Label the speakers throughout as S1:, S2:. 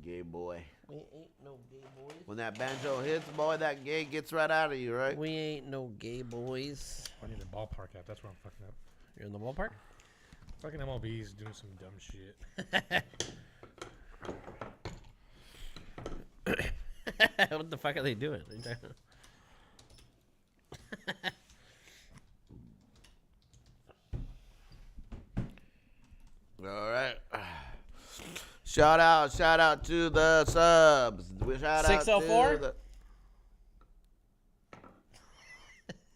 S1: gay boy.
S2: We ain't no gay boys.
S1: When that banjo hits, boy, that gay gets right out of you, right?
S2: We ain't no gay boys.
S3: I need the ballpark app. That's where I'm fucking up.
S2: You're in the ballpark?
S3: Fucking MLB's doing some dumb shit.
S2: What the fuck are they doing?
S1: All right. Shout out to the subs. Shout out
S2: 604?
S1: to the...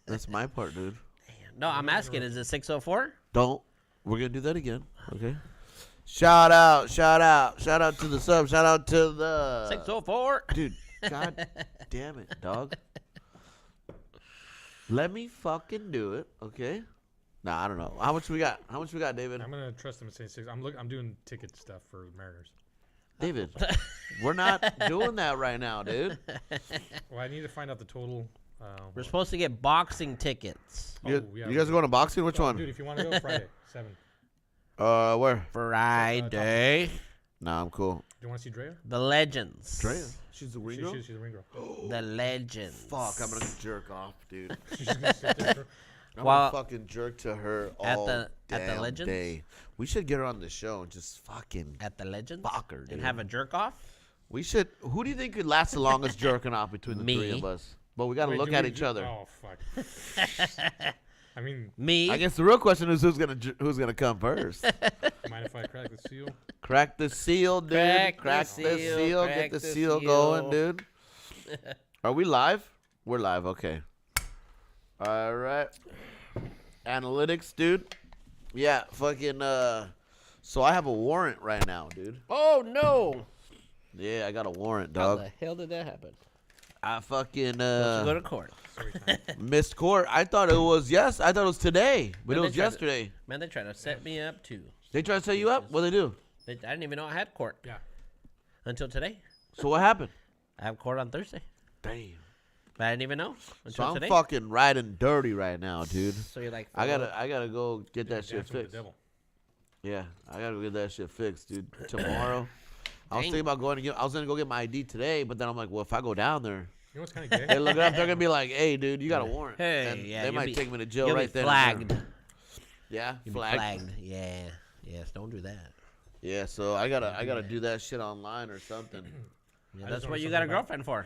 S1: That's my part, dude.
S2: No, I'm asking, is it 604?
S1: Don't. We're gonna do that again. Okay. Shout out to the subs. Shout out to the
S2: 604.
S1: Dude, god damn it, dog. Let me fucking do it, okay? Nah, I don't know. How much we got, David?
S3: I'm gonna trust them at saying 6. I'm doing ticket stuff for Mariners.
S1: David, we're not doing that right now, dude.
S3: Well, I need to find out the total.
S2: We're supposed to get boxing tickets.
S1: You guys going to boxing? Which one?
S3: Dude, if you want to go, Friday, 7.
S1: Where?
S2: Friday.
S1: Nah, I'm cool.
S3: Do you want to see Drea?
S2: The Legends.
S1: Drea? She's the ring girl?
S3: She's a ring girl.
S2: The Legends.
S1: Fuck, I'm gonna jerk off, dude.
S3: She's just gonna sit there.
S1: I'm
S2: Well,
S1: gonna fucking jerk to her
S2: at
S1: all
S2: the
S1: damn
S2: Legends?
S1: day. We should get her on the show and just fucking
S2: At the Legends?
S1: fuck her, dude.
S2: And have a jerk off?
S1: We should. Who do you think could last the longest jerking off between the
S2: Me.
S1: three of us? But we gotta
S3: Wait,
S1: look
S3: do
S1: at
S3: we
S1: each
S3: do-
S1: other.
S3: Oh, fuck. I mean,
S2: Me?
S1: I guess the real question is who's gonna come first.
S3: mind if I crack the seal?
S1: Crack the seal, dude.
S2: Crack the seal,
S1: Get
S2: crack
S1: the
S2: the
S1: seal
S2: seal.
S1: going, dude. Are we live? We're live. Okay. All right. Analytics, dude. Yeah, fucking. So I have a warrant right now, dude.
S2: Oh, no.
S1: Yeah, I got a warrant,
S2: How
S1: dog.
S2: the hell did that happen?
S1: I fucking
S2: Let's go to court.
S3: Sorry, time.
S1: missed court. I thought it was I thought it was today, but
S2: Man,
S1: it
S2: they
S1: was
S2: tried to-
S1: yesterday.
S2: Man, they tried to set me up, too.
S1: They tried to set you up. What they do?
S2: I didn't even know I had court
S3: Yeah.
S2: until today.
S1: So what happened?
S2: I have court on Thursday.
S1: Damn.
S2: But I didn't even know
S1: So
S2: until
S1: I'm
S2: today.
S1: fucking riding dirty right now, dude.
S2: So you're like,
S1: I gotta go get that shit
S3: Dancing with
S1: fixed.
S3: the devil.
S1: Yeah, I gotta go get that shit fixed, dude. Tomorrow. I was
S2: Dang.
S1: thinking about I was gonna go get my ID today, but then I'm like, well, if I go down there,
S3: You know what's kind of
S1: they
S3: gay?
S1: look it up, they're gonna be like, hey, dude, you got a warrant.
S2: Hey,
S1: and
S2: yeah,
S1: they
S2: you'll
S1: might
S2: be-
S1: take me to jail
S2: you'll
S1: right
S2: be
S1: there.
S2: flagged.
S1: Yeah,
S2: You'll be flagged. Yeah. Yes, don't do that.
S1: Yeah, so I gotta do that shit online or something.
S2: Yeah,
S3: I
S2: that's
S3: just
S2: what
S3: know
S2: you got a
S3: something about-
S2: girlfriend for.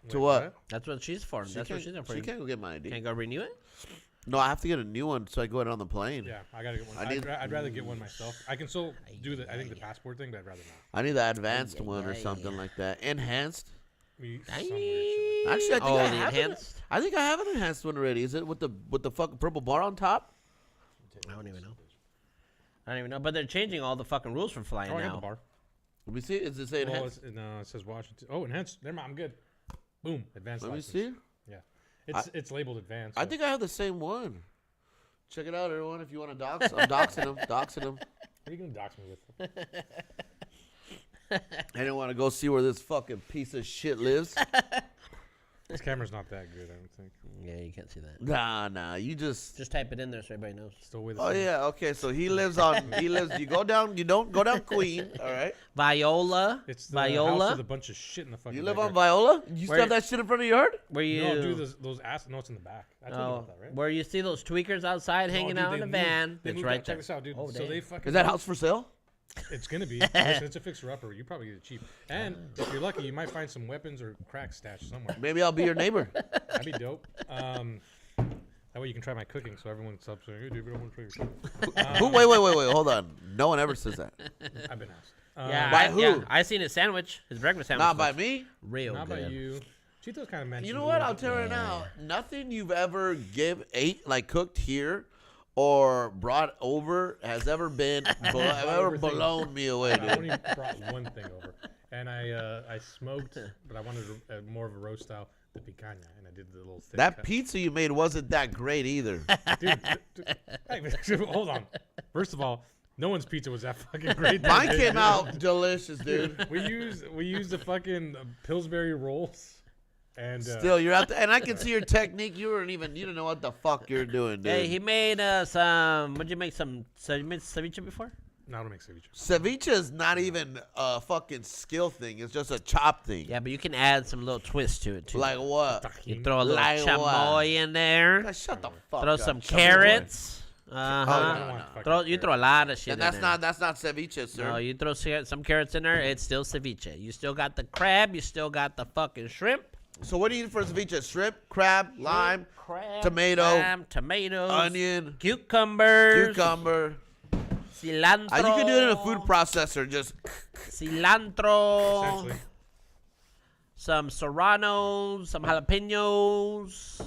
S1: To
S3: Wait,
S1: what?
S2: That's what she's for. That's what she's there for.
S1: She
S2: You
S1: can't go get my ID.
S2: can't go renew it?
S1: No, I have to get a new one so I go out on the plane.
S3: Yeah, I gotta get one.
S1: I need-
S3: I'd rather get one myself. I can still do the passport thing, but I'd rather not.
S1: I need the advanced
S2: Yeah,
S1: one or
S2: yeah,
S1: something
S2: yeah.
S1: like that. Enhanced.
S3: Me, some weird shit like
S1: Actually, I think
S2: Oh,
S1: I
S2: the
S1: have it.
S2: enhanced?
S1: I think I have an enhanced one already. Is it with the fucking purple bar on top?
S2: I don't even know. I don't even know. But they're changing all the fucking rules for flying
S3: that. Oh, I have
S2: now.
S3: the bar.
S1: Let me see. Is it say
S3: Well,
S1: enhanced?
S3: no, it says Washington. Oh, enhanced. Never mind. I'm good. Boom. Advanced
S1: Let me
S3: license.
S1: see.
S3: Yeah, it's labeled advanced.
S1: I
S3: so-
S1: think I have the same one. Check it out, everyone. If you want to dox, I'm doxing them. Doxing them.
S3: What are you gonna dox me with?
S1: I didn't want to go see where this fucking piece of shit lives.
S3: This camera's not that good. I don't think.
S2: Yeah, you can't see that.
S1: Nah. You just.
S2: Just type it in there so everybody knows.
S3: Still with.
S1: Oh yeah. Okay. So he lives on. You go down. You don't go down Queen. All right.
S2: Viola.
S3: It's the house
S2: Viola.
S3: with a bunch of shit in the fucking.
S1: You live on
S3: backyard.
S1: Viola. You still
S2: Where-
S1: have that shit in front of your yard?
S2: Where you?
S3: No, dude, those ass. No, it's in the back. I told you
S2: Oh,
S3: about that, right?
S2: where you see those tweakers outside hanging
S3: No, dude,
S2: out in
S3: they
S2: a
S3: moved-
S2: van?
S3: They
S2: It's
S3: moved
S2: right
S3: out.
S2: there.
S3: Check this out, dude.
S2: Oh,
S3: so
S2: damn.
S3: they fucking.
S1: Is that house for sale?
S3: It's gonna be. Listen, it's a fixer upper. You probably get it cheap. And if you're lucky, you might find some weapons or crack stashed somewhere.
S1: Maybe I'll be your neighbor.
S3: That'd be dope. That way you can try my cooking, so everyone stops saying, "Hey, dude, we don't want to try your cooking."
S1: Who? Wait. Hold on. No one ever says that.
S3: I've been asked.
S2: Yeah,
S1: By
S2: yeah,
S1: who?
S2: I seen his sandwich, his breakfast sandwich.
S1: Not by
S2: was
S1: me.
S2: Real
S3: Not
S2: good.
S3: by you. Cheeto's kind of mentioned.
S1: You know
S3: a
S1: what?
S3: little
S1: I'll
S3: bit.
S1: tell you right now. Nothing you've ever cooked here or brought over has ever
S3: over things.
S1: blown me away,
S3: I
S1: dude.
S3: only brought one thing over, and I smoked, but I wanted more of a roast style, the picanha, and I did the little thick
S1: That
S3: cut.
S1: pizza you made wasn't that great either.
S3: Dude, hey, hold on. First of all, no one's pizza was that fucking great. that
S1: Mine
S3: day,
S1: came
S3: dude.
S1: out delicious, dude.
S3: We used the fucking Pillsbury rolls, and
S1: Still, you're out there, and I can see your technique. You didn't know what the fuck you're doing, dude.
S2: Hey, he made some. Would you make some? So you made ceviche before?
S3: No, I don't make ceviche.
S1: Ceviche is not even a fucking skill thing. It's just a chop thing.
S2: Yeah, but you can add some little twist to it too.
S1: Like what?
S2: You throw a little
S1: Like what?
S2: chamoy in there.
S1: God, shut the fuck
S2: Throw
S1: up.
S2: some
S1: Chamoy.
S2: carrots.
S1: Oh,
S2: Uh-huh.
S1: no.
S2: You throw a lot of shit
S1: And
S2: in there.
S1: that's not ceviche, sir.
S2: No, you throw some carrots in there, it's still ceviche. You still got the crab, you still got the fucking shrimp.
S1: So what do you eat for ceviche? Shrimp, crab, lime,
S2: Crab,
S1: tomato,
S2: lime, tomatoes,
S1: onion,
S2: cucumbers,
S1: cucumber.
S2: cilantro.
S1: You can do it in a food processor. Just
S2: cilantro,
S3: Essentially.
S2: some serranos, some jalapenos.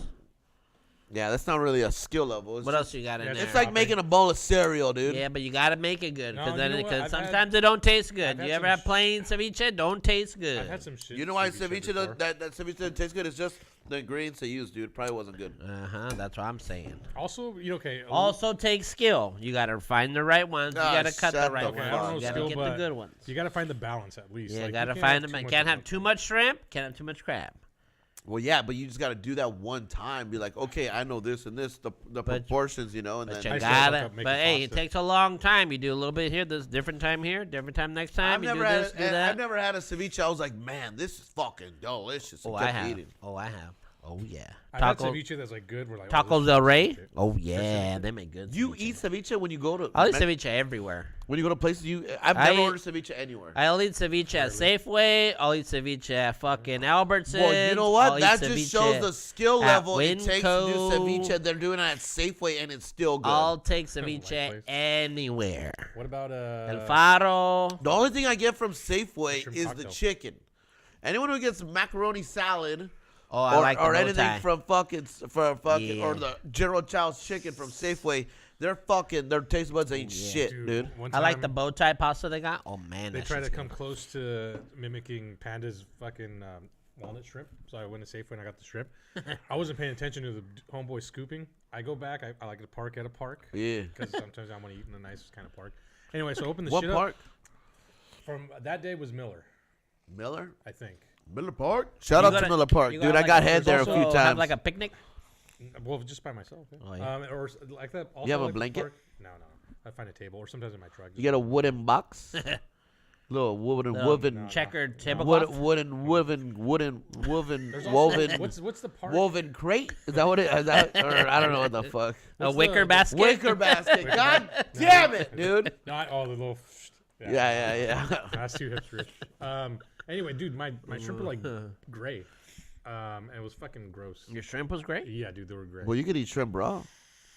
S1: yeah, that's not really a skill level. It's,
S2: What else you got in
S3: Yeah,
S2: there?
S1: it's like making a bowl of cereal, dude.
S2: Yeah, but you gotta make it good
S3: No,
S2: because
S3: you know what? I've had-
S2: sometimes it don't taste good.
S3: I've had
S2: You ever
S3: some
S2: have plain ceviche? Don't taste good.
S3: I've had some shit.
S1: You know why
S3: before.
S1: ceviche that ceviche doesn't taste good? It's just the ingredients they use, dude. It probably wasn't good.
S2: That's what I'm saying.
S3: Also, okay.
S2: Also takes skill. You gotta find the right ones. You
S1: Ah,
S2: gotta cut the
S1: shut
S2: right
S1: the
S3: Okay, I
S2: ones.
S3: don't know
S2: You gotta
S3: skill,
S2: get the
S3: but
S2: good ones.
S3: you got to find the balance at least.
S2: Yeah,
S3: Like,
S2: gotta
S3: you
S2: find
S3: have
S2: them.
S3: too much
S2: Can't
S3: of
S2: have
S3: one.
S2: too much shrimp. Can't have too much crab.
S1: Well, yeah, but you just got to do that one time. Be like, okay, I know this and this, the proportions, you know, and
S2: But
S1: then
S2: you
S3: still fuck
S2: gotta.
S3: up making
S2: But hey, it
S3: pasta.
S2: takes a long time. You do a little bit here, this different time here, different time next time.
S1: I've
S2: You
S1: never
S2: do
S1: had
S2: this, do that.
S1: I've never had a ceviche. I was like, man, this is fucking delicious.
S2: Oh,
S1: and
S2: I
S1: kept
S2: have.
S1: eating.
S2: Oh, I have. Oh yeah.
S3: I've had
S2: Taco
S3: ceviche that's like good. We're like,
S2: Taco
S3: this
S2: Del
S3: is
S2: Rey.
S3: shit.
S2: Oh yeah,
S3: ceviche.
S2: they make good.
S1: You
S2: ceviche.
S1: eat ceviche when you go to?
S2: I'll eat
S1: Mex-
S2: ceviche everywhere.
S1: When you go to places, I've
S2: I
S1: never
S2: eat-
S1: ordered ceviche anywhere.
S2: I'll eat ceviche at Safeway. I'll eat ceviche at fucking Albertsons.
S1: Well, you know
S2: I'll
S1: what?
S2: eat
S1: That just
S2: ceviche
S1: shows the skill
S2: at
S1: level it takes to do
S2: Winco.
S1: ceviche. They're doing it at Safeway, and it's still good.
S2: I'll take
S3: like
S2: ceviche
S3: place.
S2: anywhere.
S3: What about
S2: El Faro.
S1: The only thing I get from Safeway
S3: Shrimp
S1: is the
S3: cocktail.
S1: chicken. Anyone who gets macaroni salad
S2: Oh, I like the
S1: or
S2: bow
S1: anything
S2: tie.
S1: from fucking
S2: Yeah.
S1: or the General Chow's chicken from Safeway, their taste buds ain't
S2: yeah.
S1: shit, dude.
S3: One
S2: I like
S3: time
S2: the bow tie pasta they got. Oh man,
S3: They
S2: that
S3: try to
S2: shit's
S3: come
S2: good.
S3: close to mimicking Panda's fucking walnut shrimp. So I went to Safeway and I got the shrimp. I wasn't paying attention to the homeboy scooping. I go back. I like to park at a park.
S1: Yeah.
S3: Because sometimes I want to eat in a nice kind of park. Anyway, so I opened the
S1: What
S3: shit
S1: park?
S3: up. From that day was Miller,
S1: Miller?
S3: I think.
S1: Miller Park? Shout
S2: You
S1: out to
S2: gotta-
S1: Miller Park,
S2: you
S1: dude.
S2: gotta
S1: I got
S2: like-
S1: head there a
S2: also
S1: few
S2: have
S1: times.
S2: like a picnic.
S3: Well, just by myself. Yeah.
S2: Oh, yeah.
S3: Or like that. Also
S1: You have a
S3: like the
S1: blanket?
S3: park- No. I find a table, or sometimes in my truck.
S1: You get a wooden box? Little wooden,
S2: Little
S1: woven,
S2: checkered tablecloth.
S1: wooden, woven,
S3: There's also,
S1: woven,
S3: What's the park?
S1: woven crate? Is that what it is? That, or I don't know what the fuck.
S2: A
S3: What's
S2: wicker
S3: the-
S2: basket.
S1: Wicker basket. God damn it, dude.
S3: Not all the little.
S1: Yeah.
S3: That's too hipster. Anyway, dude, my shrimp were like gray. And it was fucking gross.
S2: Your shrimp was great.
S3: Yeah, dude, they were gray.
S1: Well, you could eat shrimp raw.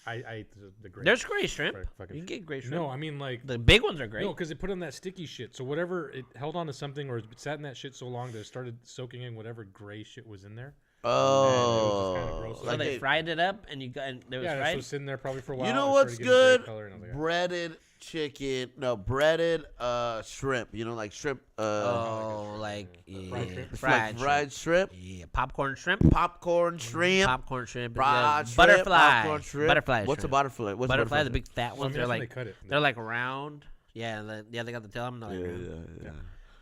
S3: I ate the gray.
S2: There's gray shrimp.
S3: Fucking
S2: You can get gray shrimp.
S3: No, I mean like
S2: The big ones are great.
S3: no, because it put on that sticky shit. So whatever it held on to something, or it sat in that shit so long that it started soaking in whatever gray shit was in there.
S1: Oh,
S3: kinda gross.
S2: so
S3: like
S2: they
S1: it-
S2: fried it up, and you got and there was
S3: Yeah, it
S2: fried.
S3: was sitting there probably for a while.
S1: you know
S3: and
S1: what's
S3: started getting gray
S1: good?
S3: color, and I was like,
S1: Breaded chicken. No, breaded shrimp. You know, like shrimp.
S2: Oh, like yeah,
S3: fried shrimp?
S1: It's
S2: fried,
S1: like fried shrimp.
S2: Yeah, popcorn shrimp.
S1: Popcorn shrimp.
S2: Popcorn shrimp. is
S1: Fried
S2: good.
S1: shrimp,
S2: Butterfly.
S1: popcorn shrimp.
S2: Butterfly.
S1: What's a
S2: shrimp.
S1: butterfly? What's
S2: Butterfly,
S1: a
S2: the big fat
S3: well, I
S2: ones.
S3: mean,
S2: They're
S3: that's when
S2: like
S3: they cut it.
S2: they're like round. Yeah, they got the tail. I'm not like
S1: Yeah.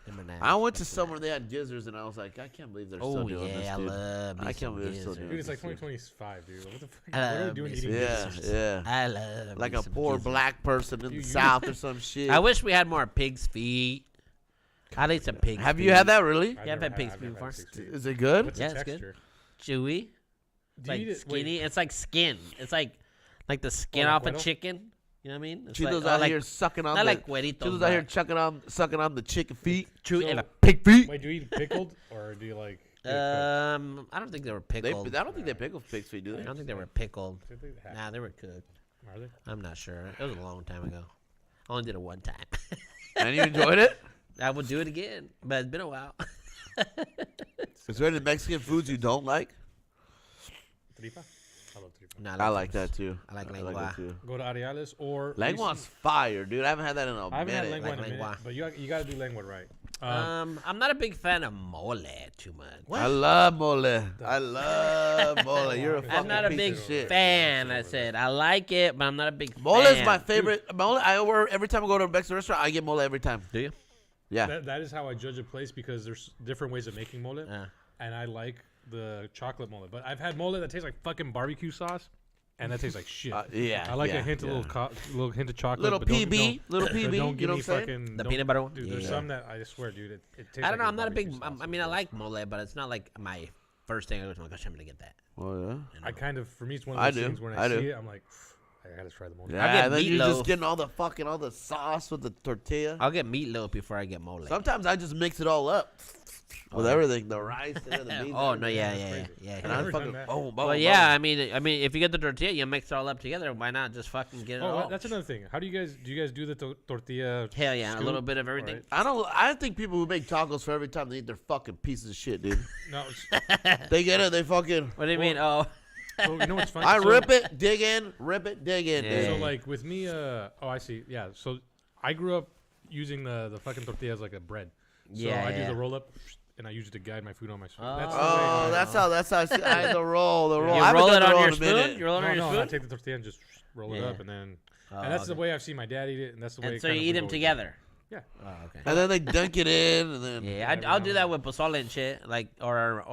S2: them are nice.
S1: I went to somewhere they had gizzards and I was like, I can't believe they're still
S2: Oh
S1: doing this,
S2: yeah, I
S1: dude.
S2: love.
S1: I
S2: me
S1: can't
S2: some
S1: believe they're still
S2: gizzards.
S1: doing
S3: Dude, it's like
S1: Shit.
S3: 2025, dude. What the fuck?
S2: I
S3: What are we
S2: love
S3: doing
S2: me
S3: eating
S2: some
S1: Yeah,
S3: gizzards?
S1: yeah.
S2: I love
S1: Like
S2: me
S1: a
S2: some
S1: poor
S2: gizzards.
S1: black person in the
S3: You-
S1: South or some shit.
S2: I wish we had more pig's feet. I'd eat some pig's
S1: Have
S2: feet.
S1: you had that really?
S3: I've
S2: Yeah, I've
S3: never
S2: had pig's
S3: I've
S2: feet
S3: never
S2: before.
S3: had pig's feet.
S1: Is it good?
S3: What's
S2: Yeah,
S3: the
S2: it's good.
S3: texture?
S2: Chewy. It's
S3: Do you
S2: like
S3: eat it- wait,
S2: skinny. It's like skin. It's like the skin
S3: like
S2: off a
S3: cuero?
S2: chicken. You know what I mean? It's
S1: Chilo's
S2: like,
S1: out
S2: like,
S1: here sucking on
S2: not
S1: the.
S2: like cueritos.
S1: Chilo's out here
S2: but
S1: sucking on the chicken feet.
S2: chewy
S3: So-
S2: and a
S1: Pig feet.
S3: Wait, do you eat pickled or do you like? eat it cooked?
S2: I don't think they were
S1: They,
S2: pickled.
S1: I don't think they pickle pig's feet, do
S2: I
S1: they?
S2: don't think they were pickled.
S3: I think they have-
S2: Nah, they were cooked.
S3: Are they?
S2: I'm not sure. It was a long time ago. I only did it one time.
S1: And you enjoyed it?
S2: I would do it again, but it's been a while.
S1: Is there any Mexican foods you don't like?
S3: Tripa? I love tripa.
S2: Nah,
S1: I like that too.
S2: I like
S1: it
S2: lengua.
S1: too.
S3: Go to Areales or
S1: Lengua's fire, dude. I haven't had that in a
S3: I haven't had
S1: minute.
S3: lengua in a
S2: Like
S3: minute,
S2: lengua.
S3: but you got to do lengua right.
S2: I'm not a big fan of mole too much.
S1: I love mole. I love mole. You're a
S3: I'm
S2: I'm
S1: fucking
S2: not a
S1: piece
S2: big
S1: of shit.
S2: fan. I said I like it, but I'm not a big
S1: Mole
S2: fan.
S1: is my favorite. Mole. I order every time I go to a Mexican restaurant. I get mole every time.
S2: Do you?
S1: Yeah.
S3: That is how I judge a place because there's different ways of making mole,
S2: Yeah.
S3: and I like the chocolate mole. But I've had mole that tastes like fucking barbecue sauce, and that tastes like shit.
S1: Yeah.
S3: I like
S1: yeah,
S3: a hint,
S1: yeah.
S3: little hint of chocolate.
S1: Little
S3: but don't-
S1: PB, little
S3: But
S1: PB.
S3: don't
S1: You
S3: give
S1: know
S3: me
S1: what I'm saying?
S3: fucking
S2: The
S3: don't-
S2: peanut butter one?
S3: Dude, there's
S2: Yeah.
S3: some that I swear, dude, it tastes.
S2: I don't know.
S3: like
S2: I'm not a big.
S3: barbecue sauce.
S2: I mean, I like mole, but it's not like my first thing. I go to my gosh, I'm gonna get that.
S1: Oh yeah.
S2: You know?
S3: I kind of, for me, it's one of
S1: I
S3: those
S1: do,
S3: things when
S1: I
S3: I
S1: do.
S3: see it, I'm like, I gotta try the mole.
S1: Yeah,
S2: get
S1: and then you're just
S2: meatloaf.
S1: getting all the sauce with the tortilla.
S2: I'll get meatloaf before I get mole.
S1: Sometimes I just mix it all up with everything, the rice and the beans.
S2: Oh
S1: and
S2: no,
S1: everything.
S2: yeah,
S3: that's
S2: yeah,
S3: crazy.
S2: yeah.
S1: And
S2: yeah.
S1: I
S3: Never done
S1: fucking
S3: that.
S1: boom,
S2: Well,
S1: boom,
S2: yeah.
S1: boom.
S2: I mean, if you get the tortilla, you mix it all up together. Why not just fucking get it
S3: Oh,
S2: all?
S3: that's another thing. How do you guys do the tortilla?
S2: Hell yeah, a
S3: scoop?
S2: little bit of everything.
S3: Alright.
S1: I think people who make tacos for every time they eat their fucking pieces of shit, dude.
S3: No, it's-
S1: They get it, they fucking.
S2: What do you mean? Oh,
S3: so you know what's funny?
S1: I
S3: So-
S1: rip it, dig in, rip it, dig in.
S2: Yeah.
S1: dude.
S3: So like with me, oh I see. Yeah. So I grew up using the fucking tortilla as like a bread. So
S2: Yeah,
S3: I do
S2: yeah.
S3: the roll up and I use it to guide my food on my spoon.
S2: Oh.
S3: That's the way
S1: Oh,
S3: I-
S1: that's how I see the roll.
S2: you
S1: I haven't
S2: roll
S1: done
S2: it
S1: the
S2: on
S1: roll
S2: your
S1: in a minute.
S2: spoon. You roll it
S3: No,
S2: on your
S3: no, I
S2: spoon.
S3: take the tortilla and just roll it
S2: Yeah.
S3: up, and then
S2: Oh,
S3: and that's the
S2: okay.
S3: way I've seen my dad eat it, and that's the way.
S2: And so
S3: kind
S2: you
S3: of
S2: eat
S3: we've
S2: them
S3: always
S2: together.
S3: Yeah.
S2: Oh, okay.
S1: And then they dunk it in, and then.
S2: Yeah,
S3: every
S2: I'll
S3: now
S2: do
S3: and
S2: that
S3: then.
S2: with pozole and shit, like or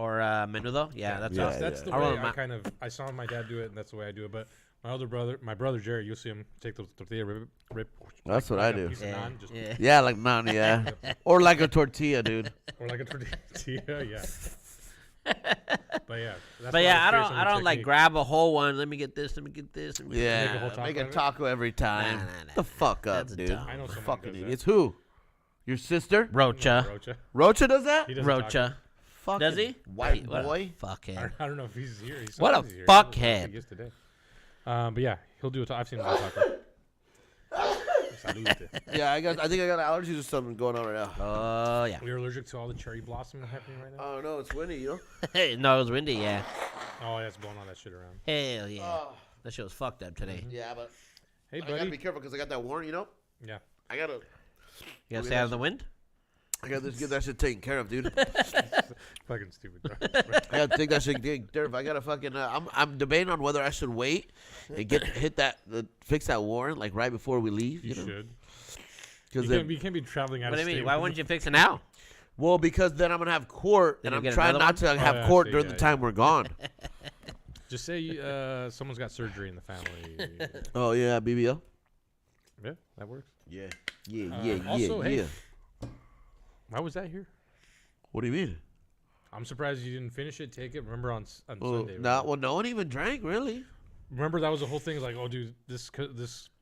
S2: menudo. Yeah, that's
S1: Yeah,
S2: awesome.
S3: That's the
S2: I roll
S3: way
S2: my-
S3: I saw my dad do it, and that's the way I do it. But my brother Jerry, you'll see him take the tortilla, rip.
S1: That's what
S3: like
S1: I
S3: a
S1: do.
S3: piece of
S2: Yeah,
S3: naan, just-
S2: yeah.
S1: Yeah, like naan, yeah. Or like a tortilla, dude.
S3: or like a tortilla, yeah. But yeah, that's
S2: But
S3: why
S2: yeah,
S3: was
S2: I
S3: curious
S2: don't
S3: on the
S2: like
S3: technique.
S2: grab a whole one. Let me get this. Let me get this. Let me get
S1: Yeah,
S3: Make a whole taco
S1: make a
S3: out of it?
S1: taco every time.
S2: Nah,
S1: The fuck up,
S2: That's
S1: dude.
S2: dumb.
S3: I know someone
S1: Fucking
S3: does that.
S1: idiots. Who? Your sister?
S2: Rocha.
S3: Rocha.
S1: Rocha does that?
S3: He does taco.
S2: Rocha.
S1: Fucking
S2: Does he?
S1: White
S2: What a
S1: boy.
S2: Fuckhead.
S3: I don't know if he's here. He's
S2: What a
S3: sometimes he's here. I don't know if
S2: fuckhead.
S3: He is today. But yeah, he'll do it. I've seen him do a taco. Salute.
S1: Yeah, I think I got allergies or something going on right now.
S2: Oh yeah.
S3: We're allergic to all the cherry blossom happening right now.
S1: Oh no, it's windy, you know.
S2: No, it was windy. Yeah.
S3: Oh, yeah, it's blowing all that shit around.
S2: Hell yeah.
S1: Oh,
S2: That shit was fucked up today.
S1: yeah, but
S3: Hey,
S1: I gotta be
S3: buddy.
S1: careful because I got that warrant, you know.
S3: Yeah.
S1: I gotta
S2: You gotta
S1: Look
S2: stay
S1: at
S2: out of the wind.
S1: get that shit taken care of, dude.
S3: Fucking stupid, bro.
S1: I gotta take that shit taken care of. I gotta fucking. I'm debating on whether I should wait and fix that warrant like right before we leave.
S3: You
S1: You know,
S3: should.
S1: because
S3: You can't be traveling out
S2: What do
S3: of
S2: you
S3: state.
S2: mean? Why wouldn't you fix it now?
S1: well, because then I'm gonna have court,
S2: Then
S1: and
S2: you'll
S1: I'm
S2: get
S1: trying
S2: another
S1: not to
S3: one?
S1: have
S3: Oh, yeah,
S1: court
S3: see,
S1: during
S3: yeah,
S1: the time we're gone.
S3: Just say someone's got surgery in the family.
S1: Oh yeah, BBL.
S3: Yeah, that works.
S1: Yeah, yeah,
S3: also, hey,
S1: yeah.
S3: Why was that here?
S1: What do you mean?
S3: I'm surprised you didn't finish it. Take it. Remember on
S1: Well,
S3: Sunday.
S1: no one even drank really.
S3: Remember that was the whole thing. Like, oh, dude, this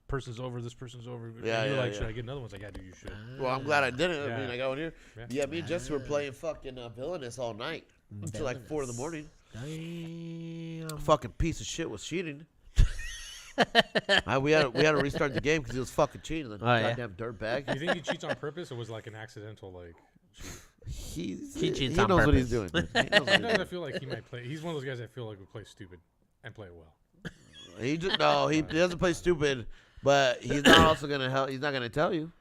S3: person's over. This person's over. And
S1: Yeah,
S3: you're
S1: yeah,
S3: like,
S1: yeah.
S3: should I get another one? It's like, yeah, dude, you should.
S1: Well, I'm glad I didn't. I
S3: Yeah.
S1: mean, I got one here.
S3: Yeah.
S1: Yeah, me and Jesse were playing fucking Villainous all night until like 4 in the morning.
S2: Damn.
S1: Fucking piece of shit was cheating. We had to restart the game because he was fucking cheating. The
S2: Oh, yeah.
S1: goddamn dirtbag.
S3: Do you think he cheats on purpose, or was like an accidental like? Cheat?
S1: He
S2: cheats
S1: he
S2: on
S1: knows what he's
S2: purpose.
S1: doing. dude. He knows what he's
S3: Sometimes I
S1: doing.
S3: feel like he might play. He's one of those guys I feel like would play stupid and play it well.
S1: He doesn't play stupid, but he's not also gonna help. He's not gonna tell you.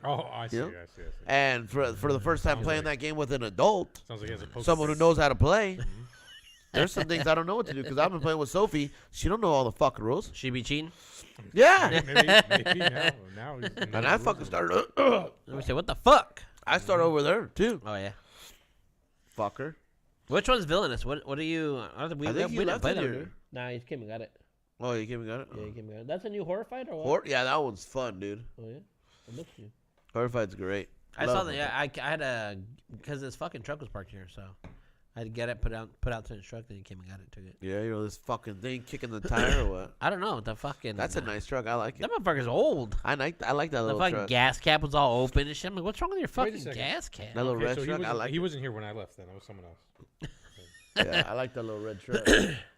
S3: Oh, I see.
S1: Yeah.
S3: I see. I see.
S1: And for the first time
S3: Sounds
S1: playing
S3: like-
S1: that game with an adult,
S3: Sounds like he has a poker
S1: someone who
S3: face.
S1: knows how to play. There's some things I don't know what to do because I've been playing with Sophie. She don't know all the fucking rules.
S2: She be cheating.
S1: Yeah.
S3: Maybe now he's
S1: And I fucking started.
S2: Let me say, what the fuck?
S1: I started over there too.
S2: Oh yeah.
S1: Fucker.
S2: Which one's villainous? What are you? We
S1: I think he
S2: didn't
S1: left
S2: play
S1: it
S2: that.
S1: here.
S2: did we? Nah, he came and got it.
S1: Oh, you came and got it.
S2: Yeah, he came and got it. That's a new horror fight or what?
S1: Yeah, that one's fun, dude.
S2: Oh yeah. It looks new.
S1: Horror Fight's great.
S2: I
S1: Love
S2: saw that.
S1: it.
S2: Yeah, I had a because his fucking truck was parked here, so I had to get it put out to his truck. Then he came and got it, took it.
S1: Yeah, you know this fucking thing kicking the tire or what?
S2: I don't know the fucking.
S1: That's a nice truck. I like it.
S2: That motherfucker's old.
S1: I like that
S2: The
S1: little
S2: fucking
S1: truck.
S2: gas cap was all open and shit. I'm like, what's wrong with your
S3: Wait a
S2: fucking
S3: second.
S2: gas cap?
S1: That little
S3: Okay,
S1: red
S3: so
S1: truck. I like
S3: he
S1: it.
S3: wasn't here when I left. Then it was someone else.
S1: Yeah, I like that little red truck.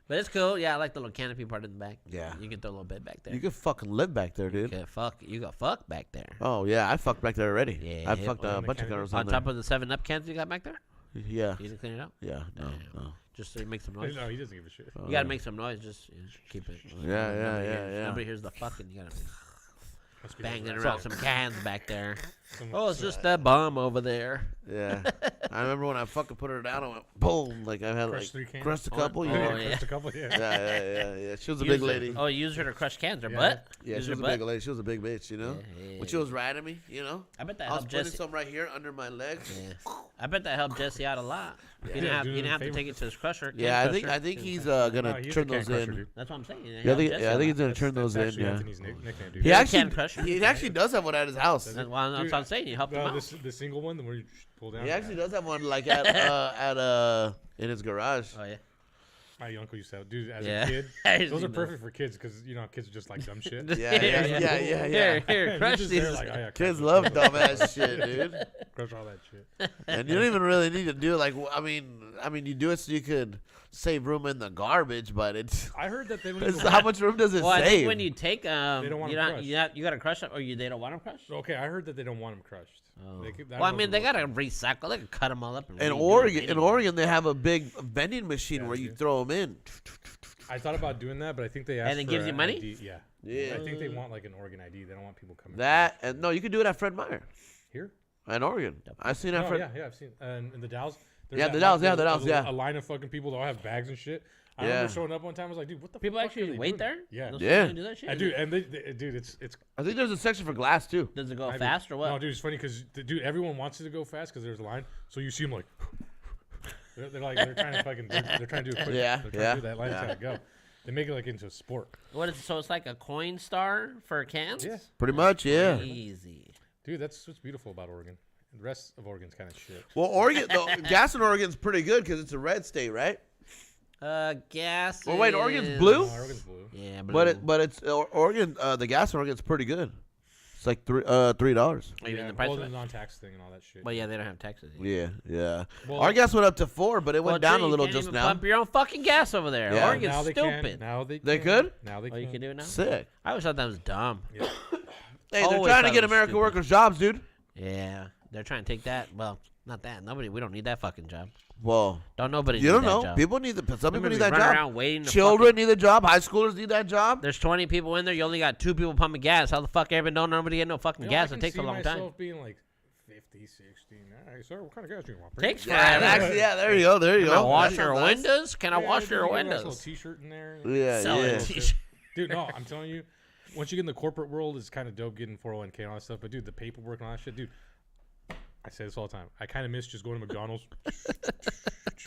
S2: But it's cool. Yeah, I like the little canopy part in the back.
S1: Yeah.
S2: You can throw a little bit back there.
S1: You can fucking live back there, dude.
S2: You got fuck back there.
S1: Oh yeah, I fucked back there already.
S2: Yeah,
S1: I fucked
S3: on
S1: a
S3: the
S1: bunch of
S3: canopy?
S1: girls
S2: On
S1: on
S2: top
S1: there.
S2: of the 7-Up cans you got back there?
S1: Yeah,
S2: You didn't clean it out?
S1: yeah, no,
S2: Damn.
S1: no.
S2: Just so you make some noise.
S3: No, he doesn't give a shit.
S2: You gotta make some noise. Just keep it.
S1: Yeah, yeah,
S2: Nobody
S1: yeah,
S2: hears-
S1: yeah.
S2: Nobody hears the fucking. You gotta
S3: Must be
S2: banging
S3: like
S2: around some cans back there.
S3: some-
S2: Oh, it's just that bomb over there.
S1: Yeah, I remember when I fucking put her down. I went boom, like I had
S3: Crushed 3
S1: like
S3: cans?
S1: crushed a
S2: Oh,
S1: couple.
S2: oh,
S1: Yeah,
S2: yeah.
S3: Just a couple, yeah.
S1: yeah. She was a
S2: Use
S1: big
S2: her-
S1: lady.
S2: Oh, you use her to crush cans or
S3: Yeah.
S2: butt?
S1: Yeah,
S2: Use
S1: she
S2: her
S1: was a
S2: butt?
S1: big lady. She was a big bitch, you know.
S2: Yeah,
S1: When she was riding me, you know,
S2: I bet that
S1: I was
S2: helped
S1: putting
S2: Jesse.
S1: some right here under my legs.
S2: Yeah. I I bet that helped Jesse out a lot. You didn't
S3: Yeah,
S2: have,
S3: do
S2: you
S3: him
S2: didn't
S3: a
S2: have to
S3: favor.
S2: take it to his crusher.
S1: Yeah,
S2: can
S1: I think
S2: crusher.
S1: I think he's
S3: No,
S1: gonna
S3: he's a
S1: turn
S3: can
S1: those
S3: crusher,
S1: in.
S3: dude.
S2: That's what I'm saying. It
S1: Yeah, I
S2: helped
S1: think
S2: Jesse
S1: yeah, I
S2: a
S1: think
S2: lot.
S1: he's gonna turn those in.
S3: Actually
S1: Yeah.
S3: Anthony's nickname, dude.
S1: He
S2: Yeah,
S1: actually
S2: can crusher.
S1: he actually does have one at his house.
S2: That's what I'm saying. You helped him out.
S3: The single one, the where you pull down.
S1: He actually does have one like at in his garage.
S2: Oh yeah.
S3: My uncle used to have, dude, as
S2: Yeah.
S3: a kid.
S2: I
S3: Those are
S2: seen those.
S3: perfect for kids because, you know, kids are just like dumb shit.
S1: Yeah, yeah.
S2: Here,
S3: You're
S2: crush
S3: just
S2: these.
S3: there like, oh, yeah,
S1: Kids
S3: crush
S1: love
S3: it.
S1: dumbass shit, dude.
S3: Crush all that shit.
S1: And you don't even really need to do it. Like, I mean, you do it so you could save room in the garbage, but it's,
S3: I heard that they don't
S1: it's
S3: even
S1: how much room does it
S2: Well, I
S1: save?
S2: think when you take
S3: They don't want
S2: you
S3: them
S2: not
S3: crushed.
S2: you got to crush them, or they don't want them crushed.
S3: Okay, I heard that they don't want them crushed.
S2: Oh.
S3: They could-
S2: Well, I
S3: don't know
S2: mean,
S3: if
S2: they
S3: it
S2: gotta
S3: works.
S2: recycle. They can cut them all up. And
S1: in
S2: redo
S1: Oregon,
S2: them anyway.
S1: they have a big vending machine
S3: Yeah,
S1: where
S3: they
S1: you
S3: do.
S1: throw them in.
S3: I thought about doing that, but I think they asked
S2: it
S3: for
S2: gives you
S3: an
S2: money?
S3: ID. Yeah.
S1: Yeah.
S3: I think they want like an Oregon ID. They don't want people coming.
S1: That and no, you can do it at Fred Meyer
S3: Here?
S1: in Oregon. I've seen it at
S3: No,
S1: Fred.
S3: yeah, I've seen. In the Dalles. there's
S1: Yeah,
S3: that
S1: the
S3: line-
S1: Dalles, yeah,
S3: there's
S1: the
S3: a-
S1: Dalles,
S3: there's
S1: yeah.
S3: a line of fucking people that all have bags and shit. I
S1: Yeah.
S3: remember showing up one time. I was like, dude, what the
S2: People
S3: fuck
S2: actually
S3: are they
S2: wait
S3: doing?
S2: there.
S3: Yeah.
S2: Those
S1: Yeah.
S2: people do that shit?
S3: Dude, and dude, it's
S1: I think there's a section for glass too.
S2: Does it go
S3: I-
S2: fast or what?
S3: No, dude, it's funny because dude, everyone wants it to go fast because there's a line. So you see them like, they're like they're trying to fucking they're trying to do it quick.
S1: Yeah,
S3: they're trying
S1: yeah,
S3: to do that line's
S1: yeah.
S3: trying to go. They make it like into a sport.
S2: What is it? So it's like a coin star for cans?
S3: Yeah.
S1: Pretty much, yeah.
S2: Easy.
S3: Dude, that's what's beautiful about Oregon. The rest of Oregon's kind of shit.
S1: Well, Oregon, the gas in Oregon's pretty good because it's a red state, right?
S2: Gas.
S1: Well, wait, Oregon's
S2: is-
S1: blue?
S3: No, Oregon's blue.
S2: Yeah, blue.
S1: But it's Oregon. The gas in Oregon's pretty good. It's like $3.
S2: Oh, you mean the price
S3: well,
S2: of
S3: the
S2: it?
S3: non-tax thing and all that shit.
S2: Well, yeah, they don't have Texas.
S1: Yeah, yeah.
S3: Well-
S1: Our gas went up to 4, but it went down
S2: true,
S1: a
S2: you
S1: little
S2: can't
S1: just
S2: even
S1: now.
S2: Pump your own fucking gas over there.
S1: Yeah.
S2: Oregon's
S3: now they
S2: stupid.
S3: can. Now they
S1: They
S3: can.
S1: could?
S3: Now they
S2: Oh, you can do it now?
S1: Sick.
S2: I always thought that was dumb.
S3: Yeah.
S1: Hey, they're
S2: Always
S1: trying to
S2: thought
S1: get
S2: it was
S1: American
S2: stupid.
S1: workers jobs, dude.
S2: Yeah, they're trying to take that. Well, not that. We don't need that fucking job.
S1: Well,
S2: Nobody
S1: you
S2: need
S1: don't
S2: that
S1: know.
S2: job.
S1: People need some people need that
S2: Run
S1: job.
S2: around waiting to
S1: Children need a job. High schoolers need that job.
S2: There's 20 people in there. You only got 2 people pumping gas. How the fuck ever don't nobody get no fucking
S3: You know,
S2: gas?
S3: I
S2: It
S3: can
S2: takes a
S3: see
S2: long time.
S3: myself being like 50, 60. All right, sir, what kind of gas do you want?
S2: Takes
S1: Yeah,
S2: forever.
S1: actually, yeah. There you go. There you
S2: Can I
S1: go.
S2: wash
S1: That
S2: your
S1: sounds nice.
S2: windows? Can I wash your
S3: Nice
S2: windows?
S3: little T-shirt in there.
S1: Yeah,
S2: Selling
S1: yeah.
S2: t-shirts.
S3: Dude, no, I'm telling you, once you get in the corporate world, it's kind of dope getting 401k and all that stuff. But dude, the paperwork and all that shit, dude. I say this all the time. I kind of miss just going to McDonald's.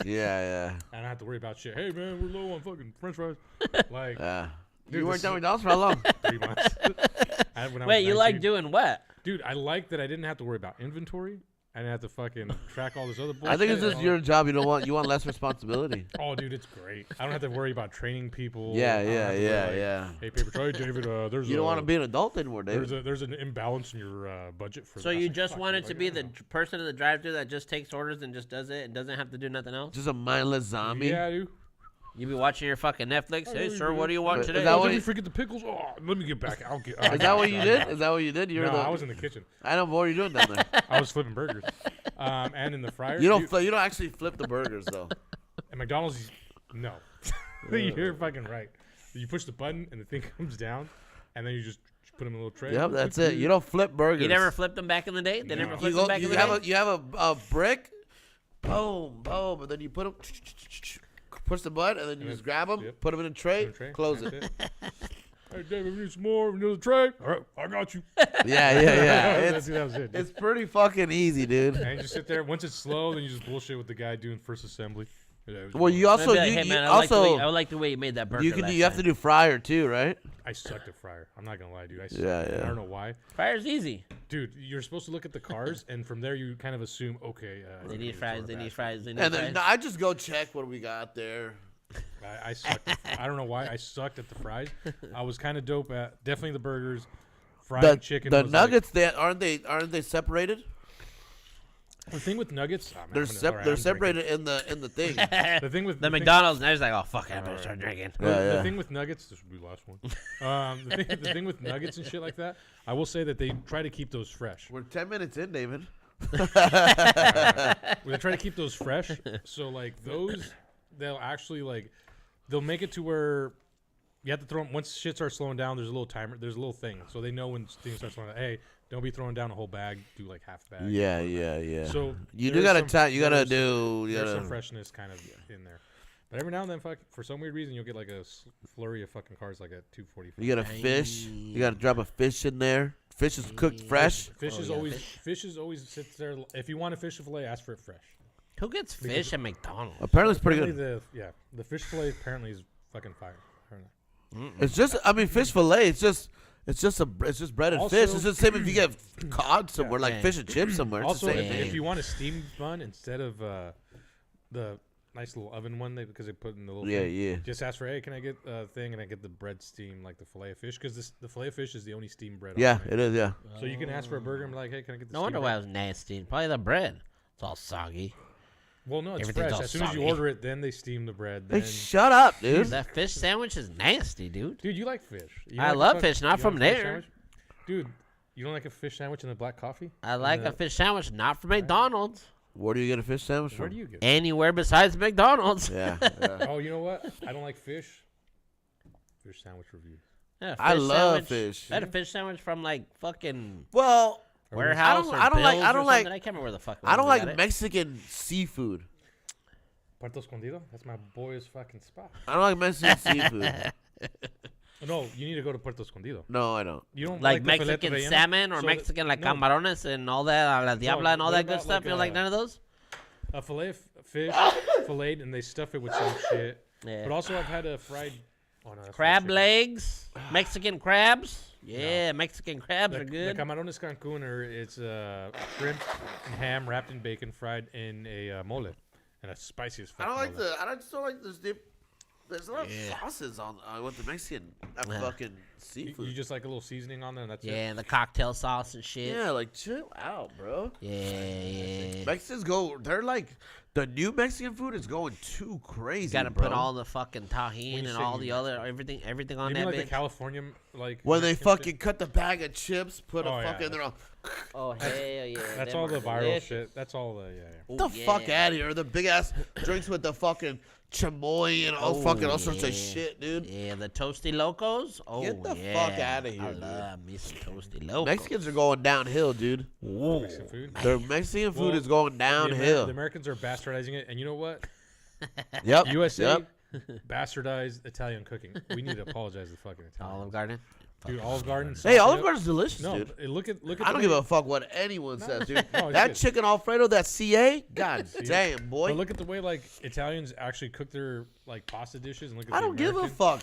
S1: Yeah,
S3: I don't have to worry about shit. Hey man, we're low on fucking French fries. Like
S1: yeah.
S3: Dude,
S1: You worked
S3: this
S1: at
S3: is-
S1: McDonald's for how long?
S3: 3 months. When I was
S2: Wait, you like
S3: 19.
S2: doing what?
S3: Dude, I like that I didn't have to worry about inventory. I didn't have to fucking track all this other bullshit.
S1: I think it's
S3: and
S1: just
S3: all
S1: your
S3: that.
S1: job. You want less responsibility.
S3: Oh, dude, it's great. I don't have to worry about training people.
S1: Yeah,
S3: I don't have to worry, like,
S1: yeah.
S3: Hey, paper tray, David. There's
S1: You don't want to be an adult anymore,
S3: There's
S1: David.
S3: there's an imbalance in your budget for.
S2: So
S3: that. I was
S2: you
S3: like,
S2: just
S3: fuck,
S2: wanted
S3: dude,
S2: to
S3: like,
S2: be
S3: I
S2: the
S3: don't know.
S2: person in the drive-thru that just takes orders and just does it and doesn't have to do nothing else?
S1: Just a mindless zombie.
S3: Yeah, dude.
S2: You be watching your fucking Netflix.
S3: Oh,
S2: Hey,
S3: yeah,
S2: sir,
S3: yeah.
S2: what do you want
S1: Is
S2: today?
S1: that
S3: Oh,
S1: what
S3: did
S1: you-
S3: we forget the pickles? Oh, let me get back. I'll get.
S1: Is that what you did? Is that what you did? You were
S3: No,
S1: the.
S3: I was in the kitchen.
S1: I know what were you doing down there.
S3: I was flipping burgers, and in the fryer.
S1: You don't.
S3: dude,
S1: You don't actually flip the burgers though.
S3: at McDonald's, no. You're fucking right. You push the button and the thing comes down, and then you just put them in a little tray.
S1: Yep, that's it. You don't flip burgers.
S2: You never flipped them back in the day? They never
S3: No.
S2: flipped
S1: You
S2: them back in the day?
S1: you have a brick. Boom, boom, and then you put them. Push the button, and then you
S3: And
S1: just
S3: then-
S1: grab them,
S3: yep.
S1: put them in a tray,
S3: In a tray,
S1: close
S3: that's
S1: it.
S3: Hey, David, we need some more. Another tray. All right, I got you.
S1: Yeah, yeah.
S3: That was it.
S1: It's pretty fucking easy, dude.
S3: And you just sit there. Once it's slow, then you just bullshit with the guy doing first assembly.
S1: Well, you also
S2: Maybe like, hey,
S1: you
S2: man,
S1: also
S2: I like the way you made that burger.
S1: you can
S2: last
S1: you have to
S2: time.
S1: do fryer too, right?
S3: I sucked at fryer. I'm not gonna lie, dude. I sucked.
S1: Yeah,
S3: I
S1: yeah.
S3: don't know why,
S2: Fryer's easy.
S3: dude. You're supposed to look at the cars, and from there you kind of assume, okay,
S2: They need fries. They need fries. They need
S1: And
S2: fries.
S1: then I just go check what we got there.
S3: I sucked. I don't know why I sucked at the fries. I was kind of dope at definitely the burgers. Frying
S1: The
S3: chicken.
S1: the
S3: was
S1: nuggets, they aren't they separated?
S3: Like, the thing with nuggets, oh, man,
S1: They're
S3: I'm gonna- all right,
S1: they're
S3: I'm
S1: separated in the thing.
S3: drinking. The thing with
S2: the McDonald's, now he's like, oh, fuck, I better start drinking.
S3: The,
S1: Yeah,
S3: the
S1: yeah.
S3: thing with nuggets, this will be the last one. The thing with nuggets and shit like that, I will say that they try to keep those fresh.
S1: We're 10 minutes in, David.
S3: They try to keep those fresh. So like those, they'll actually like, they'll make it to where you have to throw them once shit starts slowing down. There's a little timer. There's a little thing, so they know when things start slowing down. Hey, don't be throwing down a whole bag. Do like half a bag.
S1: Yeah.
S3: So
S1: You
S3: there
S1: do
S3: is
S1: gotta
S3: some-
S1: time. You gotta
S3: there's-
S1: do. You
S3: There's some
S1: gotta.
S3: freshness kind of in there. But every now and then, for some weird reason, you'll get like a flurry of fucking cars like at 2:45.
S1: You gotta fish. You gotta drop a fish in there. Fish is cooked fresh.
S3: Fish
S2: Oh,
S3: is
S2: yeah,
S3: always
S2: fish.
S3: fish is always sits there. If you want a fish fillet, ask for it fresh.
S2: Who gets fish at McDonald's?
S1: Apparently, it's pretty good.
S3: Apparently the fish fillet apparently is fucking fire. Apparently.
S1: It's just, I mean, fish fillet. It's just breaded
S3: Also-
S1: fish. It's just the same if you get cod somewhere, like
S2: Yeah.
S1: fish and chips somewhere. It's
S3: Also,
S1: the same
S3: if,
S1: thing.
S3: if you want a steamed bun instead of the nice little oven one, because they put in the little
S1: Yeah,
S3: thing,
S1: yeah.
S3: just ask for, hey, can I get a thing, and I get the bread steam like the fillet of fish, because the fillet of fish is the only steamed bread.
S1: Yeah,
S3: on the
S1: it is. Yeah.
S3: menu. So you can ask for a burger and be like, hey, can I get the
S2: No
S3: steamed
S2: wonder why it
S3: bread?
S2: was nasty. Probably the bread. It's all soggy.
S3: Well, no, it's
S2: Everything's
S3: fresh.
S2: all
S3: As soon as you
S2: soggy.
S3: order it, then they steam the bread.
S1: Hey,
S3: Then,
S1: shut up, dude.
S2: That fish sandwich is nasty, dude.
S3: dude, you like fish? You
S2: I
S3: like a
S2: love
S3: fuck-
S2: fish, not
S3: you
S2: from
S3: like a fish
S2: there.
S3: sandwich? Dude, you don't like a fish sandwich and the black coffee?
S2: I
S3: And
S2: like
S3: the-
S2: a fish sandwich, not from McDonald's.
S1: Where do you get a fish sandwich
S3: Where
S1: from?
S3: do you get? it?
S2: Anywhere besides McDonald's.
S1: Yeah. yeah.
S3: Oh, you know what? I don't like fish. Fish sandwich review.
S2: Yeah,
S1: I
S2: fish
S1: love
S2: sandwich.
S1: fish.
S2: I had a fish sandwich from like fucking
S1: Well,
S2: Warehouse or
S1: I don't like-
S2: Bill's
S1: I
S2: or
S1: don't like-
S2: something. I can't remember where the fuck.
S1: I don't
S2: we got
S1: like
S2: it.
S1: Mexican seafood.
S3: Puerto Escondido? That's my boy's fucking spot.
S1: I don't like Mexican seafood.
S3: No, you need to go to Puerto Escondido.
S1: No, I don't.
S3: You don't
S2: Like
S3: the filet
S2: Mexican
S3: relleno?
S2: salmon or
S3: So the-
S2: Mexican like
S3: no,
S2: camarones and all that, la diabla and all
S3: what
S2: that good
S3: about,
S2: stuff.
S3: like,
S2: You don't like none of those?
S3: A fillet of fish, filleted, and they stuff it with some shit.
S2: Yeah.
S3: But also, I've had a fried. Oh, no, that's not
S2: Crab
S3: chicken.
S2: legs, Mexican crabs. Yeah, Mexican crabs
S3: The,
S2: are good.
S3: The camarones Cancun it's shrimp and ham wrapped in bacon, fried in a mole, and a spicy as fuck. mole.
S1: I just don't like this dip. There's a lot of
S2: Yeah.
S1: sauces on with the Mexican
S2: Yeah.
S1: fucking
S3: You,
S1: seafood.
S3: you just like a little seasoning on there, and that's
S2: Yeah,
S3: it.
S2: and the cocktail sauce and shit.
S1: Yeah, like chill out, bro.
S2: Yeah.
S1: Mexicans go. They're like the new Mexican food is going too crazy.
S2: Got to
S1: bro.
S2: put all the fucking tahini
S3: you
S2: and
S3: say
S2: all
S3: new
S2: the other everything on
S3: You
S2: that
S3: mean like
S2: bitch.
S3: the California like
S1: when they
S3: Mexican shit?
S1: fucking cut the bag of chips, put a
S3: Oh, yeah,
S1: fucking. They're all,
S2: Oh hell yeah!
S3: That's
S2: them
S3: all
S2: are
S3: the viral
S2: delicious.
S3: shit. That's all the yeah.
S2: Ooh,
S1: the fuck
S2: yeah.
S1: out of here! The big ass drinks with the fucking chamoy and all
S2: Oh,
S1: fucking all sorts of
S2: yeah.
S1: shit, dude.
S2: Yeah, the toasty locos. Oh
S1: Get the
S2: yeah.
S1: fuck outta here,
S2: I
S1: dude.
S2: love me some toasty locos.
S1: Mexicans are going downhill, dude.
S2: Ooh.
S3: Mexican food.
S1: Their Mexican food
S3: Well,
S1: is going
S3: The, Amer-
S1: downhill.
S3: the Americans are bastardizing it, and you know what?
S1: Yep.
S3: USA
S1: Yep.
S3: bastardized Italian cooking. We need to apologize to the fucking Italians.
S2: Olive Garden.
S3: Dude, Olive Garden.
S1: Hey,
S3: sauce
S1: Olive
S3: it up.
S1: Garden's delicious,
S3: No,
S1: dude.
S3: look at
S1: I
S3: the
S1: don't
S3: way-
S1: give a fuck what anyone says, dude.
S3: No, it's
S1: That
S3: good.
S1: chicken Alfredo, that CA, god damn,
S3: But
S1: boy.
S3: look at the way like Italians actually cook their like pasta dishes, and look at
S1: I
S3: the
S1: don't give a
S3: American-
S1: fuck.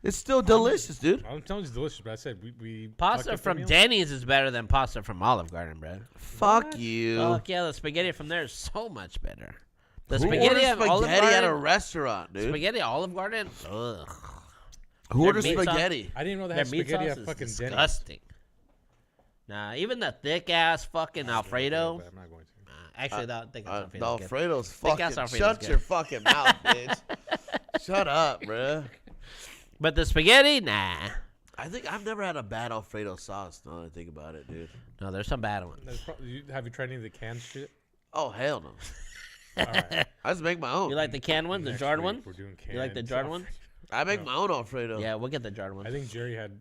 S1: It's still delicious, dude.
S3: I'm telling you, it's delicious. But I said we
S2: Pasta
S3: fucked up
S2: from
S3: the meal.
S2: Denny's is better than pasta from Olive Garden, bro.
S1: Fuck you.
S2: Fuck yeah, the spaghetti from there is so much better. The
S1: Who
S2: spaghetti
S1: orders
S2: at Olive
S1: spaghetti at a
S2: Garden.
S1: restaurant, dude?
S2: Spaghetti at Olive Garden. Ugh.
S1: Who
S2: Their
S1: orders
S2: meat sauce-
S1: spaghetti?
S3: I didn't even know they
S2: Their
S3: had
S2: meat
S3: spaghetti
S2: sauce
S3: at
S2: is
S3: fucking Denny's.
S2: disgusting. Nah, even the thick ass fucking Alfredo.
S3: But I'm not going to.
S2: Actually, that thick ass
S1: The
S2: Alfredo. good.
S1: Alfredo's
S2: Thick
S1: fucking.
S2: ass Alfredo's
S1: Shut
S2: good.
S1: your fucking mouth, bitch. Shut up, bruh.
S2: But the spaghetti, nah.
S1: I think I've never had a bad Alfredo sauce. Now that I think about it, dude.
S2: No, there's some bad ones.
S3: Have you tried any of the canned shit?
S1: Oh hell no.
S3: All right.
S1: I just make my own.
S2: You like the canned ones, the
S3: Next
S2: jarred
S3: week
S2: ones?
S3: We're doing canned.
S2: You like the jarred
S3: stuff.
S2: ones?
S1: I make my own Alfredo.
S2: Yeah, we'll get the jarred ones.
S3: I think Jerry had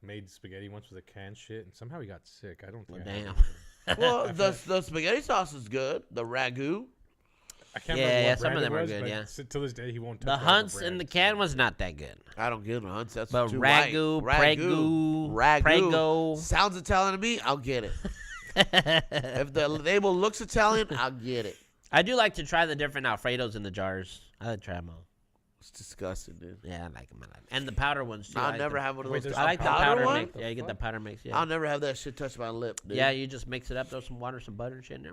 S3: made spaghetti once with a canned shit, and somehow he got sick. I don't think.
S2: Well,
S3: I
S2: damn.
S3: had it.
S1: Well, the spaghetti sauce is good. The ragu.
S3: I can't
S2: Yeah,
S3: remember
S2: yeah,
S3: what
S2: some of
S3: brand
S2: them
S3: it
S2: are
S3: was,
S2: good,
S3: but
S2: yeah.
S3: To this day, he won't touch
S2: The
S3: whatever
S2: Hunts in
S3: brand
S2: the
S3: it's
S2: can
S3: from.
S2: was not that good.
S1: I don't get hunts. That's
S2: But
S1: too
S2: ragu,
S1: white.
S2: prego, prego.
S1: Sounds Italian to me. I'll get it. If the label looks Italian, I'll get it.
S2: I do like to try the different Alfredos in the jars. I like to try them all.
S1: It's disgusting, dude.
S2: Yeah, I like them. And the powder ones too. I
S1: I'll
S2: like
S1: never
S2: them.
S1: have one of
S3: Wait,
S1: those.
S3: there's
S2: I like the
S1: powder
S2: powder
S1: one?
S2: mix. Yeah, you get the powder mix. Yeah.
S1: I'll never have that shit touch my lip, dude.
S2: Yeah, you just mix it up, throw some water, some butter, and shit in there.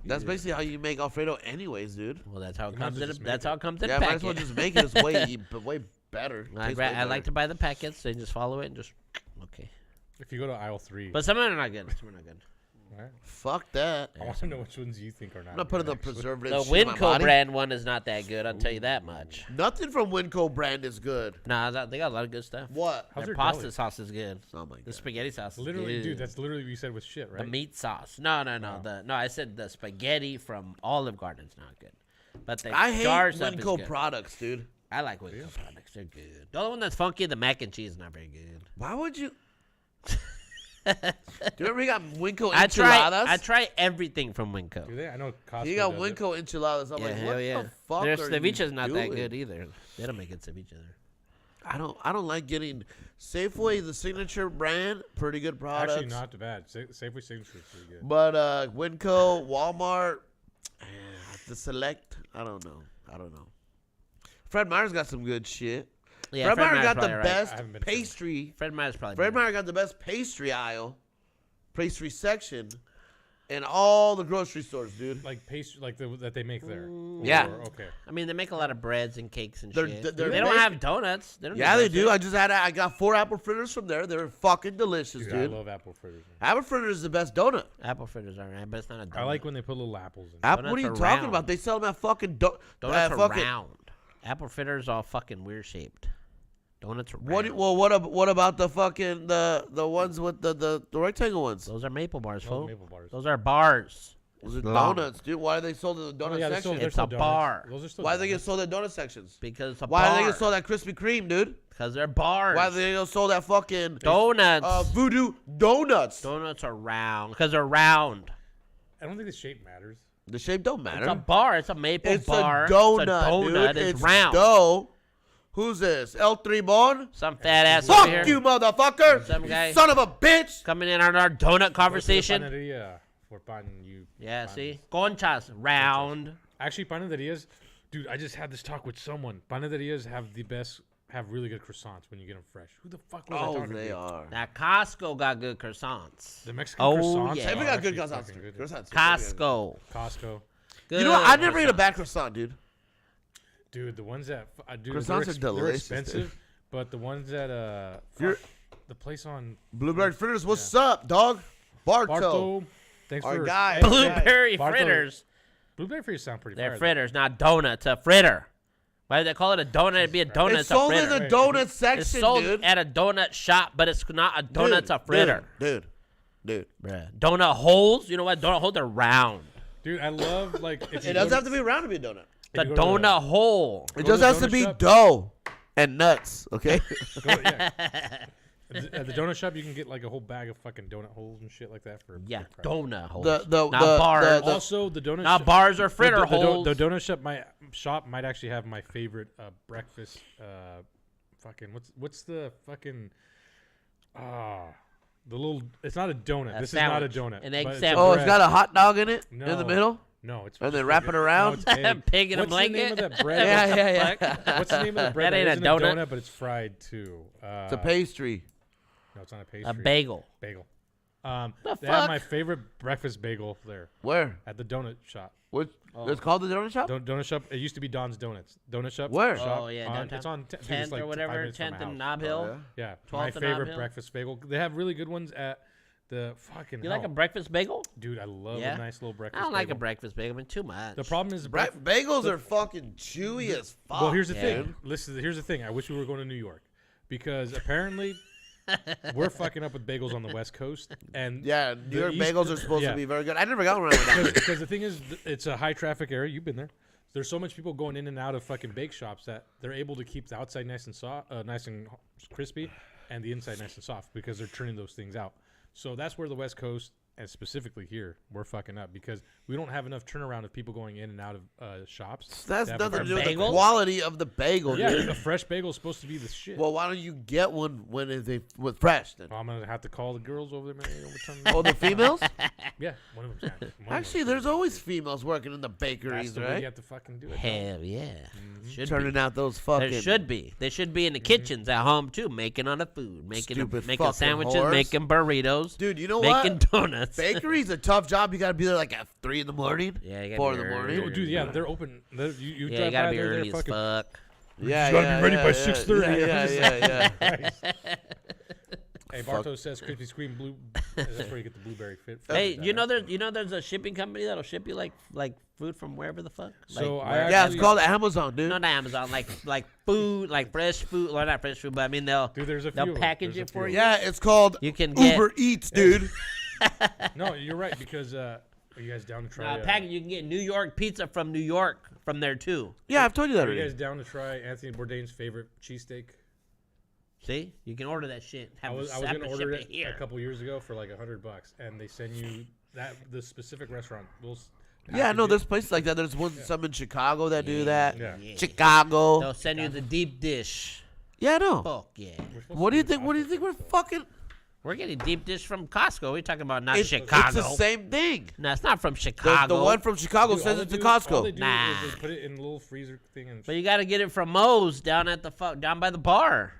S1: That's basically how you make Alfredo, anyways, dude.
S2: Well, that's how it
S3: You might
S2: comes
S3: as well
S2: in.
S3: just
S2: That's
S3: make
S2: how it comes in
S1: Yeah, might as well
S2: packet.
S1: just make it. It's way better.
S2: I
S1: Tastes way
S2: I like
S1: better.
S2: to buy the packets and just follow it and just okay.
S3: If you go to aisle 3,
S2: But some of them are not good. Some are not good.
S3: right?
S1: Fuck that.
S3: I want to know which ones you think are not.
S1: I'm not putting the
S3: good, actually.
S2: The
S1: preservative shit in my
S2: Winco
S1: body.
S2: brand one is not that good. I'll tell you that much.
S1: Nothing from Winco brand is good.
S2: Nah, they got a lot of good stuff.
S1: What?
S3: How's
S2: Their
S3: their
S2: pasta
S3: deli?
S2: sauce is good.
S1: Oh my
S2: The
S1: god.
S2: spaghetti sauce is
S3: Literally,
S2: good.
S3: dude, that's literally what you said with shit, right?
S2: The meat sauce. No.
S3: Oh.
S2: I said the spaghetti from Olive Garden's not good. But the
S1: I hate
S2: jar stuff is
S1: Winco
S2: good.
S1: products, dude.
S2: I like Winco products. They're good. The only one that's funky, the mac and cheese, is not very good.
S1: Why would you? Do you remember you got Winco
S2: I
S1: enchiladas?
S2: try everything from Winco.
S3: Do they? I know Costco.
S1: You got
S3: does it.
S1: Winco enchiladas. I'm
S2: Yeah,
S1: like,
S2: hell
S1: what
S2: yeah.
S1: the fuck
S2: Their
S1: are you
S2: ceviche's not that
S1: doing?
S2: good either. They don't make good ceviche there.
S1: I don't like getting Safeway, the signature brand, pretty good products.
S3: Actually, not too bad. Safeway Signature is pretty good.
S1: But Winco, Walmart, the Select, I don't know. Fred Meyer's got some good shit.
S2: Yeah,
S1: Fred Meyer
S2: Meyer's
S1: got the
S2: probably right.
S1: best
S3: I haven't been to
S1: pastry.
S2: Fred Meyer's probably
S1: Fred
S2: better.
S1: Meyer got the best pastry aisle, pastry section, in all the grocery stores, dude.
S3: Like pastry, like that they make there.
S1: Yeah.
S3: Okay.
S2: I mean, they make a lot of breads and cakes and
S1: They're-
S2: shit.
S1: they're
S2: They don't
S1: basic-
S2: have donuts. They don't
S1: Yeah,
S2: do
S1: they
S2: that
S1: do.
S2: shit.
S1: I got 4 apple fritters from there. They're fucking delicious,
S3: Dude,
S1: dude.
S3: I love apple fritters. Man.
S1: Apple fritters is the best donut.
S2: Apple fritters are right, but it's not a donut.
S3: I like when they put little apples in.
S1: Apple, what are
S2: Donuts
S1: you
S2: are
S1: talking
S2: round.
S1: about? They sell them at fucking
S2: Donuts are
S1: fucking.
S2: round. Apple fritters all fucking weird shaped. Donuts are
S1: What?
S2: round.
S1: Well, what about the fucking the ones with the rectangle ones?
S2: Those are maple bars,
S3: Oh,
S2: fool.
S3: maple bars.
S2: Those are bars.
S1: Those are
S2: long.
S1: donuts, dude. Why are they sold in the donut
S3: Oh, yeah, they're
S1: section?
S3: still-
S2: It's
S3: they're
S2: a
S3: still donuts.
S2: bar.
S3: Those are still
S1: Why do they get
S3: donuts.
S1: sold at donut sections?
S2: Because it's a
S1: Why do they
S2: bar.
S1: get sold at Krispy Kreme, dude?
S2: Because they're bars.
S1: Why do they get sold at fucking
S2: Donuts.
S1: Voodoo Donuts?
S2: Donuts are round. Because they're round.
S3: I don't think the shape matters.
S1: The shape don't
S2: It's a
S1: matter.
S2: bar. It's a maple
S1: It's
S2: bar.
S1: a donut,
S2: It's a donut.
S1: dude.
S2: It's round.
S1: dough. Who's this? El Tribon?
S2: Some fat ass
S1: Fuck
S2: over here
S1: you, motherfucker!
S2: Some
S1: You
S2: guy-
S1: son of a bitch!
S2: coming in on our donut conversation.
S3: Panaderia. For pan you.
S2: Yeah,
S3: pan-
S2: see? Conchas, round.
S3: Actually, panaderias, dude. I just had this talk with someone. Panaderias have really good croissants when you get them fresh. Who the fuck was I
S1: Oh,
S3: talking
S1: they
S3: to?
S1: are.
S2: Now, Costco got good croissants.
S3: The Mexican
S2: Oh,
S3: croissants.
S2: yeah.
S3: are
S1: Hey, we got good
S3: actually
S1: croissants.
S3: fucking good.
S1: Croissants.
S2: Costco.
S3: Costco.
S2: Good
S1: You know what? I never ate a
S2: croissants.
S1: bad croissant, dude.
S3: Dude, the ones that dude,
S1: Croissants
S3: they're
S1: are delicious,
S3: They're expensive, but the ones that
S1: You're-
S3: the place on
S1: Blueberry fritters, what's up, dog? Barto.
S3: Barto. Thanks
S1: Our
S3: for
S1: guy.
S2: Blueberry
S3: Barto-
S2: fritters.
S3: Blueberry fritters sound pretty.
S2: They're
S3: fire, though.
S2: fritters, not donuts. A fritter. Why do they call it a donut? It'd be a donut.
S1: It's
S2: It's a
S1: sold in
S2: fritter.
S1: the donut
S2: It's
S1: section,
S2: sold
S1: dude.
S2: at a donut shop, but it's not a donut.
S1: Dude,
S2: It's a fritter.
S1: Dude.
S2: Bruh. Donut holes. You know what? Donut holes are round.
S3: Dude, I love like. If you
S1: It doesn't have to be round to be a donut.
S2: The
S3: If you go to
S2: donut hole.
S1: It
S3: Go
S1: just
S3: to the
S1: has to
S3: donut
S1: be
S3: shop.
S1: dough and nuts, okay?
S3: yeah. At the donut shop, you can get like a whole bag of fucking donut holes and shit like that for.
S2: Yeah,
S3: good price.
S2: donut holes.
S1: The
S2: not bars.
S3: Also, the donut.
S2: Not
S3: shop,
S2: bars or fritter holes.
S3: The donut shop might actually have my favorite breakfast. Fucking what's the fucking the little. It's not a donut.
S2: A
S3: This
S2: sandwich.
S3: is not a donut.
S2: An egg
S3: but it's a
S2: sandwich.
S1: Oh, it's
S3: bread.
S1: got a hot dog in it in the
S3: No.
S1: middle?
S3: No, it's
S1: And they
S3: just
S1: wrap
S3: like
S1: it around?
S3: No, it's egg.
S2: Pig in a
S3: What's the name
S2: blanket?
S3: of that bread?
S1: Yeah, yeah.
S3: What's the name of the bread?
S2: That ain't a
S3: isn't
S2: donut.
S3: but it's fried too.
S1: It's a pastry.
S3: No, it's not a pastry.
S2: A bagel.
S3: Bagel.
S2: The
S3: They have
S2: fuck?
S3: my favorite breakfast bagel there
S1: Where?
S3: at the donut shop.
S1: What? It's called the donut shop?
S3: Donut shop. It used to be Don's Donuts. Donut shop.
S1: Where?
S3: Shop
S2: Oh, yeah,
S3: on-
S2: downtown.
S3: it's on dude, it's
S2: 10th
S3: like
S2: or
S3: 5
S2: whatever.
S3: minutes from my
S2: 10th and
S3: house.
S2: Knob Hill.
S1: Oh,
S3: Yeah,
S2: 12th
S3: my
S2: and Knob
S3: favorite
S2: Hill.
S3: breakfast bagel. They have really good ones at the fucking.
S2: You like a
S3: hell.
S2: breakfast bagel?
S3: Dude, I love
S2: Yeah?
S3: a nice little breakfast.
S2: I don't like a
S3: bagel.
S2: breakfast bagel. I mean, too much.
S3: The problem is
S1: Bagels are fucking chewy as fuck.
S3: Well, here's the
S2: Yeah.
S3: thing. Listen, here's the thing. I wish we were going to New York because apparently we're fucking up with bagels on the West Coast. And
S1: Yeah,
S3: the
S1: New York
S3: East-
S1: bagels are supposed
S3: yeah.
S1: to be very good. I never got one like that.
S3: Because the thing is, it's a high traffic area. You've been there. There's so much people going in and out of fucking bake shops that they're able to keep the outside nice and soft, nice and crispy, and the inside nice and soft because they're turning those things out. So that's where the West Coast, and specifically here, we're fucking up because we don't have enough turnaround of people going in and out of shops.
S1: That's
S3: to have
S1: nothing
S3: a
S1: to do with the
S2: bagel?
S1: quality of the bagel,
S3: Yeah,
S1: dude.
S3: a fresh bagel is supposed to be the shit.
S1: Well, why don't you get one when they with fresh then?
S3: I'm gonna have to call the girls over there, man.
S1: Oh, the females?
S3: Yeah, one of them's got.
S1: Actually, there's always females working in the
S3: that's
S1: bakeries,
S3: the way you
S1: right?
S3: have to fucking do it.
S2: Hell yeah. Should
S1: Turning
S2: be.
S1: out those fucking.
S2: There should be. They should be in the kitchens at home too, making other food, making
S1: Stupid
S2: making
S1: fucking
S2: sandwiches,
S1: whores.
S2: making burritos,
S1: Dude, you know
S2: making
S1: what?
S2: donuts.
S1: Bakery's a tough job. You gotta be there like at 3 in the morning.
S2: Yeah, you gotta
S1: 4
S2: be
S1: in the
S2: early.
S1: morning.
S3: Oh, dude, yeah, they're open. You
S2: Yeah,
S3: drive
S2: you gotta
S3: by
S2: be
S3: there, they're
S2: early as
S3: fucking.
S2: fuck.
S1: Yeah,
S3: gotta be
S1: yeah,
S3: ready
S1: yeah,
S3: by
S1: yeah,
S3: 6:30.
S1: Yeah, yeah, yeah.
S3: Hey, Bartos says Krispy Kreme blue. That's where you get the blueberry fit.
S2: Hey,
S3: fruit
S2: you know
S3: out.
S2: there's a shipping company that'll ship you like food from wherever the fuck.
S3: So
S2: like,
S3: I
S2: wherever-
S1: Yeah, it's
S3: Actually-
S1: called Amazon, dude.
S2: not Amazon, like food, like fresh food, or not fresh food, but I mean they'll
S3: Dude, there's a few
S2: they'll
S3: of 'em.
S2: package
S3: There's
S2: it
S3: a
S2: for
S3: few
S2: you.
S3: of 'em.
S1: Yeah, it's called
S2: You can get
S1: Uber Eats, dude.
S3: No, you're right because are you guys down to try?
S2: package. You can get New York pizza from New York from there too.
S1: Yeah, I've told you that
S3: Are you
S1: already.
S3: guys down to try Anthony Bourdain's favorite cheesesteak?
S2: See, you can order that shit.
S3: I was
S2: have
S3: gonna
S2: to
S3: order
S2: ship
S3: it
S2: here.
S3: a couple years ago for like $100, and they send you the specific restaurant.
S1: Yeah, no, there's places like that. There's some in Chicago that do that.
S3: Yeah.
S1: Chicago.
S2: They'll send you the deep dish.
S1: Yeah, I know.
S2: Fuck yeah.
S3: We're supposed
S1: What
S3: to
S1: do you
S3: the
S1: think? What do you
S3: Costco
S1: think we're
S3: stuff.
S1: fucking?
S2: We're getting deep dish from Costco. We're talking about not
S1: It's
S2: Chicago.
S1: the same thing.
S2: No, it's not from
S1: The,
S2: Chicago.
S1: the one from Chicago
S3: Dude, all
S1: says
S3: they
S1: it's to
S3: do- All
S1: Costco.
S3: they do
S2: Nah.
S3: is they put it in a little freezer thing and
S2: But you got to get it from Moe's down at the down by the bar.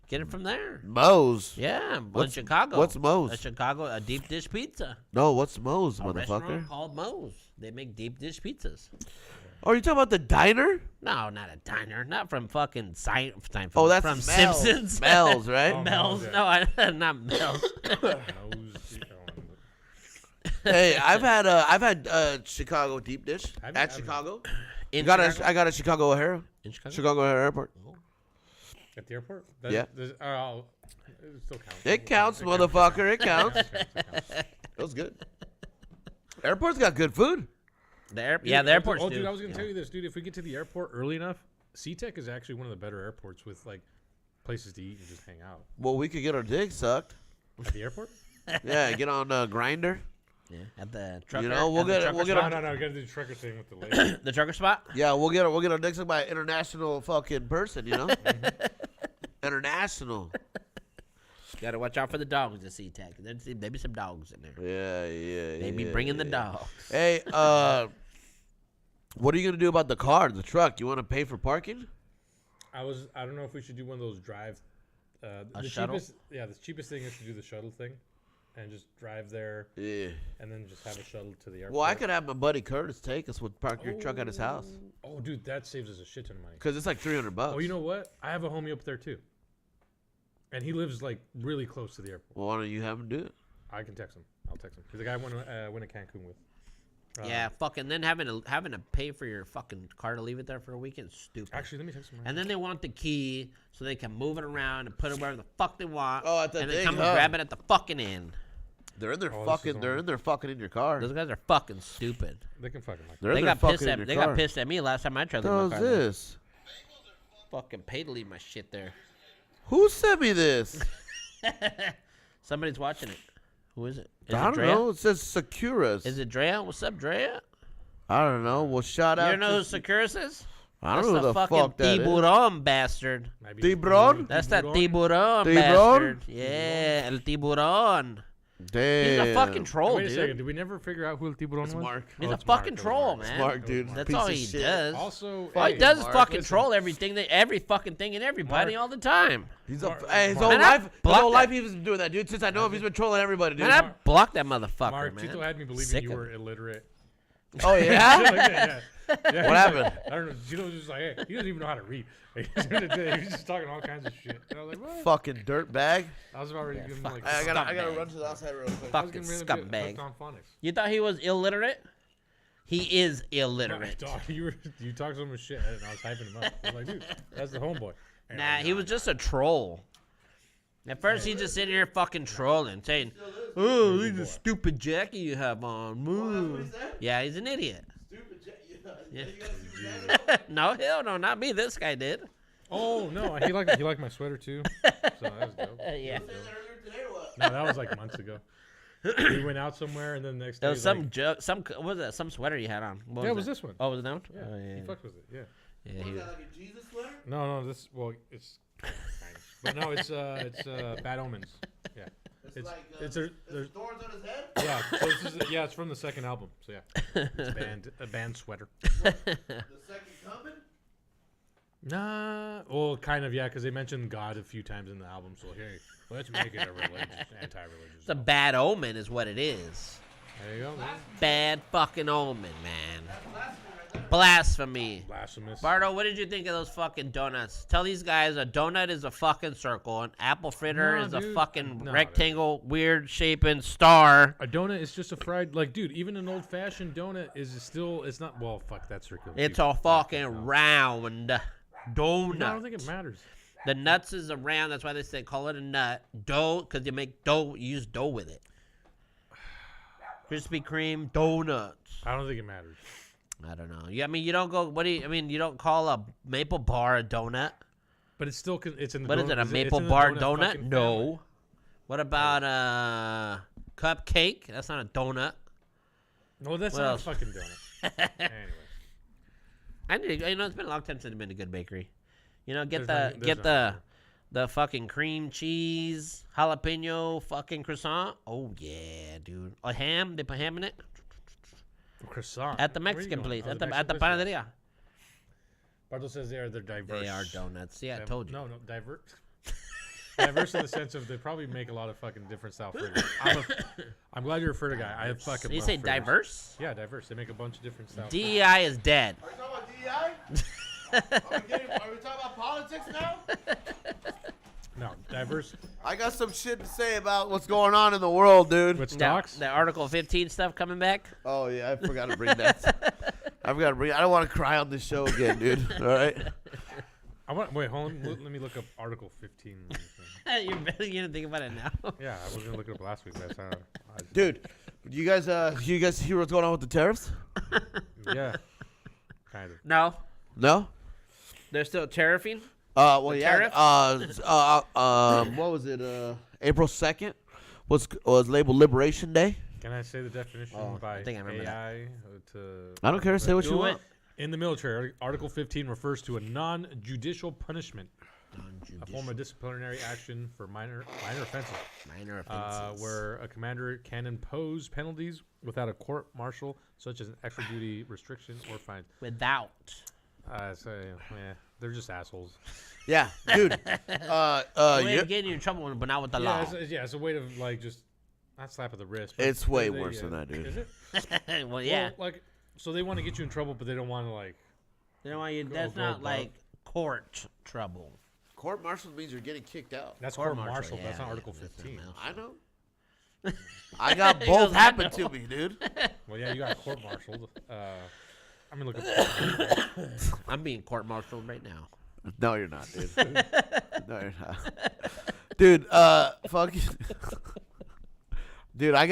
S2: Get it from there.
S1: Moe's.
S2: Yeah, in
S1: What's-
S2: Chicago.
S1: what's Moe's?
S2: A deep dish pizza.
S1: No, what's Moe's,
S2: A
S1: motherfucker?
S2: restaurant called Moe's. They make deep dish pizzas.
S1: Oh, you talking about the diner?
S2: No, not a diner. Not from fucking Seinfeld.
S1: Oh, that's
S2: from
S1: Mel's.
S2: Simpsons.
S1: Mel's, right?
S3: Oh,
S2: Mel's.
S3: Mel's,
S2: No, not Mel's.
S1: Hey, I've had Chicago deep dish
S3: Have
S1: at
S3: you?
S1: Chicago.
S2: In
S1: I
S2: Chicago?
S1: got a Chicago O'Hara.
S2: In Chicago?
S1: Chicago O'Hara Airport.
S3: At the airport?
S1: Yeah.
S3: It still counts.
S1: It counts, motherfucker. It counts.
S3: It counts.
S1: It was good. Airport's got good food.
S2: The
S3: Dude,
S2: airport's
S3: Oh,
S2: do.
S3: dude, I was gonna tell you this, dude. If we get to the airport early enough, SeaTac is actually one of the better airports with like places to eat and just hang out.
S1: Well, we could get our dick sucked.
S3: At the airport?
S1: Yeah, get on Grinder.
S2: Yeah, at the trucker.
S1: know, we'll
S2: at the
S1: get-
S2: trucker
S1: we'll get
S2: spot.
S3: No, we gotta do the trucker thing with the lady.
S2: The trucker spot.
S1: Yeah, we'll get our dick sucked by an international fucking person. You know, international.
S2: Got to watch out for the dogs at SeaTac. There's maybe some dogs in there.
S1: Yeah.
S2: They be
S1: yeah,
S2: bringing the
S1: yeah.
S2: dogs.
S1: Hey, what are you gonna do about the car, the truck? You want to pay for parking?
S3: I don't know if we should do one of those drive. The
S2: shuttle?
S3: the cheapest thing is to do the shuttle thing, and just drive there,
S1: Yeah.
S3: and then just have a shuttle to the airport.
S1: Well, I could have my buddy Curtis take us. Would park your truck at his house
S3: Oh, dude, that saves us a shit ton of money.
S1: because it's like $300.
S3: Oh, you know what? I have a homie up there too, and he lives like really close to the airport.
S1: Well, why don't you have him do it?
S3: I can text him. I'll text him. He's the guy I went to Cancun with.
S2: Yeah, fucking. Then having to pay for your fucking car to leave it there for a weekend is stupid.
S3: Actually, let me text him. Right
S2: And then they want the key so they can move it around and put it wherever the fuck they want.
S1: Oh, at the
S2: and then
S1: thing,
S2: come
S1: huh?
S2: and grab it at the fucking end.
S1: They're in there
S3: Oh, this is
S1: fucking. They're
S3: on-
S1: in there fucking in your car.
S2: Those guys are fucking stupid.
S3: They can fucking like.
S1: They're
S2: They
S1: in there
S2: got pissed
S1: fucking in
S2: at
S1: your
S2: they
S1: car.
S2: got pissed at me last time I tried to leave
S1: How's
S2: my car. there.
S1: this?
S2: Fucking pay to leave my shit there.
S1: Who sent me this?
S2: Somebody's watching it. Who is it? Is
S1: I
S2: it
S1: don't
S2: Drea?
S1: know. It says Securas.
S2: Is it Drea? What's up, Drea?
S1: I don't know. Well, shout
S2: You
S1: out.
S2: don't know who
S1: to
S2: Securus is?
S1: I
S2: That's
S1: don't know who the
S2: fucking
S1: fuck that is.
S2: tiburon bastard.
S3: Maybe
S1: Tiburon?
S2: That's that
S3: Tiburon?
S2: tiburon
S1: Tiburon?
S2: bastard. Yeah, el tiburon.
S1: Damn.
S2: He's a fucking troll,
S3: Wait a second.
S2: dude.
S3: Did we never figure out who El Tiburon was?
S1: Mark.
S2: He's
S3: Oh,
S2: a
S3: it's Mark,
S2: fucking
S3: it was
S2: troll,
S3: Mark.
S2: man.
S1: Mark, dude.
S2: That's
S1: Piece
S2: all
S1: of
S2: he
S1: shit.
S2: does.
S3: Also,
S2: All he
S3: hey,
S2: does is
S3: Mark,
S2: fucking
S3: listen.
S2: troll everything, every fucking thing and everybody
S1: Mark.
S2: all the time.
S1: He's
S3: Mark-
S1: hey, his
S3: Mark-
S1: whole
S2: Man, I
S1: life. His
S2: blocked
S1: whole
S2: that.
S1: life he's been doing that, dude. Since I know him, he's been trolling everybody, dude.
S2: Man, I blocked that motherfucker,
S3: Mark,
S2: man.
S3: Tito had me believing
S2: Sick
S3: you
S2: of
S3: were
S2: it.
S3: illiterate.
S1: Oh
S3: Shit
S1: yeah.
S3: like that, yeah. Yeah,
S1: What
S3: he's like-
S1: happened?
S3: I don't know. Tito was just like, hey, he doesn't even know how to read. He was just talking all kinds of shit. And I was like, what?
S1: Fucking dirt bag.
S3: I was already giving him
S2: fuck.
S3: like.
S1: I gotta
S2: Scumbag.
S1: run to the outside real quick.
S3: I was
S2: Fucking
S3: getting really
S2: scumbag.
S3: hooked on phonics.
S2: You thought he was illiterate? He is illiterate.
S3: Dog, you talked so much shit, and I was hyping him up. I was like, dude, that's the homeboy. And
S2: Nah, he was just a troll. At first, he's just sitting here fucking trolling, saying, "Oh, look at the stupid jacket you have on." Moo. Yeah, he's an idiot. Yeah. No, hell no, not me. This guy did.
S3: Oh no, he liked my sweater too. So that was dope.
S2: Yeah.
S3: No, that was like months ago. We went out somewhere, and then the next day,
S2: There was
S3: he's
S2: some
S3: like,
S2: joke. What was that? Some sweater you had on. What
S3: yeah, it
S2: was
S3: was
S2: that?
S3: this one.
S2: Oh, was it that one?
S3: Yeah,
S2: Oh, yeah.
S3: he fucked with it. Yeah.
S2: Yeah, he was.
S3: No, this. Well, it's. kind of. But no, it's Bad Omens. Yeah. It's there's
S1: thorns on his head.
S3: yeah. So this is it's from the second album. So yeah, it's a band sweater.
S1: The second coming.
S3: Nah, well, kind of, yeah, because they mentioned God a few times in the album. So hey, let's make it a anti-religious.
S2: It's a bad omen, is what it is.
S3: There you go, man.
S2: Bad fucking omen, man. Blasphemy.
S3: Blasphemous.
S2: Bardo, what did you think of those fucking donuts? Tell these guys a donut is a fucking circle, an apple fritter
S3: No,
S2: is a
S3: dude.
S2: fucking
S3: No,
S2: rectangle, weird shaping star.
S3: A donut is just a fried, like, dude. Even an old-fashioned donut is still. It's not. Well, fuck, that's circular.
S2: It's a fucking round donut.
S3: No, I don't think it matters.
S2: The nuts is a round. That's why they say call it a nut. Dough, because you make dough. You use dough with it. Krispy Kreme donuts.
S3: I don't think it matters.
S2: I don't know. Yeah, I mean, you don't go. What do you? I mean, you don't call a maple bar a donut.
S3: But it's still. It's in the.
S2: What is
S3: donut-
S2: it? A
S3: it's
S2: maple
S3: in the
S2: bar
S3: donut
S2: donut?
S3: fucking
S2: No.
S3: family.
S2: What about a cupcake? That's not a donut.
S3: No, that's
S2: What
S3: not
S2: else?
S3: a fucking donut. Anyway.
S2: I need. You know, it's been a long time since I've been to a good bakery. You know, get
S3: There's
S2: the
S3: not-
S2: get
S3: there's
S2: the The fucking cream cheese jalapeno fucking croissant. Oh yeah, dude. A ham. They put ham in it
S3: Croissant.
S2: at the
S3: Where are you
S2: Mexican
S3: going?
S2: place.
S3: Oh,
S2: At
S3: the
S2: the
S3: Mexican place?
S2: panaderia.
S3: Bardo says they're diverse.
S2: They are donuts. Yeah, I told you.
S3: No, diverse. Diverse in the sense of they probably make a lot of fucking different style flavors. I'm glad you're a Frita guy. I fucking.
S2: You
S3: love
S2: say
S3: fritters.
S2: diverse?
S3: Yeah, diverse. They make a bunch of different styles.
S2: DEI is dead.
S1: Are you talking about DEI? Are we talking about politics now?
S3: No, diverse
S1: I got some shit to say about what's going on in the world, dude.
S3: with
S2: Now,
S3: stocks.
S2: the Article 15 stuff coming back.
S1: Oh yeah, I forgot to bring that. I don't want to cry on this show again, dude. All right.
S3: I want. Wait, hold on. Let me look up Article 15.
S2: You're really gonna think about it now.
S3: Yeah, I was gonna look it up last week. But
S1: Dude, you guys hear what's going on with the tariffs?
S3: yeah, kind of.
S2: No,
S1: No.
S2: they're still tariffing.
S1: Well,
S2: The
S1: yeah.
S2: tariffs?
S1: What was it? April 2nd was labeled Liberation Day.
S3: Can I say the definition
S2: Oh,
S3: by
S2: I think I remember that.
S3: AI to?
S1: I don't care. Say what you
S2: Do
S1: want.
S2: it.
S3: In the military, Article 15 refers to a non-judicial punishment, a form of disciplinary action for minor offenses,
S2: Minor offenses.
S3: where a commander can impose penalties without a court-martial, such as an extra-duty restriction or fine.
S2: Without.
S3: So, yeah, they're just assholes.
S1: Yeah, dude.
S2: Way
S1: you-
S2: of getting you in trouble, but not with the
S3: Yeah,
S2: law.
S3: it's a way to like just not slap at the wrist. But
S1: It's way
S3: they-
S1: worse than that, dude.
S3: Is it?
S2: Well, yeah.
S3: Well, like, so they want to get you in trouble, but they don't want to like.
S2: You know why you? That's
S3: go
S2: not
S3: above.
S2: like court trouble.
S1: Court martial means you're getting kicked out.
S3: That's
S2: Court-martial,
S3: court-martial. That's
S2: yeah,
S3: not Article
S2: that's
S3: 15.
S2: else.
S1: I know. I got
S2: He
S1: both
S2: goes, "I
S1: happen
S2: know."
S1: to me, dude.
S3: Well, yeah, you got court-martialed. I'm gonna look up.
S2: I'm being court-martialed right now.
S1: No, you're not, dude. No, you're not. Dude, fuck. Dude, I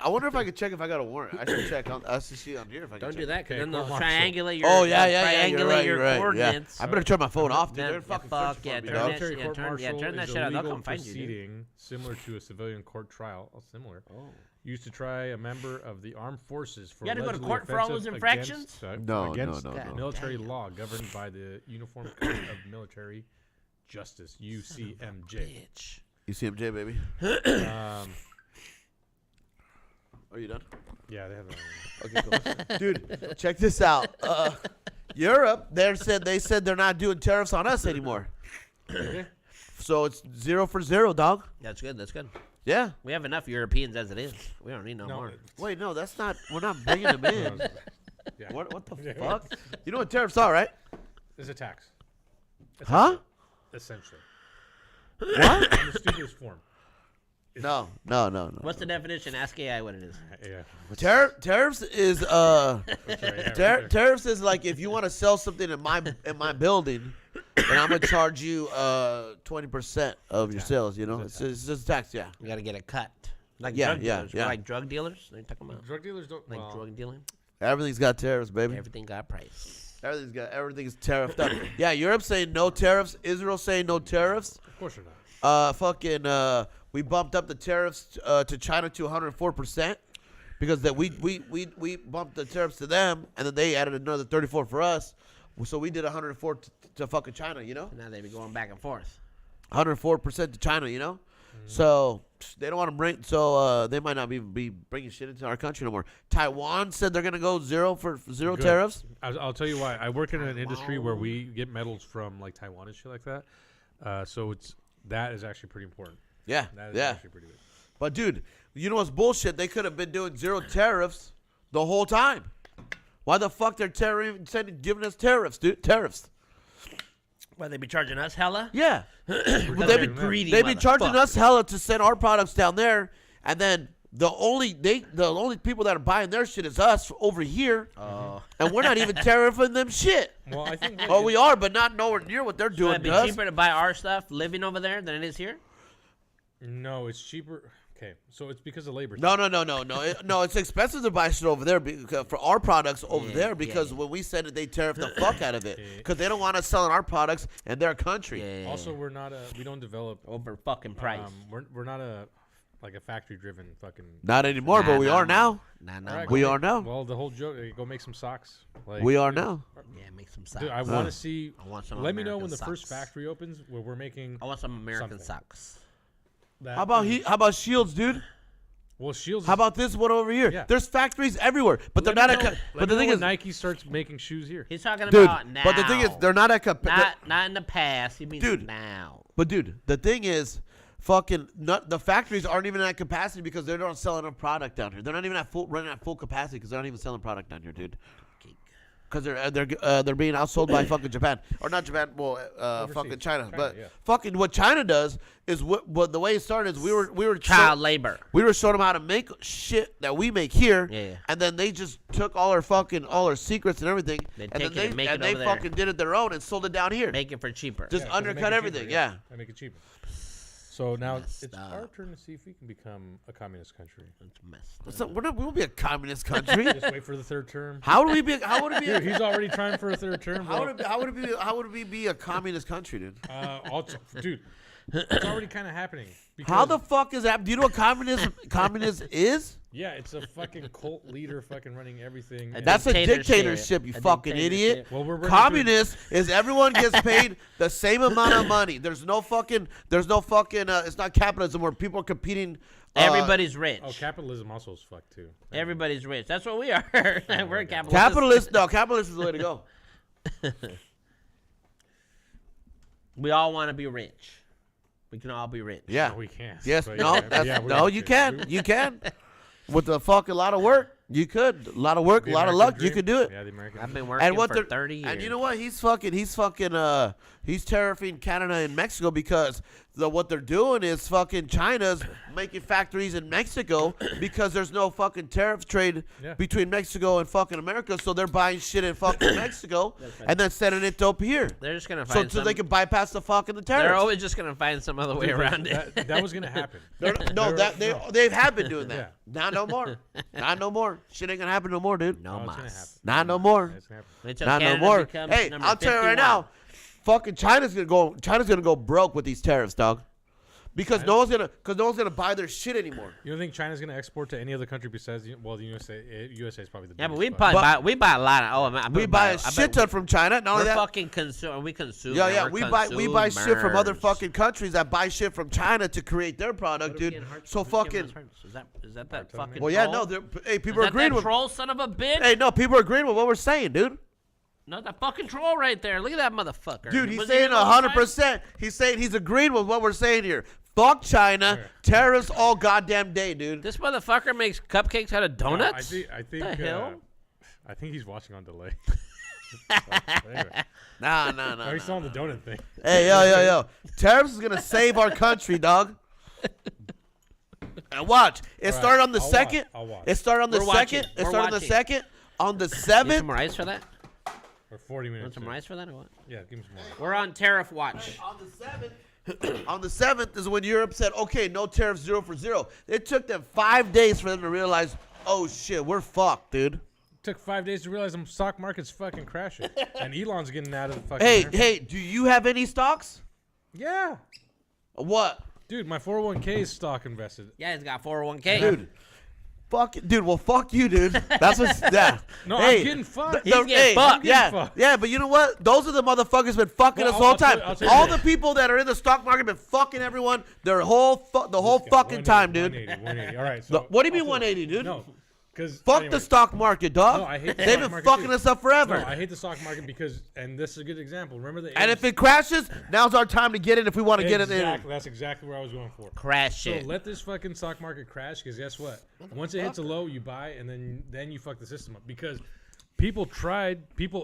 S1: wonder if I could check if I got a warrant. I should check on. I should see on here if I can.
S2: Don't
S1: check.
S2: do that, because
S3: Okay,
S2: then they'll
S3: court-martial.
S2: triangulate your.
S1: Oh yeah,
S2: they'll
S1: yeah, yeah. You're right.
S2: triangulate
S1: You're
S2: your
S1: right. Yeah.
S2: coordinates.
S1: I better turn my phone off, dude.
S2: Then-
S1: They're fucking
S2: fuck,
S1: searching
S2: yeah,
S1: for me,
S2: turn
S1: dog.
S2: that
S3: Military
S2: shit- yeah, turn
S3: court-martial
S2: that
S3: is
S2: shit
S3: a
S2: out. They'll
S3: legal
S2: come find you, dude.
S3: proceeding similar to a civilian court trial. Oh, similar.
S2: Oh.
S3: Used to try a member of the armed forces for.
S2: You had to go to
S3: allegedly
S2: court for all those
S3: offensive
S2: infractions?
S3: against,
S1: No,
S3: against
S1: no, no.
S3: military
S2: Damn.
S3: law governed by the Uniform Code of Military Justice (UCMJ).
S2: Bitch.
S1: UCMJ, baby. Are you done?
S3: Yeah, they have that.
S1: Okay, cool. Dude, check this out. Europe, they said they're not doing tariffs on us anymore.
S3: Okay.
S1: So it's 0 for 0, dog.
S2: That's good. That's good.
S1: Yeah.
S2: We have enough Europeans as it is. We don't need no
S3: No,
S2: more.
S1: Wait, no, that's not. We're not bringing them in.
S3: Yeah.
S1: What the fuck? You know what tariffs are, right?
S3: It's a tax.
S1: Huh?
S3: Essentially.
S1: What?
S3: In the stupidest form.
S1: No.
S2: What's the definition? Ask AI what it is.
S3: Yeah.
S1: Tariffs is
S3: That's right, yeah, right there.
S1: tariffs is like if you want to sell something in my building, and I'm gonna charge you 20% of your sales. You know, it's just a tax. Yeah.
S2: You got to get a cut. Like
S1: Yeah,
S2: drug
S1: yeah,
S2: dealers.
S1: yeah.
S2: Like drug dealers? They're talking about
S3: Drug dealers don't.
S2: like
S3: well,
S2: drug dealing.
S1: Everything's got tariffs, baby.
S2: Everything got a price.
S1: Everything's tariffed up. Yeah, Europe saying no tariffs. Israel saying no tariffs.
S3: of course you're not.
S1: We bumped up the tariffs to China to 104% because that we bumped the tariffs to them, and then they added another 34 for us. So we did 104 to fucking China, you know,
S2: And now they be going back and forth.
S1: 104% to China, you know. So they don't want to bring. So they might not be bringing shit into our country no more. Taiwan said they're gonna go zero
S3: Good.
S1: tariffs.
S3: I'll tell you why. I work in an industry where we get metals from like Taiwan and shit like that. So that is actually pretty important.
S1: Yeah,
S3: That is
S1: yeah.
S3: actually pretty good.
S1: But dude, you know what's bullshit? They could have been doing zero tariffs the whole time. Why the fuck they're giving us tariffs, dude? Tariffs.
S2: Well, they be charging us hella?
S1: Yeah.
S2: Well,
S1: they
S2: they
S1: be
S2: be greedy.
S1: They be charging
S2: motherfuckers.
S1: us hella to send our products down there, and then the only people that are buying their shit is us over here,
S2: Oh.
S1: and we're not even tariffing them shit.
S3: Well, I think.
S1: Oh, we are, but not nowhere near what they're
S2: So
S1: doing
S2: it'd be
S1: to us.
S2: cheaper to buy our stuff living over there than it is here?
S3: No, it's cheaper. Okay, so it's because of labor.
S1: No. No, it's expensive to buy shit over there because, for our products over
S2: Yeah,
S1: there because
S2: yeah.
S1: when we send it, they tariff the fuck out of it because they don't want us selling our products in their country.
S2: Yeah.
S3: Also, we're not we don't develop.
S2: over fucking price.
S3: We're not a. like a factory-driven fucking.
S1: Not anymore,
S2: Nah,
S1: but we
S2: nah,
S1: are now.
S2: Nah,
S3: All
S2: nah.
S3: right,
S1: We
S3: go
S1: are
S3: make-
S1: now.
S3: Well, the whole joke. Go make some socks. Like,
S1: We are
S3: dude,
S1: now.
S2: Yeah, make some socks.
S3: Dude, I want to see.
S2: I want some
S3: Let me know
S2: American
S3: when the first
S2: socks.
S3: factory opens where we're making.
S2: I want some American
S3: something.
S2: socks.
S3: That
S1: How about
S3: is-
S1: How about Shields, dude?
S3: Well, Shields.
S1: How about this one over here?
S3: Yeah.
S1: There's factories everywhere, but they're
S3: Let
S1: not
S3: me
S1: at.
S3: know-
S1: But
S3: let
S1: the
S3: me
S1: thing
S3: know
S1: is,
S3: when Nike starts making shoes here.
S2: He's talking
S1: dude.
S2: about now.
S1: But the thing is, they're not at.
S2: not in the past. He means
S1: Dude.
S2: now.
S1: But dude, the thing is, fucking the factories aren't even at capacity because they're not selling enough product down here. They're not even running at full capacity because they're not even selling product down here, dude. Because they're being outsold by fucking Japan, or not Japan, well, fucking China. But
S3: yeah.
S1: fucking what China does is what the way it started is we were
S2: Child labor.
S1: we were showing them how to make shit that we make here,
S2: Yeah.
S1: and then they just took all our secrets and everything,
S2: They
S1: and
S2: take
S1: then
S2: it and make it
S1: they
S2: over there.
S1: fucking did it their own and sold it down here.
S2: Make it for cheaper.
S1: Just
S3: 'cause they make
S1: undercut
S3: it
S1: everything,
S3: cheaper,
S1: yeah.
S3: They make it cheaper. So now
S2: Messed
S3: it's our
S2: up.
S3: turn to see if we can become a communist country.
S2: It's messed up.
S1: So we won't be a communist country.
S3: Just wait for the third term.
S1: How would we be? How would it be?
S3: Dude, he's already trying for a third term.
S1: How
S3: Bro.
S1: would it be? How would we be a communist country, dude?
S3: Dude, it's already kind of happening.
S1: How the
S3: because-
S1: fuck is that? Do you know what communism is?
S3: Yeah, it's a fucking cult leader fucking running everything. and-
S1: That's a
S2: Dictatorship.
S1: dictatorship, you
S2: A
S1: fucking
S2: dictatorship.
S1: idiot.
S3: Well, we're running
S1: Communist is everyone gets paid the same amount of money. There's no fucking. It's not capitalism where people are competing.
S2: Everybody's rich.
S3: Oh, capitalism also is fucked too.
S2: Everybody's rich. That's what we are. We're capitalists.
S1: Capitalist. No, capitalist is the way to go.
S2: We all want to be rich. We can all be rich.
S1: Yeah.
S3: No, we can't.
S1: Yes.
S3: But
S1: No.
S3: yeah,
S1: That's,
S3: yeah, we
S1: no.
S3: want
S1: You
S3: to.
S1: can. You can. With a fucking lot of work, you could. A lot of work, a
S3: The
S1: lot of
S3: American
S1: luck, you
S3: dream.
S1: could do it.
S3: Yeah, the American.
S2: I've been
S3: dream.
S2: working
S1: And what
S2: for
S1: they're
S2: 30 years.
S1: and you know what? He's tariffing Canada and Mexico because what they're doing is fucking China's making factories in Mexico because there's no fucking tariff trade
S3: Yeah.
S1: between Mexico and fucking America, so they're buying shit in fucking Mexico and then sending it up here,
S2: They're just gonna
S1: so
S2: find
S1: they can bypass the fucking the tariffs.
S2: They're always just gonna find some other way
S3: Dude,
S2: around it.
S3: that was gonna happen.
S1: They have been doing that.
S3: Yeah.
S1: Not no more. Not no more. Shit ain't gonna happen no more, dude.
S2: No
S3: it's gonna
S2: mas.
S3: happen.
S1: Not no more.
S3: It's gonna happen.
S2: Wait till
S1: Not no
S2: Canada
S1: more.
S2: becomes
S1: Hey,
S2: number
S1: I'll tell you right
S2: 51.
S1: now, fucking China's gonna go broke with these tariffs, dog. Because no one's gonna buy their shit anymore.
S3: You don't think China's gonna export to any other country besides the USA? USA is probably the
S2: Yeah, but
S3: biggest,
S2: we buy a lot of.
S1: We buy a shit ton from China. Not
S2: We're
S1: only that,
S2: fucking consume. We consume.
S1: yeah,
S2: man.
S1: yeah,
S2: We're
S1: we buy shit from other
S2: consumers.
S1: fucking countries that buy shit from China to create their product,
S2: What are we
S1: dude.
S2: getting hurt-
S1: So
S2: who's giving
S1: fucking.
S2: us hurt? Is that
S3: Hard to
S2: fucking?
S3: make.
S1: Well, yeah,
S2: troll?
S1: no, hey,
S2: Is
S1: people are
S2: that
S1: agreeing
S2: that
S1: with.
S2: troll son of a bitch?
S1: Hey, no, people are agreeing with what we're saying, dude.
S2: No, that fucking troll right there. Look at that motherfucker.
S1: Dude, he's
S2: Was he
S1: saying
S2: the whole time?
S1: 100%. He's saying he's agreeing with what we're saying here. Fuck China, terrorists all goddamn day, dude.
S2: This motherfucker makes cupcakes out of donuts.
S3: I think.
S2: The hell?
S3: I think he's watching on delay. So, anyway.
S1: Nah.
S3: Oh, he's still on the donut thing.
S1: Hey, yo. Tariffs is gonna save our country, dog. And watch. It
S3: All right,
S1: started on the
S3: I'll watch,
S1: second.
S3: I'll watch.
S1: It started on the
S2: We're
S1: second.
S2: watching.
S1: It
S2: We're
S1: started on the
S2: watching.
S1: second. On the
S2: Need some
S1: 7th.
S2: more ice for that?
S3: For 40
S2: Want
S3: minutes.
S2: some rice for that or what?
S3: Yeah, give me some more.
S2: We're on tariff watch.
S1: On the 7th. On the 7th is when Europe said, okay, no tariffs, 0 for 0. It took them 5 days for them to realize, oh shit, we're fucked, dude.
S3: Took 5 days to realize the stock market's fucking crashing, and Elon's getting out of the fucking.
S1: Hey, do you have any stocks?
S3: Yeah,
S1: What?
S3: dude, my 401k is stock invested.
S2: Yeah, he's got 401k.
S1: Dude. Fuck it, dude. Well, fuck you, dude. That's what's that.
S3: No,
S1: hey,
S3: I'm getting fucked.
S2: He's getting fucked.
S1: Yeah,
S3: Fucked.
S1: yeah, but you know what? Those are the motherfuckers been fucking
S3: Well,
S1: us the whole time.
S3: I'll tell you
S1: All
S3: this.
S1: the people that are in the stock market been fucking everyone the whole fucking time, dude.
S3: 180. All right. So
S1: What do you mean
S3: I'll tell
S1: 180, dude?
S3: No, because
S1: Fuck the stock market, dog.
S3: No, I hate the
S1: They've
S3: stock
S1: been
S3: market
S1: fucking
S3: too.
S1: us up forever.
S3: No, I hate the stock market because, and this is a good example. Remember the.
S1: And if it crashes, now's our time to get in if we want to get it in.
S3: Exactly, that's exactly where I was going for.
S2: Crash
S3: So
S2: shit.
S3: let this fucking stock market crash, because guess what? Once it hits a low, you buy, and then you fuck the system up because people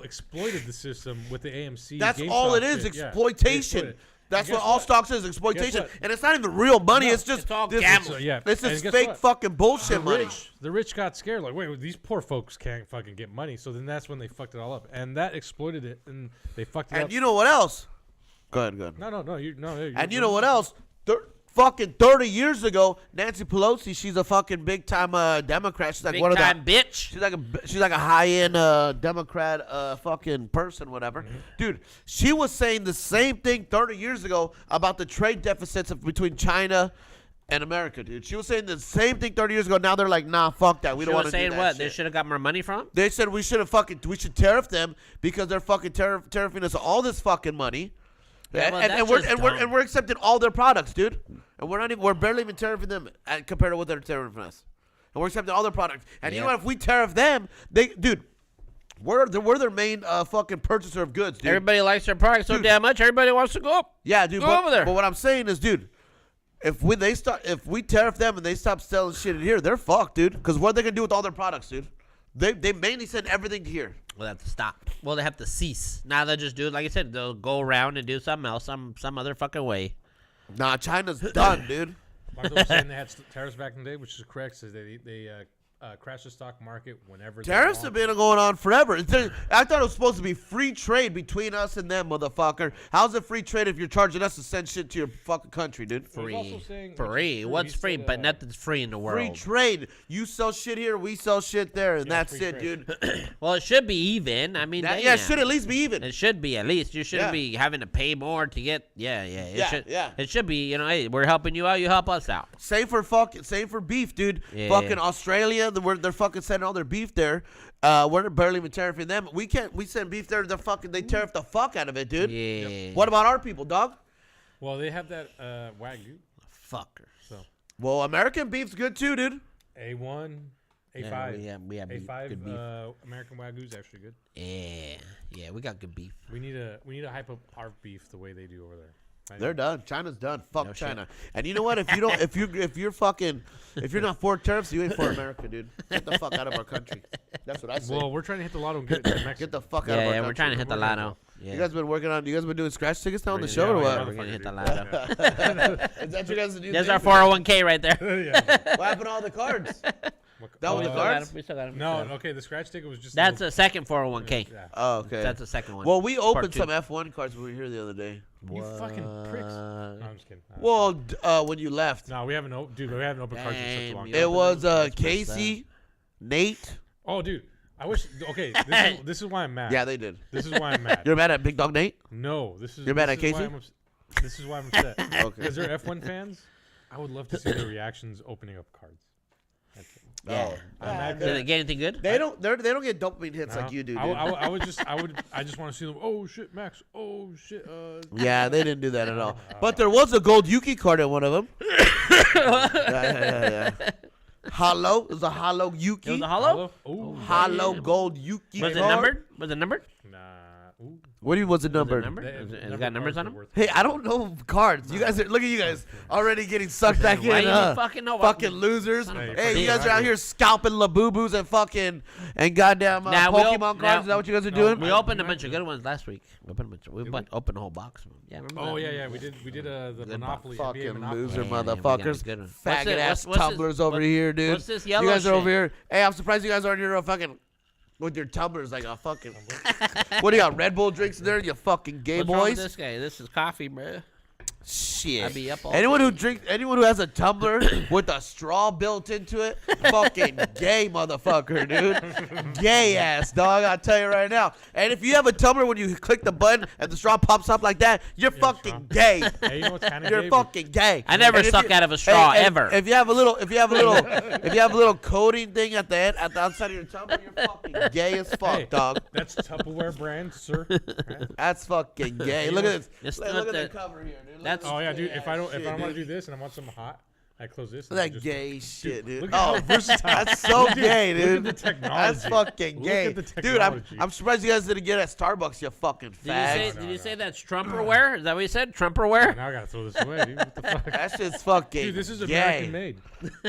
S3: exploited the system with the AMC.
S1: That's
S3: GameStop
S1: all it is,
S3: shit. Yeah, they
S1: exploitation.
S3: exploited.
S1: That's
S3: And
S1: what
S3: guess
S1: all stocks is, exploitation.
S3: what?
S1: And it's not even real money.
S3: No,
S1: it's just
S2: it's all
S1: this,
S2: gambling.
S3: So, yeah,
S1: This
S3: and
S1: is
S3: guess
S1: fake
S3: what?
S1: fucking bullshit money.
S3: The rich got scared. Like, wait, these poor folks can't fucking get money. So then that's when they fucked it all up, and that exploited it, and they fucked it up.
S1: And you know what else? Go ahead.
S3: No.
S1: And you know what else? Fucking 30 years ago, Nancy Pelosi, she's a fucking big time Democrat. She's like
S2: Big
S1: one of
S2: time
S1: the.
S2: bitch.
S1: She's like a high end Democrat fucking person, whatever. Dude, she was saying the same thing 30 years ago about the trade deficits between China in America, dude. She was saying the same thing 30 years ago. Now they're like, nah, fuck that. We
S2: She
S1: don't
S2: was
S1: want to do
S2: saying
S1: that
S2: what?
S1: shit.
S2: They should have got more money from him?
S1: They said we should tariff them because they're fucking tariffing us all this fucking money.
S2: Yeah, well,
S1: and
S2: that's
S1: we're
S2: just
S1: and we're
S2: dumb.
S1: and we're accepting all their products, dude. And we're barely even tariffing them compared to what they're tariffing us. And we're accepting all their products. And you know
S2: Yeah.
S1: what? If we tariff them, we're their main fucking purchaser of goods, dude.
S2: Everybody likes their product so
S1: Dude.
S2: damn much, everybody wants to go up.
S1: Yeah, dude.
S2: Go over there.
S1: But what I'm saying is, dude, if we tariff them and they stop selling shit in here, they're fucked, dude. Because what are they gonna do with all their products, dude? They mainly send everything to here.
S2: Well, they have to stop. Well, they have to cease. Now they'll just do it, like I said, they'll go around and do something else, some other fucking way.
S1: Nah, China's done, dude.
S3: Martha was saying they had tariffs back in the day, which is correct. Says they crash the stock market whenever
S1: Tariffs have been going on forever. I thought it was supposed to be free trade between us and them, motherfucker. How's it free trade if you're charging us to send shit to your fucking country, dude?
S3: He was also
S2: Free.
S3: saying- which is
S2: Free.
S3: true,
S2: What's
S3: he
S2: free?
S3: said,
S2: But nothing's free in the world.
S1: Free trade. You sell shit here, we sell shit there, and
S3: Yeah,
S1: that's
S3: free
S1: it,
S3: trade.
S1: dude.
S2: Well, it should be even. I mean,
S1: Yeah,
S2: damn.
S1: it should at least be even.
S2: It should be at least. You shouldn't
S1: Yeah.
S2: be having to pay more to get. Yeah. It
S1: Yeah,
S2: should,
S1: yeah.
S2: It should be. You know, hey, we're helping you out. You help us out.
S1: Same for beef, dude.
S2: Yeah.
S1: Fucking Australia, they're fucking sending all their beef there. We're barely even tariffing them. We send beef there. They tariff the fuck out of it, dude.
S2: Yeah.
S1: What about our people, dog?
S3: Well, they have that Wagyu.
S2: Fucker.
S3: So
S1: Well, American beef's good too, dude.
S3: A1,
S2: Yeah,
S3: A5.
S2: we have
S3: A5
S2: good beef.
S3: American Wagyu is actually good.
S2: Yeah, we got good beef.
S3: We need to hype up our beef the way they do over there.
S1: They're done. China's done. Fuck
S2: No shit.
S1: China. And you know what? If you're not for tariffs, you ain't for America, dude. Get the fuck out of our country. That's what I say.
S3: Well, we're trying to hit the lotto and get it to Mexico.
S1: Get the fuck out of our country.
S2: We're trying to hit the lotto. Yeah.
S1: You guys been doing scratch tickets now on the
S2: We're
S1: show or
S2: gonna-
S1: what?
S2: We're gonna hit the
S3: Motherfucker,
S2: lotto.
S1: Is that you guys do?
S2: There's our 401k right there.
S3: yeah.
S1: What happened to all the cards? That was the
S2: We still got
S1: cards?
S2: 'em, we still got 'em.
S3: No, okay. The scratch ticket was just.
S2: That's a second 401k.
S3: Yeah.
S1: Oh, okay.
S2: That's the second one.
S1: Well, we
S2: Part
S1: opened
S2: two.
S1: some F1 cards when we were here the other day.
S3: You fucking pricks. No, I'm just kidding.
S1: Well, when you left,
S3: No, we haven't opened. Dude, we haven't opened cards in such a long
S2: Damn,
S3: time.
S1: it was
S2: Let's press
S1: Casey, Nate.
S3: Oh, dude. I wish. Okay, this is why I'm mad.
S1: Yeah, they did.
S3: This is why I'm mad.
S1: You're mad at Big Dog Nate?
S3: No, this is.
S1: You're mad
S3: this
S1: at
S3: is why
S1: Casey?
S3: I'm this is why I'm upset.
S1: Okay.
S3: Because they're F1 fans. I would love to see their reactions opening up cards. That's it.
S2: Yeah.
S3: I'm mad
S2: Did
S3: that-
S2: they get anything good?
S1: They don't get dopamine hits
S3: No,
S1: like you do, dude.
S3: I just want to see them. Oh shit, Max. Oh shit.
S1: Yeah, they didn't do that at all. But there was a gold Yuki card in one of them. yeah. Hollow. It was a hollow Yuki.
S2: It was a hollow?
S3: Oh.
S1: Hollow gold Yuki
S2: Was it
S1: card.
S2: numbered? Was it numbered?
S3: Nah. Ooh.
S1: What do you mean was it
S2: Was it
S1: numbered?
S2: numbered?
S3: They-
S2: Has it
S3: number
S2: got numbers
S3: cards
S2: on
S3: are
S2: them?
S3: worth-
S1: Hey, I don't know cards. You guys look at you guys already getting sucked back
S2: Why
S1: in.
S2: you
S1: Huh?
S2: fucking know?
S1: Fucking losers.
S2: Son
S3: of a
S1: Hey, you
S3: bitch.
S1: guys are out here scalping Labubus and goddamn
S2: Nah, we
S1: Pokemon
S2: op-
S1: cards.
S2: nah,
S1: Is that what you guys are
S3: no,
S1: doing?
S2: We opened a bunch of good ones last week. We opened a whole box of them. Yeah, remember
S3: Oh
S2: that?
S3: yeah. We did the
S2: Good
S3: Monopoly. NBA
S1: Fucking
S3: Monopoly.
S1: loser
S2: Yeah, we got a
S1: motherfuckers.
S2: good one. What's
S1: Faggot
S2: it-
S1: ass
S2: what's this-
S1: tumblers over
S2: what-
S1: here, dude.
S2: what's this
S1: You
S2: yellow
S1: guys are over
S2: shit?
S1: here. Hey, I'm surprised you guys aren't here fucking with your tumblers like a fucking. What do you got? Red Bull drinks in there? You fucking gay
S2: What's wrong with
S1: boys.
S2: this guy? This is coffee, bro.
S1: Shit.
S2: I be up all
S1: anyone
S2: day.
S1: who has a tumbler with a straw built into it, fucking gay motherfucker, dude. Gay ass dog, I'll tell you right now. And if you have a tumbler when you click the button and the straw pops up like that, you're fucking
S3: straw.
S1: gay.
S3: Hey, you know what's kind of
S1: You're fucking gay.
S2: I never
S1: And if
S2: suck
S1: you-
S2: out of a straw,
S1: hey,
S2: ever.
S1: If you have a little coating thing at the end, at the outside of your tumbler, you're fucking gay as fuck,
S3: Hey.
S1: dog.
S3: That's Tupperware brand, sir. Right?
S1: That's fucking gay. Look at this.
S2: It's
S1: Look
S2: not
S1: at the
S2: the-
S1: cover here, dude. Look
S2: that's-
S1: at
S3: Oh yeah,
S1: this
S3: dude.
S1: gay
S3: If I
S1: ass shit,
S3: want to
S1: dude.
S3: do this and I want something hot, I close this.
S1: Look
S3: and
S1: at that
S3: just-
S1: gay shit, dude.
S3: Look at how versatile.
S1: That's so gay,
S3: Look at
S1: dude.
S3: the technology.
S1: That's fucking
S3: Look
S1: gay.
S3: at the
S1: Dude, I'm
S3: technology.
S1: surprised you guys didn't get it at Starbucks, you fucking
S2: Did you
S1: fag.
S2: say?
S3: No,
S2: Did you
S3: no.
S2: say that's Trumperware? Is that what you said? Trumperware?
S3: Now I gotta throw this away, dude. What the fuck?
S1: That shit's fucking
S3: Dude, this is
S1: gay.
S3: American made.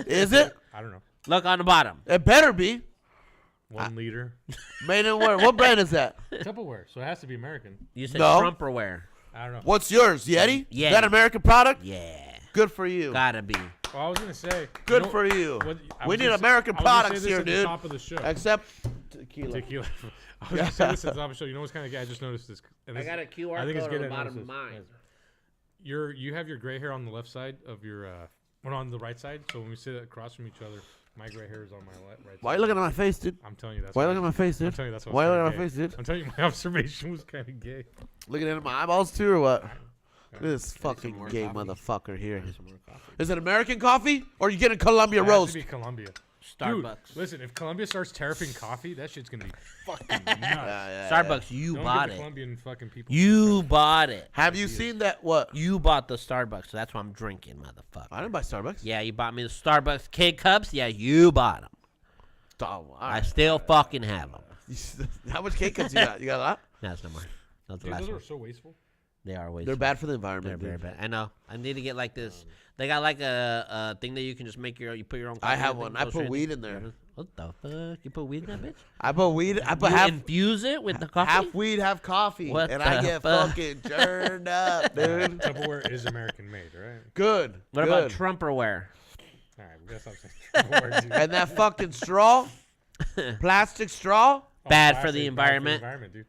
S1: Is it?
S3: I don't know.
S2: Look on the bottom.
S1: It better be.
S3: 1 liter.
S1: Made in where? What brand is that?
S3: Tupperware, so it has to be American.
S2: You said
S1: No.
S2: Trumperware.
S3: I don't know.
S1: What's yours, Yeti?
S2: Yeti.
S1: Is that an American product?
S2: Yeah.
S1: Good for you.
S2: Gotta be.
S3: Well, I was gonna say.
S1: Good
S3: you know,
S1: for you.
S3: what- I
S1: We
S3: was
S1: need
S3: gonna say-
S1: American
S3: I was gonna say
S1: products
S3: this
S1: here,
S3: at the
S1: dude.
S3: top of the show.
S1: Except tequila.
S3: Tequila. I was gonna say this at the top of the show. You know what's kind of gay? I just noticed this. and
S2: I
S3: this-
S2: got a QR
S3: I think it's
S2: code on
S3: good
S2: the
S3: to
S2: bottom
S3: notice
S2: of
S3: this.
S2: mine.
S3: You have your gray hair on the left side of your, well, on the right side. So when we sit across from each other, my gray hair is on my right side.
S1: Why are you looking at my face, dude?
S3: I'm telling you that's.
S1: Why are you
S3: why-
S1: looking at my face,
S3: I'm
S1: dude?
S3: telling you that's
S1: Why are you looking at
S3: kinda
S1: my face, dude?
S3: I'm telling you my observation was kind of gay.
S1: Looking at my eyeballs too, or what? Look at this fucking
S2: more
S1: gay
S2: coffee.
S1: motherfucker here.
S2: Some more coffee.
S1: Is it American coffee or you getting Columbia
S3: It has
S1: roast?
S3: to be Columbia.
S2: Starbucks.
S3: Dude, listen, if Columbia starts tariffing coffee, that shit's gonna be fucking nuts.
S2: Starbucks, you
S3: Don't
S2: bought
S3: give the
S2: it.
S3: Colombian fucking people.
S2: You bought it.
S1: Have you seen that? What?
S2: You bought the Starbucks, so that's what I'm drinking, motherfucker.
S1: I didn't buy Starbucks.
S2: Yeah, you bought me the Starbucks K-Cups. Yeah, you bought them.
S1: Oh, all
S2: I
S1: right.
S2: still fucking have them.
S1: How much cake cuts you got? You got a lot?
S2: No, it's no more. That's the
S3: Dude,
S2: last
S3: those
S2: one.
S3: are so wasteful.
S2: They are way.
S1: They're
S2: too-
S1: bad for the
S2: They're
S1: environment.
S2: very
S1: Dude.
S2: bad. I know. I need to get like this. They got like a thing that you can just make you put your own.
S1: I
S2: coffee
S1: have
S2: and
S1: one.
S2: thing,
S1: I
S2: go
S1: put
S2: straight in
S1: weed in there.
S2: What the fuck? You put weed in that bitch?
S1: I put weed. I put
S2: You
S1: half
S2: infuse it with the coffee.
S1: half weed, half coffee,
S2: What
S1: and I
S2: the
S1: get
S2: fuck?
S1: fucking turned up, dude.
S3: Tupperware is American made, right?
S1: Good.
S2: What
S1: good.
S2: about Trumperware?
S3: All right, we gotta stop saying Tupperware, dude.
S1: And that fucking straw, plastic straw.
S3: Oh,
S2: Bad for
S3: plastic,
S2: the
S3: bad
S2: environment.
S3: dude.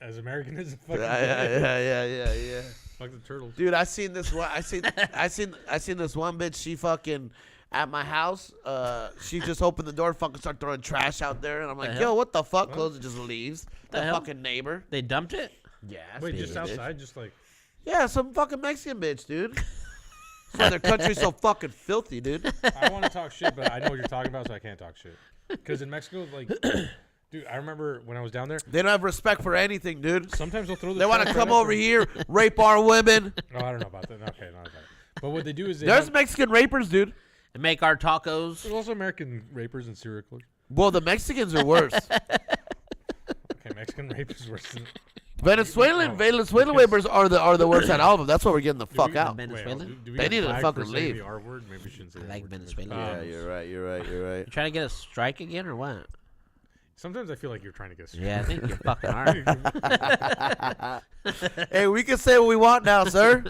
S3: As Americanism, fucking
S1: Yeah.
S3: fuck the turtles.
S1: Dude, I seen this one. I seen this one bitch. She fucking at my house. She just opened the door, fucking start throwing trash out there, and I'm like,
S2: The
S1: yo,
S2: hell?
S1: what the fuck? Closes, just leaves.
S2: The
S1: The
S2: hell?
S1: fucking neighbor.
S2: They dumped it.
S1: Yeah.
S3: Wait,
S1: stupid
S3: just
S1: bitch.
S3: outside, just like
S1: Yeah, some fucking Mexican bitch, dude. That's why their country's so fucking filthy, dude.
S3: I want to talk shit, but I know what you're talking about, so I can't talk shit. Because in Mexico, like, dude, I remember when I was down there.
S1: They don't have respect for anything, dude.
S3: Sometimes they'll throw the.
S1: They want to
S3: trash
S1: come
S3: right
S1: over
S3: after-
S1: here, rape our women.
S3: Oh, I don't know about that. Okay, not about it. But what they do is they
S1: There's
S3: have,
S1: Mexican rapers, dude.
S2: And make our tacos.
S3: there's also American rapers and serial killers.
S1: Well, the Mexicans are worse.
S3: Okay, Mexican rape is worse than.
S1: Venezuelan
S3: because-
S1: rapers are the worst out of all of them. That's why we're getting the fuck
S3: we-
S1: out.
S2: Venezuela?
S3: Do we
S1: They
S3: get
S1: need to
S3: flagged
S1: fucking
S3: for saying
S1: leave.
S3: The R word? Maybe we shouldn't say
S2: I
S3: that
S2: like
S3: word.
S2: Venezuela.
S1: Yeah, you're right. You
S2: You trying to get a strike again or what?
S3: Sometimes I feel like you're trying to get.
S2: Yeah, I think you fucking are.
S1: Hey, we can say what we want now, sir.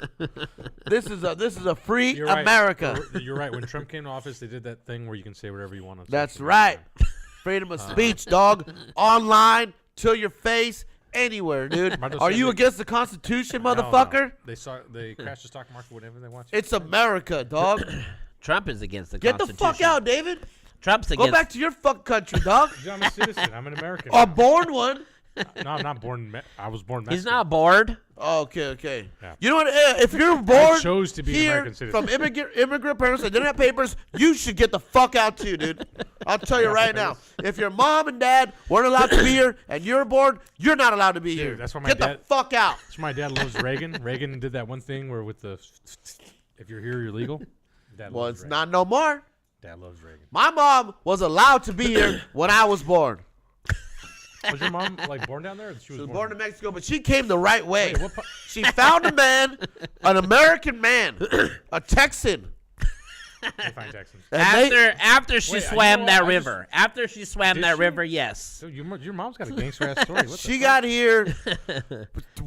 S1: This is a free
S3: You're right.
S1: America.
S3: You're right. When Trump came to office, they did that thing where you can say whatever you want on
S1: That's
S3: social
S1: right.
S3: media.
S1: Freedom of speech, dog. Online, to your face, anywhere, dude.
S3: Marcos
S1: Are
S3: said
S1: you
S3: they-
S1: against the Constitution,
S3: Hell no.
S1: motherfucker?
S3: They crashed the stock market whenever they want to.
S1: It's America, dog.
S2: Trump is against the
S1: Get the
S2: Constitution.
S1: fuck out, David.
S2: Trump's
S1: Go
S2: against.
S1: back to your fuck country, dog.
S3: Dude, I'm a citizen. I'm an American.
S1: A born one.
S3: No, I'm not born. I was born.
S2: He's
S3: Mexican.
S2: not bored.
S1: Oh, okay.
S3: Yeah.
S1: You know what? If you're born
S3: chose to be an
S1: here
S3: American citizen.
S1: from immigrant parents that didn't have papers, you should get the fuck out too, dude. I'll tell you right now. If your mom and dad weren't allowed to be here and you're born, you're not allowed to be here.
S3: that's why my
S1: get the
S3: dad-
S1: fuck out.
S3: That's why my dad loves Reagan. Reagan did that one thing where with the, if you're here, you're legal. Dad
S1: Well,
S3: loves
S1: it's
S3: Reagan.
S1: not no more.
S3: Dad loves Reagan.
S1: My mom was allowed to be here when I was born.
S3: Was your mom like born down there? Or she
S1: She was
S3: was
S1: born in Mexico, but she came the right way.
S3: Wait, what pa-
S1: She found a man, an American man, a Texan.
S3: They find Texans.
S1: And
S2: After she
S3: Wait, you
S2: swam
S3: know
S2: that
S3: what? I just-
S2: river. After she swam
S3: Did
S2: that
S3: she?
S2: river, yes.
S3: So your mom's got a gangster ass story. What
S1: she
S3: the
S1: got here.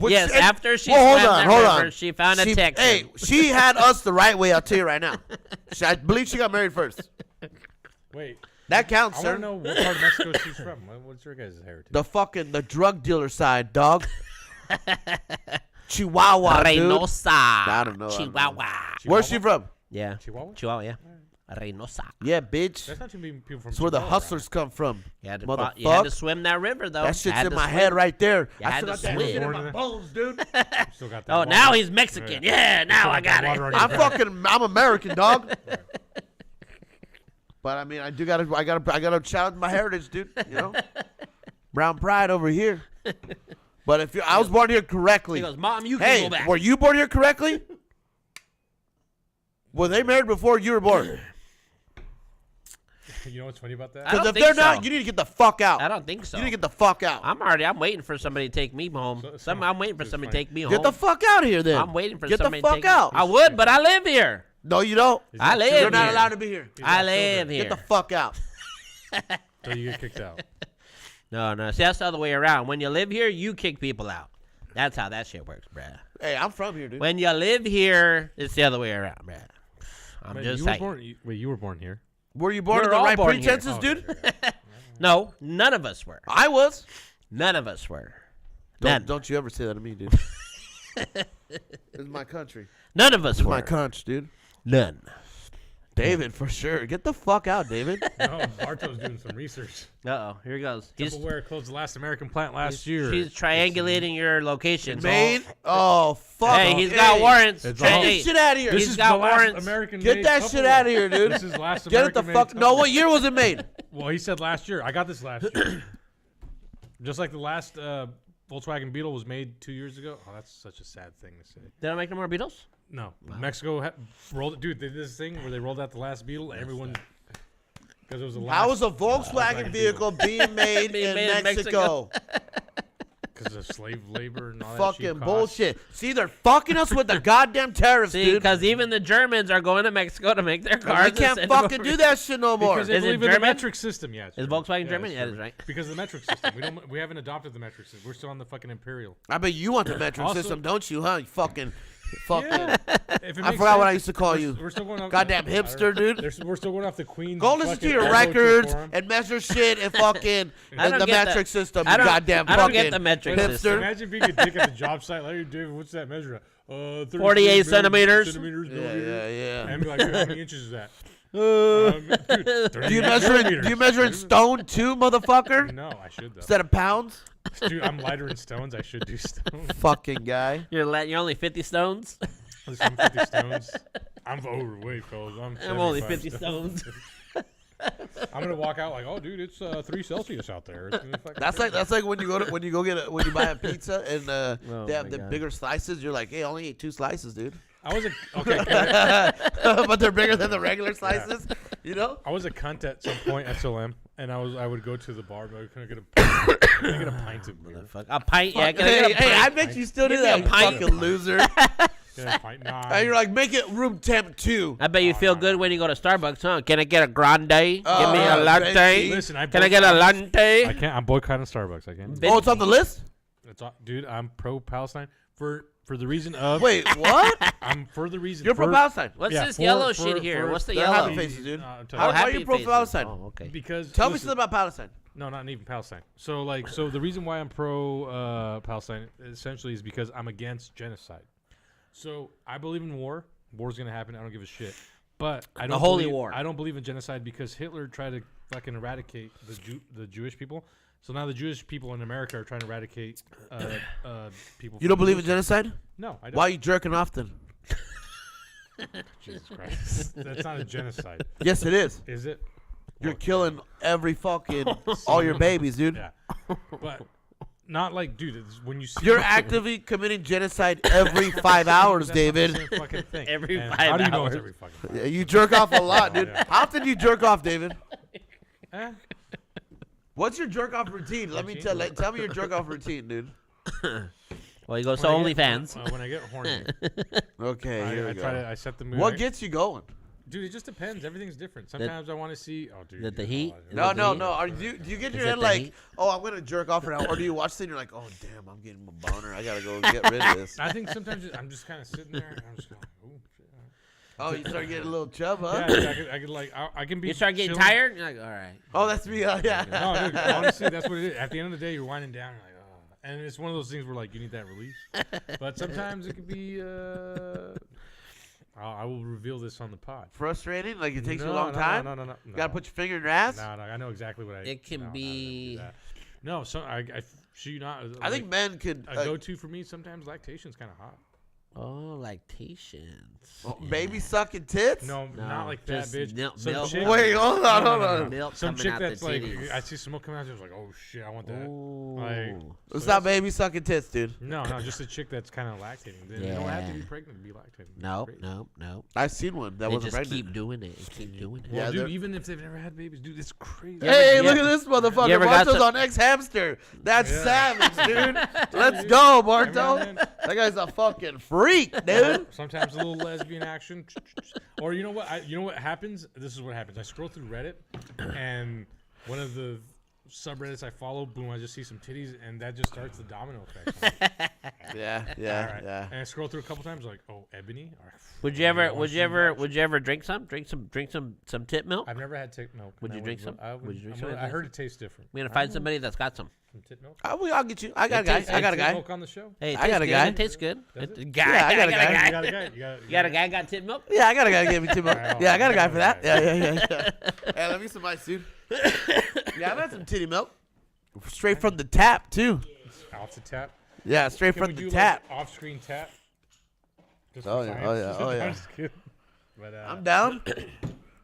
S2: Yes, after she
S1: Well,
S2: swam that river, she found a Texan.
S1: Hey, she had us the right way. I'll tell you right now. I believe she got married first.
S3: fuck? Wait,
S1: That counts,
S3: I
S1: sir.
S3: want to know what part of Mexico she's from. What's your guys' heritage?
S1: The drug dealer side, dog. Chihuahua, dude.
S2: Reynosa.
S1: I don't know.
S2: Chihuahua.
S1: Where's she from?
S2: Yeah.
S3: Chihuahua?
S2: Chihuahua, yeah. Reynosa.
S1: Yeah, bitch.
S3: There's not too many people from.
S1: That's where the
S3: Chihuahua
S1: hustlers come from.
S2: You had to,
S1: Motherfuck.
S2: you had to swim that river, though.
S1: That shit's
S2: Had
S1: in
S2: to
S1: my
S2: swim.
S1: head right there.
S2: You
S1: I
S2: had
S1: still
S2: to
S1: got that
S2: swim.
S1: shit in
S3: Born
S1: my
S3: in it.
S1: bones, dude.
S3: around. Still got that
S2: Oh,
S3: water.
S2: now he's Mexican. Yeah, now
S3: Still
S2: I
S3: got
S2: got
S3: that water
S2: it.
S3: on your
S1: I'm
S3: back.
S1: I'm American, dog. But I mean, I gotta shout out my heritage, dude. You know, brown pride over here. But if I was born here correctly,
S2: He goes, Mom, you can
S1: hey,
S2: go back.
S1: were you born here correctly? Were they married before you were born?
S3: You know what's funny about that?
S2: I don't
S1: Because if
S2: think
S1: they're not,
S2: so.
S1: you need to get the fuck out.
S2: I don't think so.
S1: You need to get the fuck out.
S2: I'm waiting for somebody to take me home.
S3: So-
S2: I'm waiting for
S3: it's
S2: somebody to
S3: funny.
S2: take me
S1: Get
S2: home.
S1: the fuck out of here, then.
S2: I'm waiting for
S1: get
S2: somebody
S1: the
S2: to
S1: fuck
S2: take me.
S1: out.
S2: I would, but I live here.
S1: No, you don't.
S3: He's
S2: I
S3: got
S2: live
S3: children.
S1: You're not
S2: here.
S1: allowed to be here.
S3: He's
S2: I
S3: got
S2: live
S3: children.
S2: here.
S1: Get the fuck out.
S3: So you get kicked out.
S2: No. See, that's the other way around. When you live here, you kick people out. That's how that shit works, bruh.
S1: Hey, I'm from here, dude.
S2: When you live here, it's the other way around, bruh. I'm
S3: Man,
S2: just
S3: you were
S2: saying.
S3: born. Wait, you were born here.
S1: Were you born
S2: We're
S1: in the
S2: all
S1: right
S2: born here.
S1: pretenses,
S3: Oh,
S1: dude?
S3: okay.
S2: No, none of us were.
S1: I was.
S2: None of us were. None.
S1: Don't you ever say that to me, dude. This is my country.
S2: None of us
S1: This is
S2: were.
S1: my conch, dude.
S2: None.
S1: David, for sure. Get the fuck out, David.
S3: No, Barto's doing some research.
S2: Uh-oh. Here he goes.
S3: Tupperware closed the last American plant last year.
S2: He's triangulating your location.
S1: Maine? Oh, fuck.
S2: Hey, he's got warrants.
S3: It's
S1: Get
S3: all-
S1: this shit out of here.
S3: This
S2: He's
S3: is
S2: got
S3: the last
S2: warrants.
S3: American
S1: Get that shit out of here, dude.
S3: This is last
S1: Get it the
S3: American
S1: fuck. No, what year was it made?
S3: Well, he said last year. I got this last year. Just like the last Volkswagen Beetle was made 2 years ago. Oh, that's such a sad thing to say.
S2: They don't make no more Beetles?
S3: No, Mexico rolled it. Dude, they did this thing where they rolled out the last Beetle. Everyone, because it was the last.
S1: How is a Volkswagen vehicle being made
S2: Being
S1: in
S2: made in
S1: Mexico?
S3: Because of slave labor and all that
S1: Fucking
S3: cheap cost.
S1: bullshit. See, they're fucking us with the goddamn tariffs,
S2: See,
S1: dude.
S2: because even the Germans are going to Mexico to make their cars.
S1: We
S2: and
S1: can't
S2: send them
S1: fucking
S2: over
S1: do that shit no more.
S3: Because they
S2: Is it
S3: believe in the
S2: German?
S3: metric system. Yeah, it's
S2: Is
S3: German.
S2: Volkswagen German?
S3: it's
S2: Yeah, that's
S3: German.
S2: right.
S3: Because of the metric system. We haven't adopted the metric system. We're still on the fucking imperial.
S1: I bet you want the metric
S3: Also-
S1: system, don't you, huh? You fucking.
S3: Yeah. If it
S1: I
S3: makes
S1: forgot what I
S3: sense,
S1: used to call you.
S3: We're still going off.
S1: Goddamn
S3: I don't
S1: hipster,
S3: know.
S1: dude.
S3: We're still going off the Queen's.
S1: Go listen to
S3: fucking
S1: your
S3: Echo
S1: records
S3: Forum.
S1: and measure shit and fucking
S2: I don't
S1: the
S2: get
S1: metric
S2: the-
S1: system.
S2: I
S1: You
S2: don't-
S1: goddamn
S2: I don't
S1: fucking
S2: get the metric
S1: hipster.
S2: system.
S3: Imagine being a dick at the job site. Like, David, what's that measure?
S2: 48 centimeters.
S1: Yeah,
S3: millimeters.
S1: yeah,
S3: And be like, dude, how many inches is that?
S1: yeah.
S3: Dude,
S1: Do you measure in stone too, motherfucker?
S3: No, I should though.
S1: Instead of pounds?
S3: Dude, I'm lighter in stones. I should do stones.
S1: Fucking guy.
S2: You're only 50 stones.
S3: I'm 50 stones. I'm overweight, fellas.
S2: I'm only
S3: 75
S2: 50 stones.
S3: I'm gonna walk out like, oh, dude, it's 3 Celsius out there. It's gonna fucking
S1: That's like when you when you buy a pizza and
S2: Oh
S1: they have
S2: my
S1: the
S2: God.
S1: bigger slices. You're like, hey, I only ate 2 slices, dude.
S3: I was
S1: But they're bigger than the regular slices. You know?
S3: I was a cunt at some point at SLM, and I would go to the bar, but can I get a pint of beer?
S2: Fuck, a pint, yeah. Can I
S1: Hey,
S2: get a
S1: hey, I
S2: pint?
S1: bet you still do
S2: Give me
S1: that,
S2: a
S1: you
S2: pint.
S1: fucking loser.
S3: Get a pint? Nah,
S1: And you're like, make it room temp 2.
S2: I bet you feel good when you go to Starbucks, huh? Can I get a grande? Give me a
S1: Oh,
S2: latte.
S1: baby.
S3: listen,
S2: Can I get a latte?
S3: I can't. I'm boycotting Starbucks. I can't.
S1: Oh, it's on the list?
S3: It's dude. I'm pro Palestine for the reason of.
S1: Wait, what?
S3: I'm for the reason.
S1: You're pro Palestine.
S2: What's
S3: Yeah,
S2: this
S3: for-
S2: yellow
S3: for-
S2: shit here?
S3: for-
S2: What's the
S1: They're
S2: yellow?
S1: happy faces, dude.
S3: I'm
S1: How
S3: telling
S1: are
S2: happy
S1: you pro
S2: faces.
S1: Palestine?
S2: Oh, okay.
S3: because
S1: Tell me
S3: listen,
S1: something about Palestine.
S3: No, not even Palestine. So the reason why I'm pro Palestine essentially is because I'm against genocide. So I believe in war. War's gonna happen. I don't give a shit. But I don't
S2: holy
S3: believe,
S2: war.
S3: I don't believe in genocide because Hitler tried to fucking eradicate the Jewish people. So now the Jewish people in America are trying to eradicate people.
S1: You don't believe in genocide?
S3: No, I don't.
S1: Why are you jerking off then?
S3: Jesus Christ. That's not a genocide.
S1: Yes, it is.
S3: Is it?
S1: You're killing every fucking all your babies, dude.
S3: Yeah. But not like, dude, it's when you see
S1: You're actively committing genocide every 5 hours,
S3: That's not the
S1: David.
S3: same fucking thing.
S2: Every
S3: And
S2: 5
S3: How do you know
S2: hours.
S3: it's every fucking 5
S1: Yeah, you jerk off a lot, dude.
S3: Yeah.
S1: How often do you jerk off, David?
S3: Eh?
S1: What's your jerk off routine? Let me tell me your jerk off routine, dude.
S2: Well, he goes to
S3: When I get-
S2: OnlyFans.
S3: when I get horny,
S1: Okay, here we go.
S3: I set the mood.
S1: What gets you going?
S3: Dude, it just depends. Everything's different. Sometimes I want to see. Oh, dude.
S2: That the
S3: dude,
S2: heat?
S3: oh,
S2: Is
S1: No,
S2: it the
S1: no,
S2: heat?
S1: no. Do you get in your
S2: Is
S1: head
S2: it the
S1: like,
S2: heat?
S1: oh, I'm gonna jerk off right now, or do you watch it and you're like, oh damn, I'm getting a boner. I gotta go get rid of this.
S3: I think sometimes I'm just kind of sitting there and I'm just going, oh, shit.
S1: Oh, you start getting a little chub, huh?
S3: Yeah, dude, I could like, I can be.
S2: You start getting
S3: chilling.
S2: tired? You're like, all right.
S1: Oh, that's me. Yeah.
S3: No, dude, honestly, that's what it is. At the end of the day, you're winding down. You're like, oh. And it's one of those things where like you need that release. But sometimes it could be. I will reveal this on the pod.
S1: Frustrating? Like it takes you a
S3: No,
S1: long time?
S3: No.
S1: You gotta put your finger in your ass?
S3: No, I know exactly what I.
S2: It can
S3: no, no, I don't do
S2: be-
S3: that. No, so I should you not.
S1: I think men could.
S3: a go-to for me sometimes lactation's kind of hot.
S2: Oh, lactations.
S1: Baby sucking tits?
S3: No,
S2: No,
S3: not like that,
S2: just
S3: bitch.
S2: milk-
S3: Some
S2: milk.
S3: chick,
S1: Wait, hold on,
S3: No,
S1: hold
S3: no, no,
S1: on.
S3: no.
S2: Milk
S3: Some
S2: coming
S3: chick
S2: out
S3: that's
S2: the
S3: like,
S2: titties.
S3: I see smoke coming out, she's like, oh shit, I want that.
S2: Ooh.
S3: Like,
S1: It's
S3: so
S1: not baby sucking tits, dude.
S3: No, just a chick that's kind of lactating. You don't have to be
S2: Yeah.
S3: pregnant to be lactating.
S2: No,
S3: Great.
S2: no.
S1: I've seen one that
S2: They
S1: wasn't
S2: just
S1: pregnant.
S2: keep doing it. and Keep doing it.
S3: Well,
S1: Yeah,
S3: dude,
S1: they're-
S3: even if they've never had babies, dude, it's crazy.
S1: Hey,
S2: Yeah.
S1: look at this
S2: You
S1: motherfucker.
S2: ever got
S1: Barto's
S2: some-
S1: on X Hamster. That's
S3: Yeah.
S1: savage, dude. Let's
S3: dude.
S1: go, Barto.
S3: Hey, man.
S1: That guy's a fucking freak, dude.
S3: Sometimes a little lesbian action, or you know what? You know what happens? This is what happens. I scroll through Reddit, and one of the subreddits I follow, boom, I just see some titties, and that just starts the domino effect.
S1: Yeah,
S3: All
S1: yeah,
S3: right.
S1: yeah.
S3: And I scroll through a couple times, like, oh, ebony. All right.
S2: Would you
S3: I
S2: ever?
S3: want
S2: Would you
S3: some
S2: ever?
S3: much.
S2: Would you ever drink some? Drink some tit milk?
S3: I've never had milk.
S2: Would
S3: and
S2: you
S3: I
S2: drink some?
S3: I
S2: Would you drink
S3: I'm
S2: some?
S3: gonna- I heard it tastes different.
S2: We're gonna find somebody that's got some.
S3: from Tit Milk?
S1: I'll get you. I got a guy.
S2: tastes-
S1: I got a
S3: Tit
S1: guy.
S3: Milk on the show?
S2: Hey, it
S1: I got
S2: tastes
S1: a
S2: good.
S1: guy.
S2: It tastes good.
S3: Does it?
S2: Guy,
S1: Yeah, I got a guy.
S3: You got a guy.
S2: You got a guy got tit milk?
S1: Yeah, I got a guy. Give me 2 milk.
S3: Alright,
S1: Yeah, I got a guy for
S3: alright.
S1: that. Yeah. Hey, let me some ice, dude. Yeah, I've had some titty milk. Straight from the tap, too.
S3: Off the tap.
S1: Yeah, straight
S3: Can we
S1: from
S3: do
S1: the tap.
S3: like off-screen tap? Just
S1: Oh,
S3: for
S1: yeah,
S3: science.
S1: oh, yeah, oh, yeah.
S3: I'm just kidding. But,
S1: I'm down.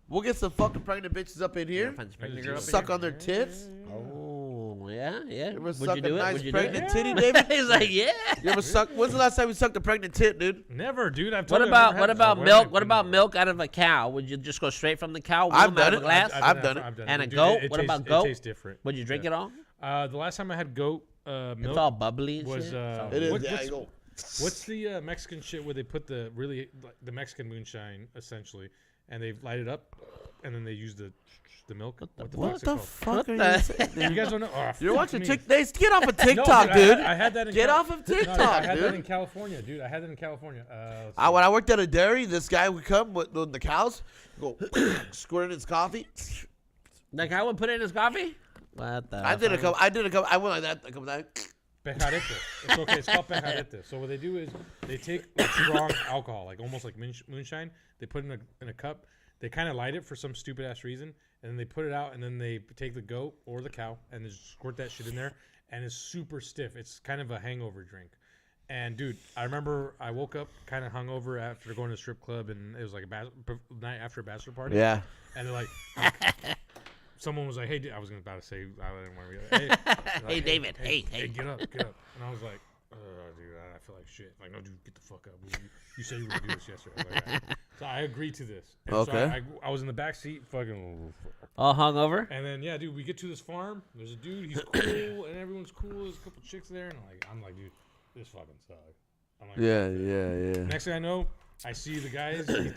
S1: We'll get some fucking pregnant bitches up in here.
S2: Find this pregnant girl up in
S1: Suck
S2: here.
S1: on their tits.
S2: Oh, yeah.
S1: You ever
S2: Would
S1: suck
S2: you
S1: a
S2: do it?
S1: nice
S2: Would you do
S1: pregnant
S2: it?
S1: titty, David?
S2: He's like, yeah.
S1: You ever suck? When's the last time you sucked a pregnant tit, dude?
S3: Never, dude. I've
S2: What
S3: told you, I've
S2: about
S3: never had
S2: milk?
S3: women-
S2: What about milk out of a cow? Would you just go straight from the cow?
S1: I've
S2: warm out
S1: done
S2: of
S1: it.
S2: a glass?
S1: I've done it.
S2: And a
S3: Dude,
S2: goat?
S3: it
S2: What
S3: tastes-
S2: about goat?
S3: It tastes different.
S2: Would you drink
S3: Yeah.
S2: it all?
S3: The last time I had goat milk
S2: It's all bubbly and
S3: was
S2: shit.
S1: It is.
S3: what-
S1: Yeah,
S3: what's,
S1: you go.
S3: what's the Mexican shit where they put the really like, the Mexican moonshine essentially, and they light it up, and then they use the milk. What the
S1: What
S3: fuck's it
S1: the
S3: called?
S1: fuck are you
S2: the-
S1: saying?
S3: You guys don't know? Oh,
S1: You're
S3: fuck
S1: watching
S3: me.
S1: TikTok. Get off of
S3: No,
S1: TikTok,
S3: I
S1: dude.
S3: had that in
S1: Get
S3: Cal-
S1: off of
S3: No,
S1: TikTok,
S3: I had that
S1: dude.
S3: in California, dude. I had it in California. Let's
S1: When
S3: see.
S1: I worked at a dairy, this guy would come with the cows, go squirt in his coffee.
S2: The cow would put it in his coffee? What the
S1: I did a
S2: fuck?
S1: couple. I went like that a couple times.
S3: Pejarete. It's okay. It's called pejarete. So what they do is they take like strong alcohol, like almost like moonshine. They put it in a cup. They kind of light it for some stupid ass reason, and then they put it out, and then they take the goat or the cow and just squirt that shit in there, and it's super stiff. It's kind of a hangover drink. And dude, I remember I woke up kind of hungover after going to a strip club, and it was like a night after a bachelor party.
S1: Yeah.
S3: And they're like, someone was like, "Hey, I was about to say, I didn't want to be like, hey,
S2: Hey, David, hey.
S3: get up." And I was like, dude, I feel like shit. Like, no, dude, get the fuck up. You said you were gonna do this yesterday. I was like, "Alright." So I agreed to this. And
S1: Okay.
S3: So I was in the back seat, fucking.
S2: All hungover?
S3: And then yeah, dude, we get to this farm. There's a dude. He's cool, and everyone's cool. There's a couple chicks there, and I'm like, dude, this fucking sucks. I'm like,
S1: Yeah.
S3: Next thing I know, I see the guys. What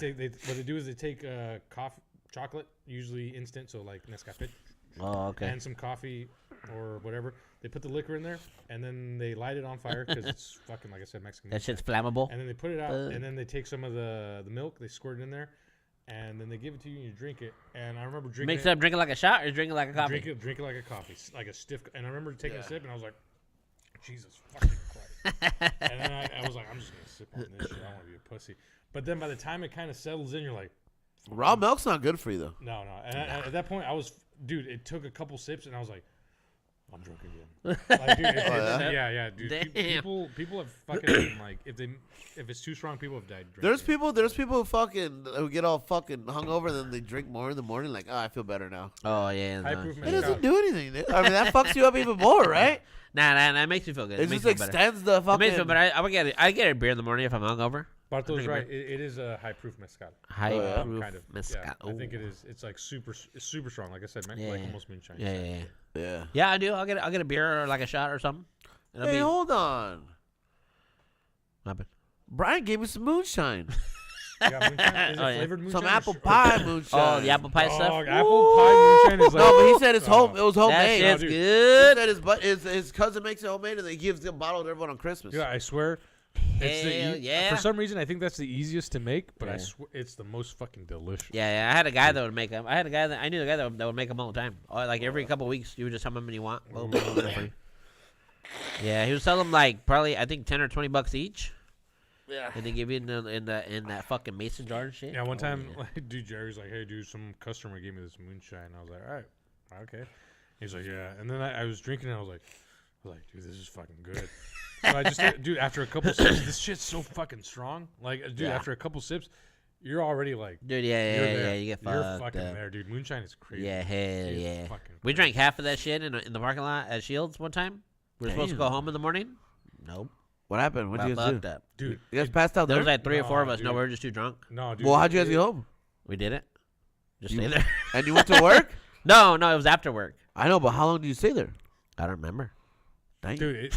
S3: they do is they take coffee, chocolate, usually instant, so like Nescafe,
S2: Oh, okay.
S3: and some coffee or whatever. They put the liquor in there, and then they light it on fire because it's fucking, like I said, Mexican.
S2: That shit's flammable.
S3: And then they put it out, and then they take some of the milk, they squirt it in there, and then they give it to you and you drink it. And I remember drinking
S2: Mix it up, drink it like a shot, or drink it like a coffee?
S3: drink it like a coffee, like a stiff. And I remember taking a sip, and I was like, Jesus fucking Christ. And then I was like, I'm just gonna sip on this shit. I don't want to be a pussy. But then by the time it kind of settles in, you're like,
S1: Raw milk's not good for you though.
S3: no. And at that point, dude, it took a couple sips, and I was like, I'm drunk again. Like, dude, yeah, dude.
S2: Damn.
S3: People have fucking like if it's too strong, people have died.
S1: There's
S3: drinking.
S1: people who fucking who get all fucking hungover and then they drink more in the morning. Like, oh, I feel better now.
S2: Oh, yeah.
S3: High
S2: No.
S3: proof
S1: It
S3: mezcal.
S1: doesn't do anything. Dude. I mean, that fucks you up even more, right?
S2: Nah, that makes me feel good.
S1: It
S2: makes
S1: just
S2: me feel better.
S1: extends the
S2: It makes me feel
S1: fucking.
S2: better. I would get it. I get a beer in the morning if I'm hungover.
S3: Bartolo's
S2: Drink a
S3: right. It is a high proof mezcal.
S2: High
S1: yeah.
S2: proof
S3: Kind of.
S2: mezcal.
S3: Yeah, I think it is. It's like super strong. Like I said,
S2: Yeah,
S3: like
S2: yeah.
S3: almost moonshine.
S2: Yeah.
S1: Yeah.
S2: Yeah, I do. I'll get a beer or like a shot or something. It'll
S1: Hey,
S2: be.
S1: hold on.
S2: What happened?
S1: Brian gave me some moonshine.
S3: Yeah, moonshine. Is it
S2: Oh, yeah.
S3: flavored moonshine?
S1: Some
S3: or
S1: apple
S3: sh- or-
S1: pie moonshine.
S2: Oh, the apple pie
S3: Oh,
S2: stuff.
S3: apple pie moonshine is like.
S1: No, but he said it's home. It was
S2: That
S1: homemade.
S2: shit's
S3: dude.
S1: He
S2: good.
S1: said his cousin makes it homemade and he gives the bottle to everyone on Christmas.
S3: Yeah, I swear.
S2: Hell yeah.
S3: For some reason, I think that's the easiest to make, but I
S2: Yeah.
S3: swear it's the most fucking delicious.
S2: Yeah. I had a guy that would make them. I knew a guy that would make them all the time. Like every couple of weeks, you would just tell him how many you want. Boom, boom, boom, for you. Yeah, he would sell them like probably I think $10 or $20 each,
S1: Yeah.
S2: and they give you in that fucking mason jar and shit.
S3: Yeah, one
S2: Oh,
S3: time,
S2: yeah.
S3: like, dude, Jerry's like, "Hey, dude, some customer gave me this moonshine." I was like, "All right, okay." He's like, "Yeah," and then I was drinking, and I was like, "Dude, this is fucking good." So I just, dude, after a couple sips, this shit's so fucking strong. Like, dude,
S2: Yeah.
S3: after a couple sips, you're already like,
S2: Dude,
S3: you're
S2: yeah,
S3: there.
S2: you get
S3: You're
S2: fucked
S3: fucking
S2: up.
S3: there, dude. Moonshine is crazy.
S2: Yeah, hell
S3: It's
S2: yeah.
S3: fucking
S2: We
S3: crazy.
S2: drank half of that shit in the parking lot at Shields one time. We were supposed to go
S1: Damn.
S2: home in the morning. Nope.
S1: What happened? What
S2: Got
S1: did you guys
S2: fucked
S1: do?
S2: up.
S3: dude.
S1: You guys passed out
S2: There
S1: there?
S2: was like 3 or 4 of
S3: No,
S2: us. No,
S3: dude.
S2: we were just too drunk.
S3: No, dude.
S1: Well, how'd you guys get home?
S2: We did it. Just
S1: You-
S2: stay there.
S1: And you went to work?
S2: No, it was after work.
S1: I know, but how long did you stay there?
S2: I don't remember.
S1: Dang.
S3: Dude,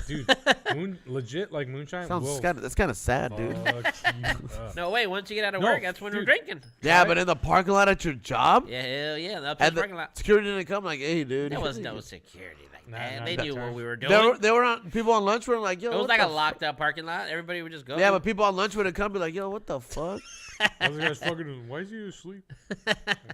S3: legit like moonshine.
S1: Sounds
S3: will
S1: that's kind of sad, dude.
S3: fuck you up.
S2: No, wait. Once you get out of
S3: No,
S2: work, that's when we're
S3: dude.
S2: drinking.
S1: Yeah, but in the parking lot at your job?
S2: Yeah, hell yeah. The
S1: And
S2: parking lot.
S1: security didn't come like, hey, dude.
S2: There was no security like
S3: Nah,
S2: that.
S3: nah,
S2: They
S3: that
S2: knew what
S3: time.
S2: we were doing.
S1: They were on, people on lunch were like, yo,
S2: It was
S1: what
S2: like
S1: the
S2: a
S1: fu-"
S2: locked up parking lot. Everybody would just go.
S1: Yeah, but people on lunch would come be like, yo, what the fuck?
S3: Those guys fucking. Why is you asleep?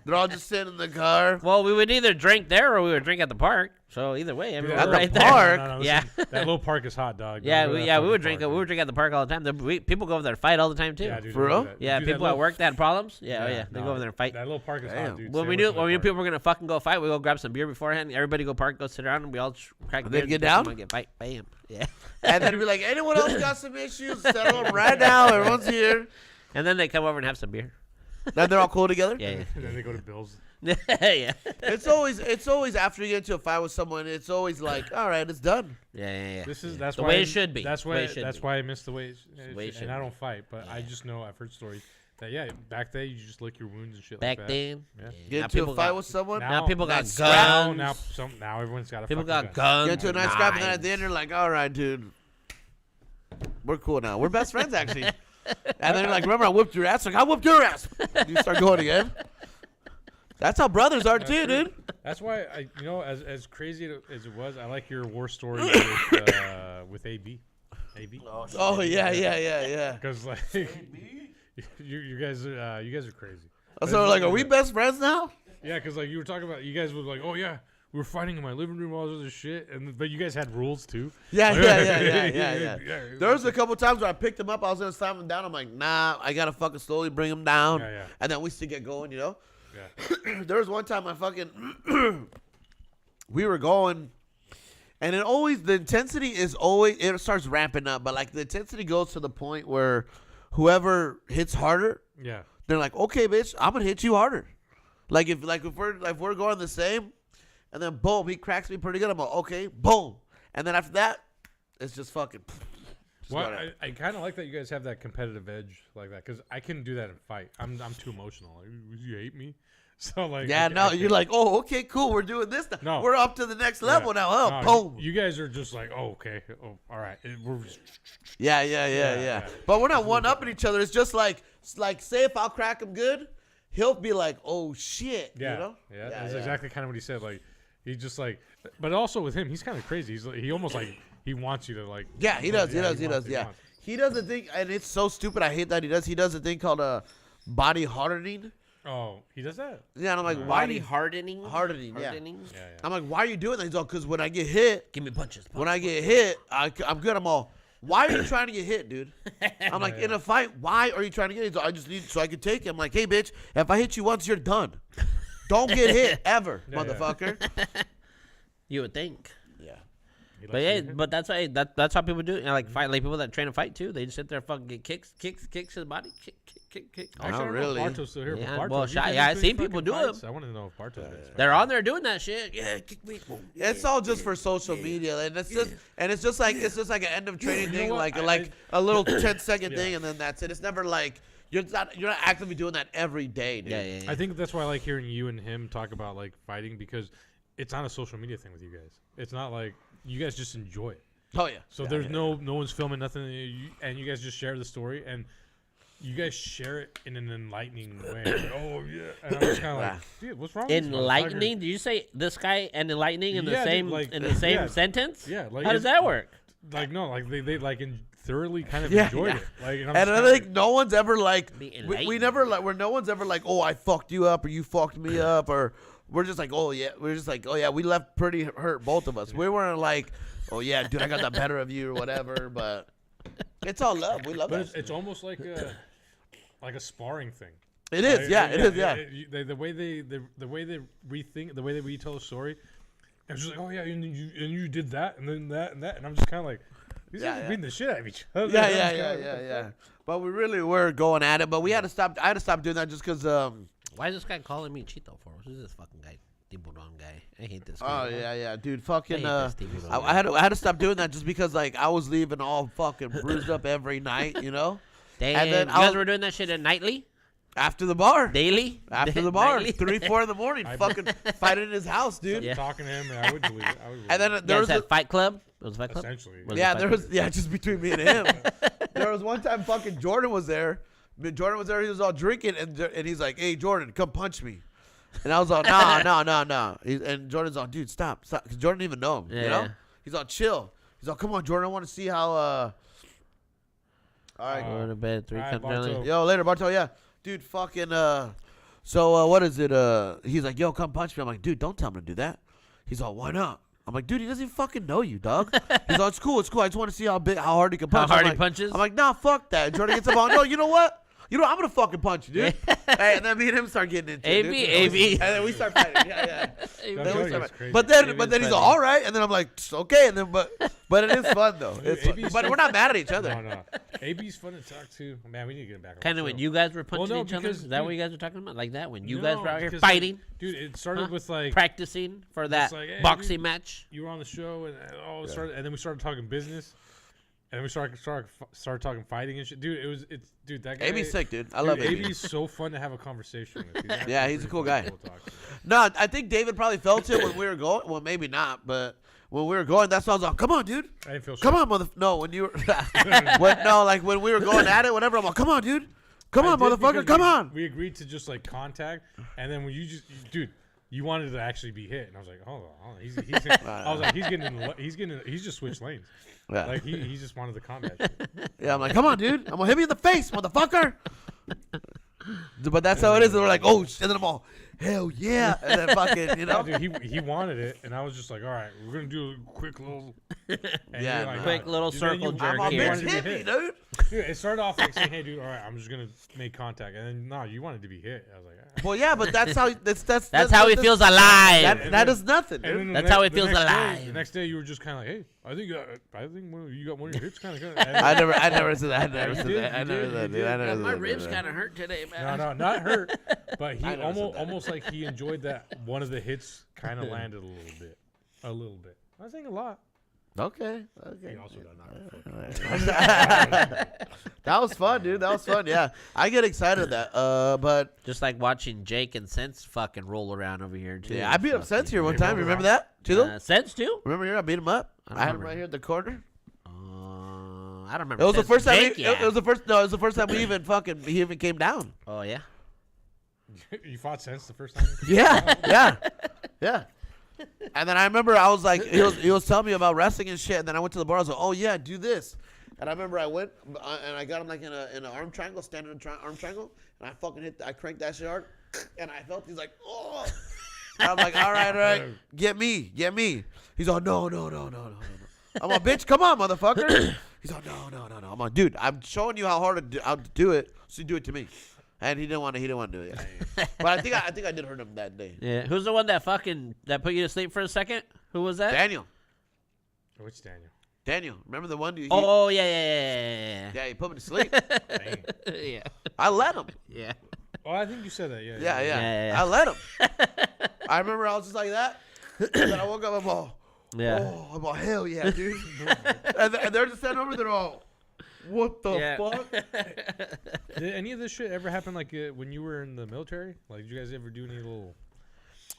S1: They're all just sitting in the car.
S2: Well, we would either drink there or we would drink at the park. So either way,
S3: Dude,
S2: everyone
S1: At the
S2: right
S1: park?
S2: there.
S3: listen,
S2: Yeah.
S3: that little park is hot, dog.
S2: Yeah,
S3: Don't go to
S2: we
S3: that
S2: would
S3: fucking
S2: drink.
S3: park,
S2: We would drink at the park all the time. People go over there and fight all the time too.
S3: Yeah, dude,
S1: For
S3: don't do
S1: real?
S3: that.
S2: Yeah,
S3: Dude, that
S2: people at
S3: little-
S2: work that had problems. Yeah, oh yeah, they
S3: no,
S2: go over there and fight.
S3: That little park is
S1: Damn.
S3: hot, dude.
S2: When
S3: Stay
S2: we
S3: away
S2: knew
S3: from that
S2: when we knew
S3: park.
S2: people were gonna fucking go fight, we go grab some beer beforehand. Everybody go park, go sit around, and we all crack
S1: And
S2: beer.
S1: then get
S2: just come
S1: down?
S2: on, get fight. Bam. Yeah.
S1: And then be like, anyone else got some issues? Settle them right now. Everyone's here.
S2: And then they come over and have some beer.
S1: Then they're all cool together.
S2: Yeah,
S3: And then they go to Bill's.
S2: yeah. yeah.
S1: It's always after you get into a fight with someone, it's always like, all right, it's done.
S2: Yeah.
S3: That's
S2: The
S3: why
S2: way it should be.
S3: That's
S2: The
S3: why
S2: way it should
S3: that's
S2: be.
S3: why I miss the way.
S2: the way it should
S3: And I
S2: be.
S3: don't fight, but I just know I've heard stories that back then you just lick your wounds and shit
S2: Back
S3: like that.
S2: then.
S3: Yeah.
S1: Get
S2: Now
S1: into a
S2: people
S1: fight
S2: got-
S1: with someone.
S2: Now people got
S1: That's
S2: guns.
S3: Now everyone's got a
S2: People
S3: fucking
S2: got
S3: gun.
S2: guns.
S1: Get into a nice scrap, and then at
S2: knives.
S1: the end, you're like, all right, dude. We're cool now. We're best friends, actually. And then you're like, remember I whooped your ass? Like, I whooped your ass. You start going again. That's how brothers are, too, dude.
S3: That's why as crazy as it was, I like your war story with AB. AB.
S1: Oh, yeah.
S3: Because like you guys are crazy.
S1: So we're like, are we best friends now?
S3: Yeah, because like you were talking about, you guys were like, oh yeah, we were fighting in my living room, all this other shit, but you guys had rules too.
S1: Yeah.
S3: Yeah.
S1: There was a couple times where I picked him up. I was going to slam him down. I'm like, nah, I got to fucking slowly bring him down.
S3: Yeah.
S1: And then we still get going, you know?
S3: Yeah.
S1: There was one time I fucking we were going, and the intensity is always, it starts ramping up, but like the intensity goes to the point where whoever hits harder,
S3: Yeah.
S1: they're like, okay, bitch, I'm gonna hit you harder. Like if we're going the same, and then boom, he cracks me pretty good. I'm like, okay, boom, and then after that, it's just fucking. just
S3: Well,
S1: go down.
S3: I kind of like that you guys have that competitive edge like that, because I couldn't do that in fight. I'm too emotional. Like, you hate me, so like.
S1: yeah, no, you're like, oh, okay, cool, we're doing this now.
S3: No.
S1: We're up to the next level now. Oh,
S3: No,
S1: boom.
S3: You guys are just like, oh, okay, all right. We're
S1: Yeah.
S3: yeah.
S1: But we're not one upping each other. It's just like say if I'll crack him good, he'll be like, oh shit.
S3: Yeah,
S1: You know?
S3: yeah, that's exactly kind of what he said. Like, he just like, but also with him, he's kind of crazy. He's like, he almost like he wants you to like.
S1: Yeah, he does. He does.
S3: wants.
S1: He does a thing, and it's so stupid. I hate that he does. He does a thing called body hardening.
S3: Oh, he does that.
S1: Yeah, and I'm like, why do
S2: Body
S1: you?
S2: hardening.
S1: Hardening, yeah.
S3: Yeah.
S1: I'm like, why are you doing that? He's all, because when I get hit,
S2: Give me punches.
S1: when I get hit, I'm good. I'm all, why are you trying to get hit, dude? I'm like, in a fight, why are you trying to get hit? He's all, I just need so I can take it. I'm like, hey, bitch, if I hit you once, you're done. Don't get hit ever,
S3: Yeah, yeah.
S1: motherfucker.
S2: You would think.
S1: Yeah.
S3: He
S2: But
S3: likes
S2: yeah,
S3: you to hit.
S2: but that's why that's how people do it. And like fight, like people that train to fight too. They just sit there, fucking get kicks to the body, kick.
S1: Oh,
S3: Actually, I don't know if
S1: really?
S3: Barto's still here, but
S2: Yeah,
S3: Bartos,
S2: well,
S3: you
S2: shot-
S3: guys
S2: yeah,
S3: been
S2: I
S3: doing
S2: seen people
S3: fucking
S2: do
S3: fights?
S2: it.
S3: I want to know if Bartos is.
S2: They're on there doing that shit. Yeah, kick me. Boom.
S1: It's all just for social media, and it's just like an end of training
S3: You know
S1: thing,
S3: what?
S1: like a little 10-second
S3: Yeah.
S1: thing, and then that's it. It's never like you're not actively doing that every day, dude.
S2: Yeah.
S3: I think that's why I like hearing you and him talk about like fighting, because it's not a social media thing with you guys. It's not like you guys just enjoy it.
S1: Oh yeah.
S3: So there's no one's filming nothing, and you guys just share the story, and you guys share it in an enlightening way. Like, oh yeah, and I'm just kind of like, dude, what's wrong? with this motherfucker?
S2: Enlightening? Did you say this guy and enlightening in the
S3: Yeah, dude,
S2: same
S3: like,
S2: in the same
S3: yeah.
S2: sentence?
S3: Yeah, like
S2: How does
S3: it's-
S2: that work?
S3: Like no, like they like thoroughly kind of
S1: Yeah,
S3: enjoyed
S1: yeah.
S3: it. Like, and I'm
S1: And
S3: just
S1: I
S3: kinda
S1: think no one's ever like
S2: Be
S1: we
S2: enlightened.
S1: never like where no one's ever like, oh, I fucked you up or you fucked me up, or we're just like, oh yeah, we left pretty hurt, both of us. We weren't like, oh yeah, dude, I got the better of you or whatever, but it's all love. We love
S3: But
S1: it.
S3: it's almost like a sparring thing.
S1: It is,
S3: Like,
S1: yeah, it is, yeah.
S3: The way they rethink, the way they retell the story, it's just like, oh yeah, and you did that, and then that, and I'm just kind of like, these
S1: Yeah,
S3: guys are
S1: yeah.
S3: beating the shit out of each other.
S1: Yeah,
S3: I'm
S1: yeah,
S3: just
S1: yeah,
S3: kinda like,
S1: yeah. But we really were going at it, but we had to stop. I had to stop doing that just because.
S2: Why is this guy calling me Cheeto for? Who's this fucking guy? Tiburon guy. I hate this
S1: Oh
S2: guy.
S1: yeah, dude, fucking.
S2: I hate this Tiburon
S1: I had to stop doing that just because like I was leaving all fucking bruised up every night, you know.
S2: Damn,
S1: And then
S2: you
S1: I'll-
S2: guys were doing that shit at nightly,
S1: After the bar.
S2: daily,
S1: After the bar,
S2: Nightly?
S1: 3, 4 in the morning, fucking fighting in his house, dude.
S2: Yeah.
S3: Talking to him, and I would believe it. I would believe
S1: And then
S3: it.
S1: there
S2: You
S1: was
S2: guys
S1: a,
S2: had Fight Club. It was Fight Club.
S3: Essentially.
S2: Was it
S1: yeah,
S2: Fight
S1: there
S2: Club?
S1: was just between me and him. There was one time fucking Jordan was there. Jordan was there. He was all drinking, and he's like, "Hey, Jordan, come punch me." And I was all, no. And Jordan's all, dude, stop. Because Jordan didn't even know him, you know?
S2: Yeah.
S1: He's all, chill. He's all, come on, Jordan, I want to see how, all right.
S2: Go to bed. 3
S3: Alright,
S2: cups
S3: Barto.
S2: early.
S1: Yo, later, Barto, yeah. Dude, fucking, so, what is it? He's like, yo, come punch me. I'm like, dude, don't tell him to do that. He's all, why not? I'm like, dude, he doesn't even fucking know you, dog. He's like, it's cool. I just want to see how hard he can punch.
S2: How hard
S1: I'm
S2: he
S1: like,
S2: punches?
S1: I'm like, nah, fuck that. And Jordan gets up on, no, you know what? I'm gonna fucking punch you, dude. Hey, and then me and him start getting into it, dude.
S2: AB.
S1: And then we start fighting. Yeah.
S3: Don't
S1: Then
S3: tell
S1: we
S3: you,
S1: start
S3: it's crazy.
S1: But then
S2: It
S1: he's
S2: is
S1: like,
S2: funny.
S1: all right. And then I'm like, okay. And then but it is fun though. It's fun.
S3: AB's
S1: But
S3: so-
S1: we're not mad at each other.
S3: No. AB's fun to talk to. Man, we need to get him back on
S2: Kind
S3: the
S2: of when
S3: show.
S2: you guys were punching
S3: no,
S2: each other.
S3: because,
S2: Is that
S3: dude-
S2: what you guys were talking about? Like that when you
S3: No,
S2: guys were out here
S3: because, like,
S2: fighting,
S3: dude, it started
S2: Huh?
S3: with like
S2: practicing for that
S3: like, hey,
S2: boxing
S3: dude.
S2: match.
S3: you were on the show and and then we started talking business. And then we started talking fighting and shit. Dude, dude, that guy.
S1: AB's sick, dude. I love AB.
S3: AB's so fun to have a conversation with. Actually
S1: Yeah, he's a
S3: pretty
S1: cool
S3: fun
S1: guy.
S3: to talk to.
S1: No, I think David probably felt it when we were going. Well, maybe not, but when we were going, that's why I was like, come on, dude.
S3: I didn't feel
S1: Come
S3: shit.
S1: on, No, when you were. when we were going at it, whatever, I'm like, come on, dude. Come
S3: I
S1: on,
S3: did
S1: motherfucker.
S3: because
S1: Come
S3: we-
S1: on.
S3: We agreed to just like contact, and then when dude, you wanted to actually be hit, and I was like, hold on. I was like, he's just switched lanes.
S1: Yeah.
S3: Like he just wanted the combat. Shit.
S1: Yeah, I'm like, come on, dude. I'm gonna hit me in the face, motherfucker. But that's how it is. And we're like, oh, shit. And then I'm all, hell yeah. And then fucking, you know.
S3: No, dude, he wanted it, and I was just like, all right, we're gonna do a quick little. And
S1: Yeah,
S3: you're like,
S1: no.
S2: Quick little
S3: Dude, then
S2: circle
S3: you-
S2: jerk
S1: I'm all,
S2: here.
S1: bitch, hit me, dude.
S3: Dude, it started off like saying, hey, dude, all right, I'm just gonna make contact, and then no, you wanted to be hit. I was like, all right.
S1: Well, yeah, but that's how that's
S2: How he feels alive.
S1: That is nothing,
S3: And
S1: dude.
S3: then
S2: That's how it
S3: the
S2: feels
S3: next day-
S2: alive.
S3: The next day, you were just kind of like, hey, I think you got one of your hits kind of good.
S1: I never said that. I never
S3: You
S1: said
S3: did,
S1: that. I
S3: you
S1: never
S3: did,
S1: said
S3: you
S1: that. I
S3: did.
S1: never said
S2: My
S1: that.
S2: ribs kind of hurt today,
S3: No,
S2: man.
S3: no, not hurt. But he
S1: I never said that.
S3: almost like he enjoyed that one of the hits kind of landed a little bit. A little bit. I was saying a lot.
S1: Okay.
S3: He also got knocked the fuck
S1: That was fun, dude. That was fun. Yeah, I get excited at that. But
S2: Just like watching Jake and Sense fucking roll around over here too.
S1: yeah, I beat up Sense here one
S3: Hey,
S1: time.
S3: roll
S1: Remember
S3: around.
S1: that? Too?
S2: Sense too.
S1: Remember here? I beat him up.
S2: I don't
S1: I had him
S2: remember.
S1: right here in the corner.
S2: I don't remember.
S1: It was the
S2: Sense.
S1: first time.
S2: Jake,
S1: It
S2: yeah.
S1: was the first. No, it was the first time he even came down.
S2: Oh yeah.
S3: You fought Sense the first time?
S1: Yeah. And then I remember I was like, he was telling me about wrestling and shit. And then I went to the bar. I was like, oh yeah, do this. And I remember I went and I got him like in an arm triangle, standing in arm triangle, and I fucking I cranked that shit hard, and I felt he's like, oh. And I'm like, all right, get me. He's like, no. I'm like, bitch, come on, motherfucker. He's like, no. I'm like, dude, I'm showing you how hard to do it, so you do it to me. And he didn't want to do it. Yeah. But I think I did hurt him that day.
S2: Yeah. Who's the one that put you to sleep for a second? Who was that?
S1: Daniel,
S3: Which Daniel?
S1: remember the one?
S2: Oh yeah.
S1: Yeah, he put me to sleep.
S3: Dang.
S2: Yeah.
S1: I let him.
S2: Yeah.
S3: Oh, I think you said that. Yeah.
S1: Yeah.
S2: Yeah.
S1: I let him. I remember I was just like that. And then I woke up, I'm all,
S2: Yeah.
S1: oh, I'm all, hell yeah, dude. and they're just standing over there all, what the
S2: Yeah.
S1: fuck?
S3: Did any of this shit ever happen like when you were in the military? Like, did you guys ever do any little?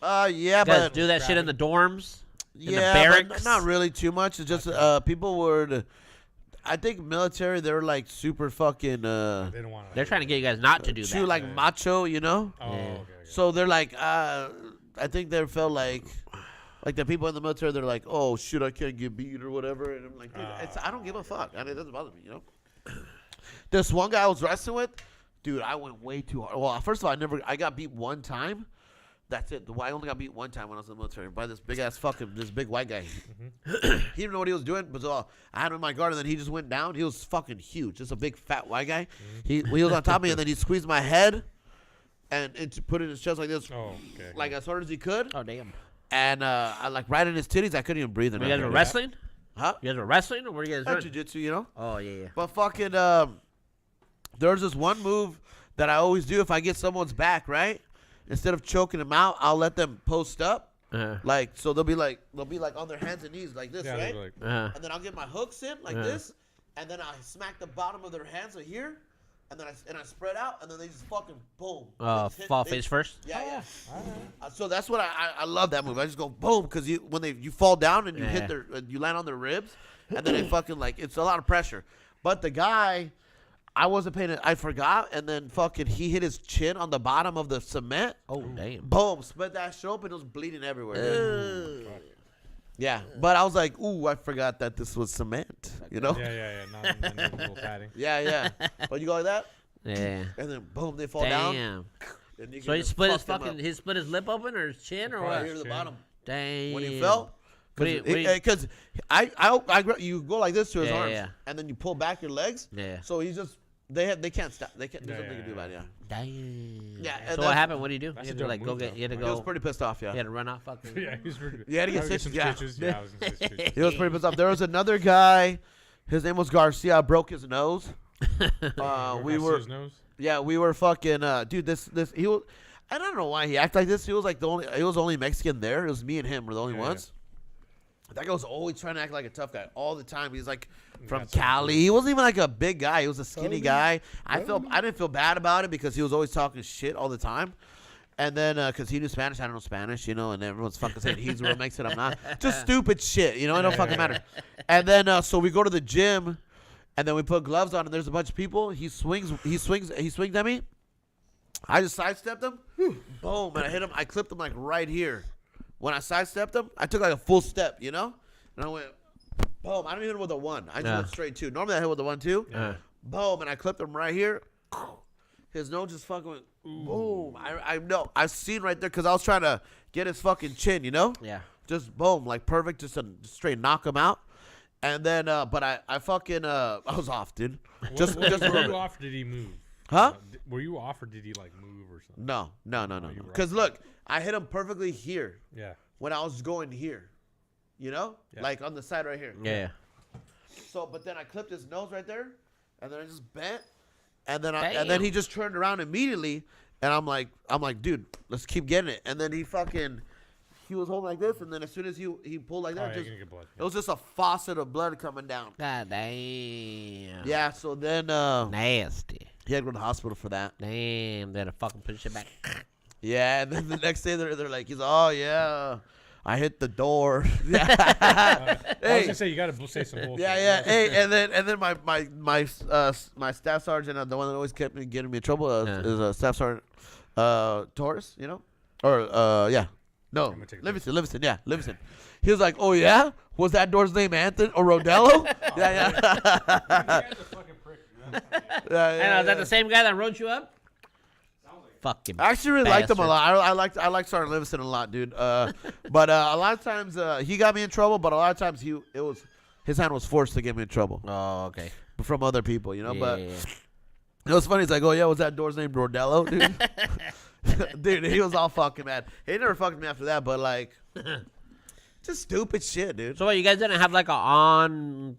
S1: Yeah,
S2: You guys
S1: but
S2: do that shit in the dorms. the
S1: yeah,
S2: barracks?
S1: but not really too much. It's just people were. I think military, they're like super fucking.
S3: They don't want to.
S2: They're trying to get you guys not to do
S1: Too
S2: that.
S1: like
S3: Yeah.
S1: macho, you know.
S3: Oh,
S2: Yeah.
S3: okay.
S1: So they're like, I think they felt like the people in the military, they're like, oh shit, I can't get beat or whatever, and I'm like, dude, I don't give a fuck. I mean, it doesn't bother me, you know. This one guy I was wrestling with, dude, I went way too hard. Well, first of all, I got beat one time. That's it. I only got beat one time when I was in the military by this big white guy. He didn't know what he was doing, but I had him in my guard, and then he just went down. He was fucking huge, just a big fat white guy. He was on top of me, and then he squeezed my head and put it in his chest like this,
S3: Oh, okay.
S1: like as hard as he could.
S2: Oh damn.
S1: And I like right in his titties. I couldn't even breathe.
S2: You guys were wrestling?
S1: Huh?
S2: You guys were wrestling, or were you guys doing?
S1: Jiu-jitsu, you know.
S2: Oh yeah.
S1: But fucking, there's this one move that I always do if I get someone's back, right? Instead of choking them out, I'll let them post up. Like, so they'll be like on their hands and knees like this,
S3: Yeah,
S1: right?
S3: they're like,
S1: And then I'll get my hooks in like this, and then I smack the bottom of their hands right here, and then I spread out, and then they just fucking boom. They just hit-
S2: Fall
S1: they-
S2: face first.
S1: Yeah. So that's what I love that move. I just go boom because when you fall down and you hit you land on their ribs, and then they fucking like it's a lot of pressure. But the guy, I wasn't paying it. I forgot, and then fucking he hit his chin on the bottom of the cement.
S2: Oh damn.
S1: Boom, split that shit open. It was bleeding everywhere. Dude. Yeah, but I was like, ooh, I forgot that this was cement. You know?
S3: yeah. Not little padding.
S1: Yeah. But you go like that,
S2: Yeah.
S1: and then boom, they fall down.
S2: Damn.
S1: And you
S2: So
S1: can
S2: he
S1: just
S2: split his
S1: fuck them
S2: fucking
S1: up.
S2: he split his lip open or his chin or
S1: right
S2: what?
S1: here to the bottom.
S2: Damn.
S1: When he fell, Because you go like this to his arms,
S2: yeah.
S1: and then you pull back your legs.
S2: Yeah.
S1: So he's just they can't stop. They can't. There's nothing they can do about it. Yeah.
S2: Damn.
S1: Yeah, and
S2: So what
S1: that's-
S2: happened? What do you do?
S3: That's
S2: You
S3: a
S2: had to
S3: dope
S2: like go
S3: move,
S2: get.
S3: though.
S2: You had to
S1: He was
S2: go.
S1: pretty pissed off. Yeah.
S2: You had to run off. Fucking.
S3: Yeah, he's pretty.
S1: You had to get
S3: Probably
S1: stitches.
S3: some
S1: Yeah.
S3: stitches. Yeah, I was gonna say stitches.
S1: He was pretty pissed off. There was another guy. His name was Garcia. Broke his nose. We were.
S3: His nose?
S1: Yeah, we were fucking. Dude, this he was. I don't know why he acted like this. He was like he was the only Mexican there. It was me and him were the only
S3: Yeah,
S1: ones. That guy was always trying to act like a tough guy all the time. He's like from
S3: That's so
S1: Cali. He wasn't even like a big guy. He was a skinny guy. I didn't feel bad about it because he was always talking shit all the time. And then because he knew Spanish, I don't know Spanish, you know, and everyone's fucking saying he's real Mexican, I'm not. Just stupid shit, you know. It don't fucking matter. And then so we go to the gym, and then we put gloves on, and there's a bunch of people. He swings at me. I just sidestepped him. Boom, and I hit him. I clipped him like right here. When I sidestepped him, I took like a full step, you know? And I went, boom. I didn't hit him with a 1. I just went straight 2. Normally I hit with a 1, 2. Boom, and I clipped him right here. His nose just fucking went, boom. I know. I seen right there because I was trying to get his fucking chin, you know?
S2: Yeah.
S1: Just boom, like perfect, just to straight knock him out. And then, but I fucking, I was off, dude. Just
S3: Were you off or did he move?
S1: Huh?
S3: Were you off or did he like move or something?
S1: No.
S3: you were
S1: Because look, I hit him perfectly here
S3: Yeah.
S1: when I was going here. You know?
S3: Yeah.
S1: Like on the side right here.
S2: Yeah.
S1: So, but then I clipped his nose right there, and then I just bent, and then he just turned around immediately, and I'm like, dude, let's keep getting it. And then he was holding like this, and then as soon as he pulled like
S3: Oh,
S1: that,
S3: yeah,
S1: just
S3: you're gonna get blood.
S1: it was just a faucet of blood coming down.
S2: God damn.
S1: Yeah. So then
S2: Nasty.
S1: he had to go to the hospital for that.
S2: Damn. They had to fucking put shit back.
S1: Yeah. And then the next day they're like, he's oh yeah, I hit the door.
S3: I was
S1: Hey.
S3: gonna say you gotta say some bullshit.
S1: Yeah. Hey, and then my staff sergeant, the one that always kept me getting me in trouble, is a staff sergeant, Torres, you know, or yeah, no,
S3: gonna take a
S1: Livingston, yeah, Livingston. He was like, oh yeah, was that door's name Anthony or Rodello? yeah.
S2: And is that the same guy that wrote you up? Fucking.
S1: I actually really liked him a
S2: bastard.
S1: lot. I liked Sergeant Livingston a lot, dude. But a lot of times he got me in trouble, but a lot of times his hand was forced to get me in trouble
S2: Oh, okay.
S1: from other people, you know. But
S2: Yeah.
S1: it was funny. He's like, oh yeah, was that door's name Rodello, dude? Dude, he was all fucking mad. He never fucked me after that, but like, just stupid shit, dude.
S2: So what, you guys didn't have like on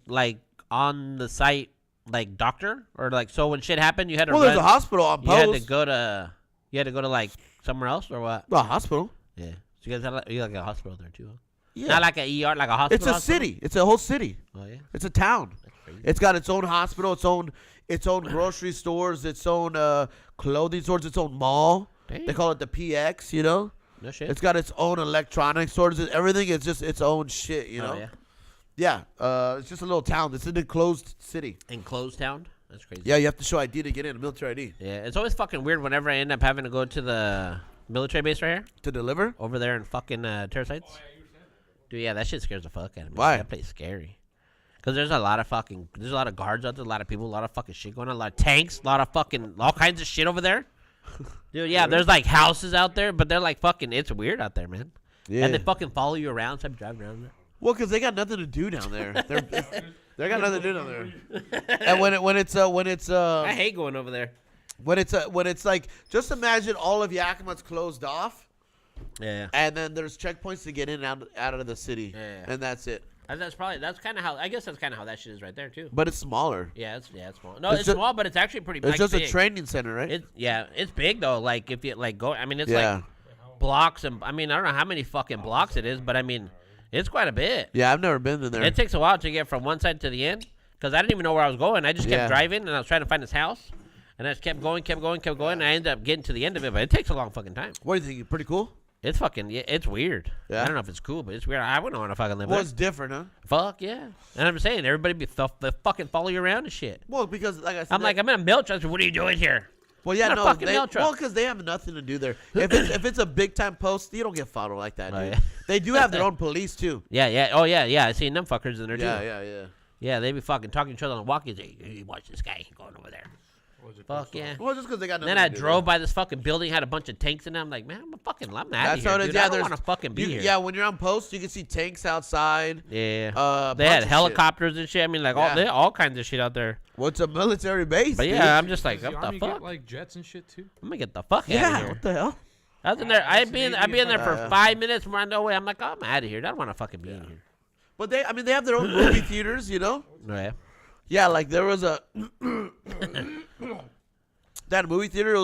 S2: the site like doctor or like so when shit happened you had to
S1: Well,
S2: run,
S1: there's a hospital on
S2: you had to
S1: post.
S2: go to like somewhere else or what?
S1: A hospital.
S2: Yeah. So you guys had like a hospital there too, huh?
S1: Yeah.
S2: Not like a ER, like a hospital.
S1: It's a
S2: hospital?
S1: city. It's a whole city.
S2: Oh yeah.
S1: It's a town.
S2: That's crazy.
S1: It's got its own hospital, its own grocery stores, its own clothing stores, its own mall.
S2: Damn.
S1: They call it the PX, you know?
S2: No shit.
S1: It's got its own electronics stores. Everything is just its own shit, you know?
S2: Oh, yeah.
S1: Yeah. It's just a little town. It's an enclosed city.
S2: Enclosed town. That's crazy.
S1: Yeah, you have to show ID to get in, a military ID.
S2: Yeah. It's always fucking weird whenever I end up having to go to the military base right here
S1: To deliver?
S2: over there in fucking terror sites. Dude, yeah, that shit scares the fuck out of me.
S1: Why?
S2: That place scary. Cause there's a lot of guards out there, a lot of people, a lot of fucking shit going on, a lot of tanks, a lot of fucking all kinds of shit over there. Dude, yeah, there's like houses out there, but they're like fucking. It's weird out there, man.
S1: Yeah.
S2: And they fucking follow you around. So I'm driving around there.
S1: Well, because they got nothing to do down there. They got nothing to do down there. And when it's
S2: I hate going over there.
S1: when it's like, just imagine all of Yakima's closed off,
S2: Yeah.
S1: and then there's checkpoints to get in and out of the city,
S2: Yeah.
S1: and that's it.
S2: That's kind of how. I guess that's kind of how that shit is right there too.
S1: But it's smaller.
S2: Yeah, it's small. No,
S1: It's
S2: it's
S1: ju-
S2: small, but it's actually pretty.
S1: It's
S2: like,
S1: just
S2: big.
S1: a training center, right?
S2: It's big though. Like if you like go, I mean, it's
S1: Yeah.
S2: like blocks and I mean, I don't know how many fucking blocks it is, but I mean, it's quite a bit.
S1: Yeah, I've never been in there.
S2: It takes a while to get from one side to the end because I didn't even know where I was going. I just kept
S1: Yeah.
S2: driving and I was trying to find this house, and I just kept going, and I ended up getting to the end of it. But it takes a long fucking time.
S1: What do you think? Pretty cool?
S2: It's fucking. Yeah, it's weird.
S1: Yeah.
S2: I don't know if it's cool, but it's weird. I wouldn't want to fucking live
S1: Well,
S2: there.
S1: it's different, huh?
S2: Fuck yeah. And I'm saying everybody they fucking follow you around and shit.
S1: Well, because like I said,
S2: I'm like, I'm in a milk truck. What are you doing here?
S1: well, yeah,
S2: in a
S1: no,
S2: fucking
S1: they,
S2: mail truck.
S1: well, because they have nothing to do there. If it's a big time post, you don't get followed like that,
S2: Oh,
S1: dude.
S2: yeah.
S1: They do have their own police too.
S2: Yeah. Oh yeah. I seen them fuckers in there too.
S1: Yeah.
S2: Yeah, they be fucking talking to each other on the walkies. Hey, watch this guy going over there. Fuck yeah.
S1: Well, just because they got.
S2: And then I drove by this fucking building, had a bunch of tanks in it. I'm like, man, I'm out of
S1: That's
S2: here,
S1: how it is.
S2: dude.
S1: Yeah,
S2: I don't
S1: there's-
S2: want to fucking be here.
S1: Yeah, when you're on post, you can see tanks outside.
S2: Yeah.
S1: Bunch
S2: They had
S1: of
S2: helicopters and shit. I mean, like
S1: Yeah.
S2: all kinds of shit out there.
S1: Well, it's a military base.
S2: But
S1: dude.
S2: yeah, I'm just like,
S3: Does the
S2: what the
S3: army
S2: fuck?
S3: get like jets and shit too?
S2: I'm gonna get the fuck out of
S1: Yeah.
S2: here.
S1: What the hell?
S2: I was in there. I'd be in there for
S1: Yeah.
S2: 5 minutes. We're on the way. I'm like, oh, I'm out of here. I don't want to fucking be in here.
S1: But they have their own movie theaters. You know.
S2: Right.
S1: Yeah, like there was a that movie theater. It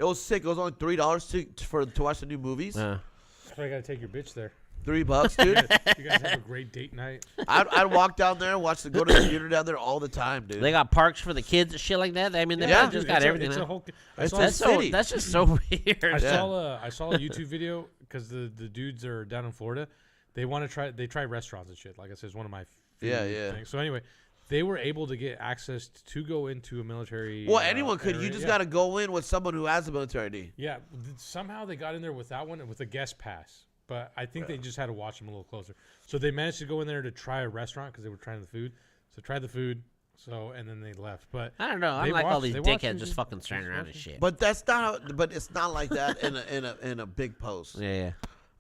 S1: was sick. It was only $3 to watch the new movies.
S2: Uh,
S3: That's why you gotta take your bitch there.
S1: $3, dude.
S3: You guys have a great date night.
S1: I'd walk down there and go to the theater down there all the time, dude.
S2: they got parks for the kids and shit like that. I mean, they
S1: Yeah.
S2: probably just got everything.
S3: It's
S2: now.
S3: a whole.
S1: It's
S2: That's
S1: city.
S2: that's just so weird.
S3: I
S1: Yeah.
S3: saw a YouTube video because the dudes are down in Florida. They want to try restaurants and shit. Like I said, it's one of my
S1: Yeah,
S3: food
S1: yeah.
S3: things. So anyway, they were able to get access to go into a military.
S1: Well, anyone could. You
S3: area.
S1: just
S3: Yeah.
S1: got to go in with someone who has a military ID.
S3: Yeah, somehow they got in there without one with a guest pass. But I think they just had to watch them a little closer. So they managed to go in there to try a restaurant because they were trying the food. So tried the food. So and then they left. But
S2: I don't know. I'm
S3: They
S2: like all
S3: watch-
S2: these
S3: they watch
S2: dickheads
S3: these-
S2: just fucking standing around and
S3: watching-
S2: shit.
S1: But that's not. But it's not like that in a big post,
S2: Yeah,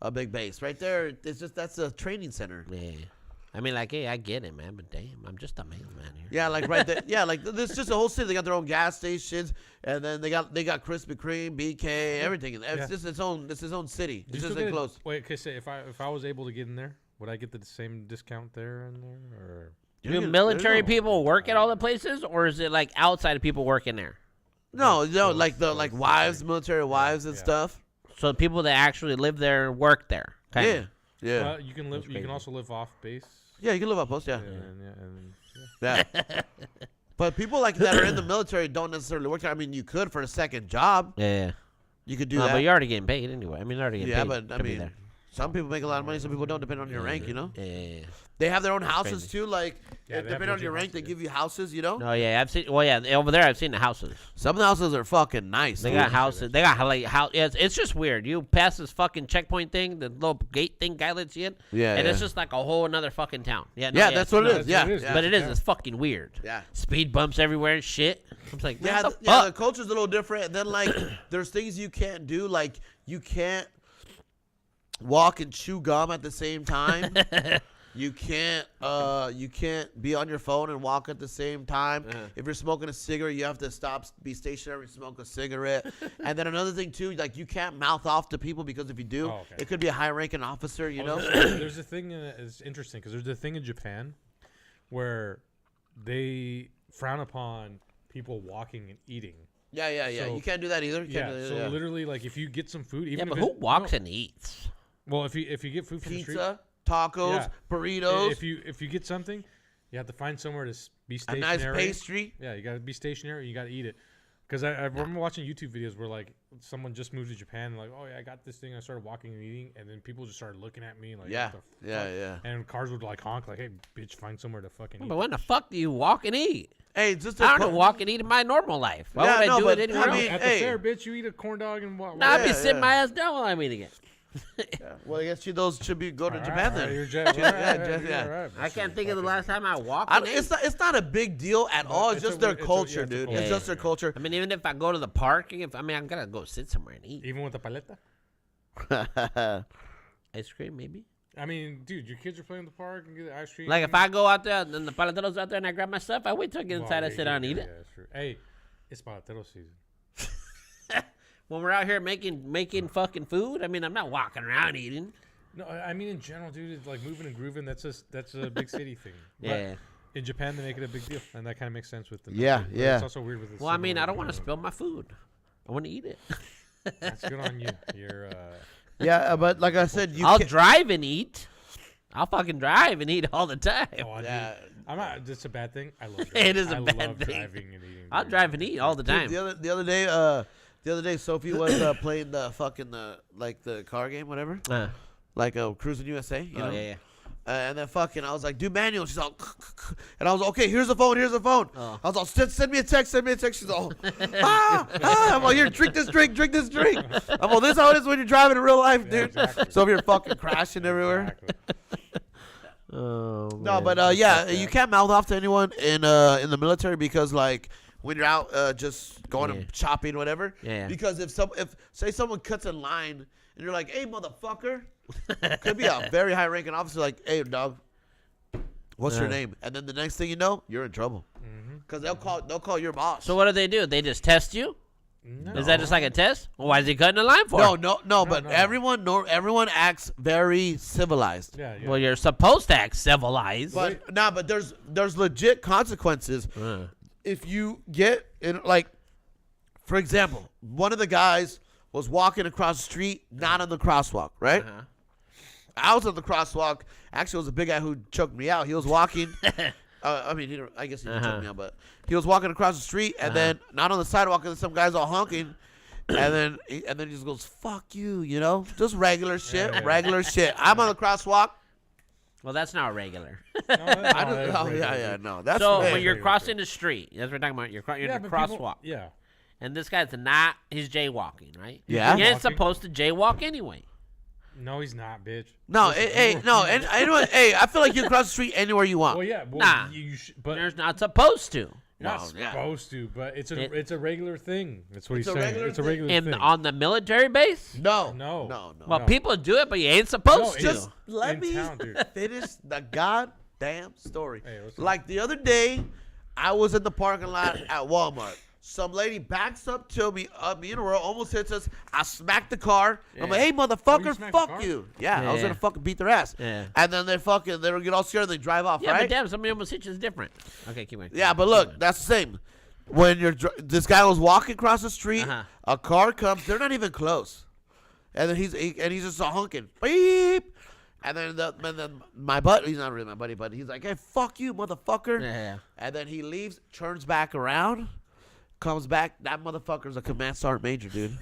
S1: a big base. Right there, it's just that's a training center.
S2: yeah. I mean, like, hey, I get it, man. But damn, I'm just a mailman here.
S1: Yeah, like right there. Yeah, like there's just a whole city. They got their own gas stations, and then they got Krispy Kreme, BK, everything. It's
S3: Yeah.
S1: just its own city.
S3: you
S1: It's
S3: still
S1: just
S3: get
S1: enclosed.
S3: wait, okay, say if I was able to get in there, would I get the same discount there and there or?
S2: Do military people work at all the places, or is it like outside of people working there?
S1: No,
S3: Both,
S1: like
S3: both,
S1: wives, military wives and
S3: Yeah.
S1: stuff.
S2: So people that actually live there work there. Kinda.
S1: Yeah, yeah,
S3: You can live.
S2: That's
S3: You can
S2: crazy.
S3: also live off base.
S1: yeah. You can live on post. Yeah,
S3: And
S1: yeah. But people like that are in the military don't necessarily work there. I mean, you could for a second job.
S2: Yeah.
S1: You could do
S2: No,
S1: that.
S2: but you're already getting paid anyway. I mean, you're already getting
S1: Yeah,
S2: paid.
S1: but I
S2: to be
S1: mean,
S2: there.
S1: some people make a lot of money. Some people don't, depending on your rank. You know,
S2: Yeah.
S1: they have their own houses
S2: crazy.
S1: too. Like,
S3: Yeah, they have
S1: depending on
S3: legit
S1: your rank,
S3: houses,
S1: they
S3: yeah.
S1: give you houses. You know,
S2: No, yeah, I've seen. Well, yeah, over there I've seen the houses.
S1: some houses are fucking nice.
S2: They
S1: dude.
S2: got houses. They got like house. Yeah, it's just weird. You pass this fucking checkpoint thing, the little gate thing, guy lets you in,
S1: Yeah,
S2: and it's
S1: yeah.
S2: just like a whole another fucking town. Yeah, no,
S1: Yeah, that's what it
S3: no,
S1: is.
S3: that's
S1: Yeah,
S3: what it is.
S1: yeah.
S2: But it is.
S3: Yeah.
S2: It's fucking weird.
S1: Yeah.
S2: Speed bumps everywhere and shit. I'm like, man,
S1: Yeah,
S2: what the
S1: yeah, the
S2: fuck?
S1: culture's a little different. And then like, there's things you can't do. Like, you can't walk and chew gum at the same time. You can't be on your phone and walk at the same time. If you're smoking a cigarette, you have to stop, be stationary, smoke a cigarette. And then another thing too, like you can't mouth off to people because if you do,
S3: Oh, okay.
S1: it could be a high-ranking officer. You know?
S3: There's a thing that is interesting because there's a thing in Japan where they frown upon people walking and eating.
S1: Yeah, yeah, yeah.
S3: So-
S1: You can't do that either. You
S3: Yeah.
S1: can't do
S3: So
S1: that,
S3: literally, like if you get some food, even
S2: Yeah,
S3: if
S2: but
S3: it's-
S2: who walks
S3: no,
S2: and eats?
S3: Well, if you get food from the street,
S1: Pizza, tacos,
S3: Yeah.
S1: burritos,
S3: if you get something, you have to find somewhere to be
S1: a
S3: stationary.
S1: nice pastry.
S3: Yeah, you got to be stationary. You got to eat it. Because I remember watching YouTube videos where like someone just moved to Japan and like, oh yeah, I got this thing. I started walking and eating, and then people just started looking at me like,
S1: Yeah,
S3: what the
S1: yeah,
S3: fuck?
S1: yeah.
S3: And cars would like honk like, hey, bitch, find somewhere to fucking eat.
S2: But when the fuck do you walk and eat?
S1: Hey, just
S2: I don't walk and eat in my normal life. Why
S1: Yeah,
S2: would
S1: no,
S2: I do
S1: but
S2: it anywhere
S1: I
S2: else?
S1: mean,
S3: At
S1: hey.
S3: the fair, bitch, you eat a corn dog and what?
S2: Nah, I'd be
S1: Yeah,
S2: sitting
S1: yeah.
S2: my ass down while I'm eating it.
S1: Well, I guess those should be go to Japan then.
S3: You're
S1: yeah.
S2: I can't think of the last time I walked.
S1: I,
S2: and ate.
S1: it's not a big deal at all. It's
S3: it's
S1: just
S3: a-
S1: their
S3: it's a-
S1: culture,
S3: yeah, it's a
S1: dude.
S3: culture.
S1: It's just their culture.
S2: I mean, even if I go to the park, I'm gonna go sit somewhere and eat
S3: Even with the paleta.
S2: ice cream, maybe.
S3: I mean, dude, your kids are playing in the park and get the ice cream.
S2: Like if I go out there and the paleteros out there and I grab my stuff, I wait till I get
S3: Well,
S2: inside, I
S3: yeah,
S2: sit down and eat
S3: yeah,
S2: it.
S3: that's true. Hey, it's paletero season.
S2: When we're out here making fucking food, I mean, I'm not walking around eating.
S3: No, I mean in general, dude. It's like moving and grooving. That's a big city thing. But
S2: Yeah.
S3: in Japan, they make it a big deal, and that kind of makes sense with the.
S1: Yeah,
S3: military. But
S1: yeah.
S3: It's also weird with the.
S2: Well, I mean,
S3: civil
S2: I don't want to
S3: war.
S2: spill my food. I want to eat it.
S3: That's good on you. You're.
S1: Yeah, but like I said, you
S2: I'll
S1: can't.
S2: drive and eat. I'll fucking drive and eat all the time.
S3: Oh,
S1: Yeah.
S3: I'm not. It's a bad thing. I love.
S2: It
S3: Driving.
S2: is a
S3: I
S2: bad
S3: love
S2: thing.
S3: driving and eating.
S2: I'll
S3: dude.
S2: drive and eat all the time.
S1: Dude, the other day, Sophie was playing the car game, whatever, like Cruising USA, you know.
S2: Yeah.
S1: And then fucking, I was like, do manual. She's all, and I was like, okay, here's the phone.
S2: Oh.
S1: I was all, send me a text. She's all, I'm like, here, drink this drink. I'm all, this is how it is when you're driving in real life,
S3: Yeah,
S1: dude.
S3: exactly.
S1: So if you're fucking crashing everywhere.
S3: Exactly.
S2: Oh,
S1: No,
S2: man.
S1: but yeah, you can't mouth off to anyone in the military because like when you're out just going
S2: Yeah.
S1: to shopping, whatever.
S2: Yeah.
S1: Because if say someone cuts in line and you're like, "Hey, motherfucker," could be a very high-ranking officer like, "Hey, dog, what's your
S2: Yeah.
S1: name?" And then the next thing you know, you're in trouble because they'll call your boss.
S2: So what do? They just test you?
S3: No.
S2: Is that just like a test? Well, why is he cutting the line for?
S1: no, but
S3: no.
S1: everyone acts very civilized.
S3: Yeah, yeah.
S2: Well, you're supposed to act civilized.
S1: But but there's legit consequences if you get in. Like, for example, one of the guys was walking across the street, not on the crosswalk, right?
S2: Uh-huh.
S1: I was on the crosswalk. Actually, it was a big guy who choked me out. He was walking. I mean, I guess he didn't choke me out, but he was walking across the street, and then not on the sidewalk, and some guys all honking, and then he just goes, "Fuck you," you know, just regular shit, regular shit. I'm on the crosswalk.
S2: Well, that's not regular.
S3: No,
S1: I don't. Oh yeah, no. That's
S2: So
S1: right.
S2: when you're crossing the street, that's what we're talking about. You're
S3: yeah,
S2: in the
S3: but people-
S2: crosswalk,
S3: yeah.
S2: and this guy's not. He's jaywalking, right?
S1: Yeah.
S2: He ain't
S3: Jaywalking.
S2: supposed to jaywalk anyway.
S3: No, he's not, bitch.
S1: No,
S3: Listen,
S1: hey, no, and anyone, hey, I feel like you can cross the street anywhere you want.
S3: Well, yeah. Well,
S2: Nah.
S3: you but
S2: There's not supposed to.
S3: you're not
S1: No, yeah.
S3: supposed to. But it's
S2: It-
S3: a regular thing. That's what
S1: It's
S3: he's
S1: a
S3: saying.
S1: regular
S3: It's a
S1: thing.
S3: regular
S2: In
S3: thing.
S2: on the military base.
S1: No,
S3: No.
S1: no.
S2: Well,
S3: No.
S2: people do it, but you ain't supposed to.
S1: Just let
S3: In
S1: me
S3: town, dude.
S1: finish the goddamn story.
S3: Hey, what's
S1: Like the other day, I was in the parking lot at Walmart. Some lady backs up to me, me and Aurora almost hits us. I smacked the car. I'm like, "Hey, motherfucker,
S3: smacked the
S1: fuck
S3: car?
S1: you!" Yeah, I was
S2: Yeah.
S1: gonna fucking beat their ass.
S2: Yeah.
S1: And then they get all scared and they drive off.
S2: Yeah,
S1: right?
S2: but damn, somebody almost hit you is different. Okay, keep going.
S1: Yeah, but look, that's the same. When this guy was walking across the street,
S2: Uh-huh.
S1: a car comes. They're not even close, and then he's just honking, beep. And then my buddy, he's not really my buddy, but he's like, "Hey, fuck you, motherfucker!"
S2: Yeah.
S1: And then he leaves, turns back around, comes back. That motherfucker's a command sergeant major, dude.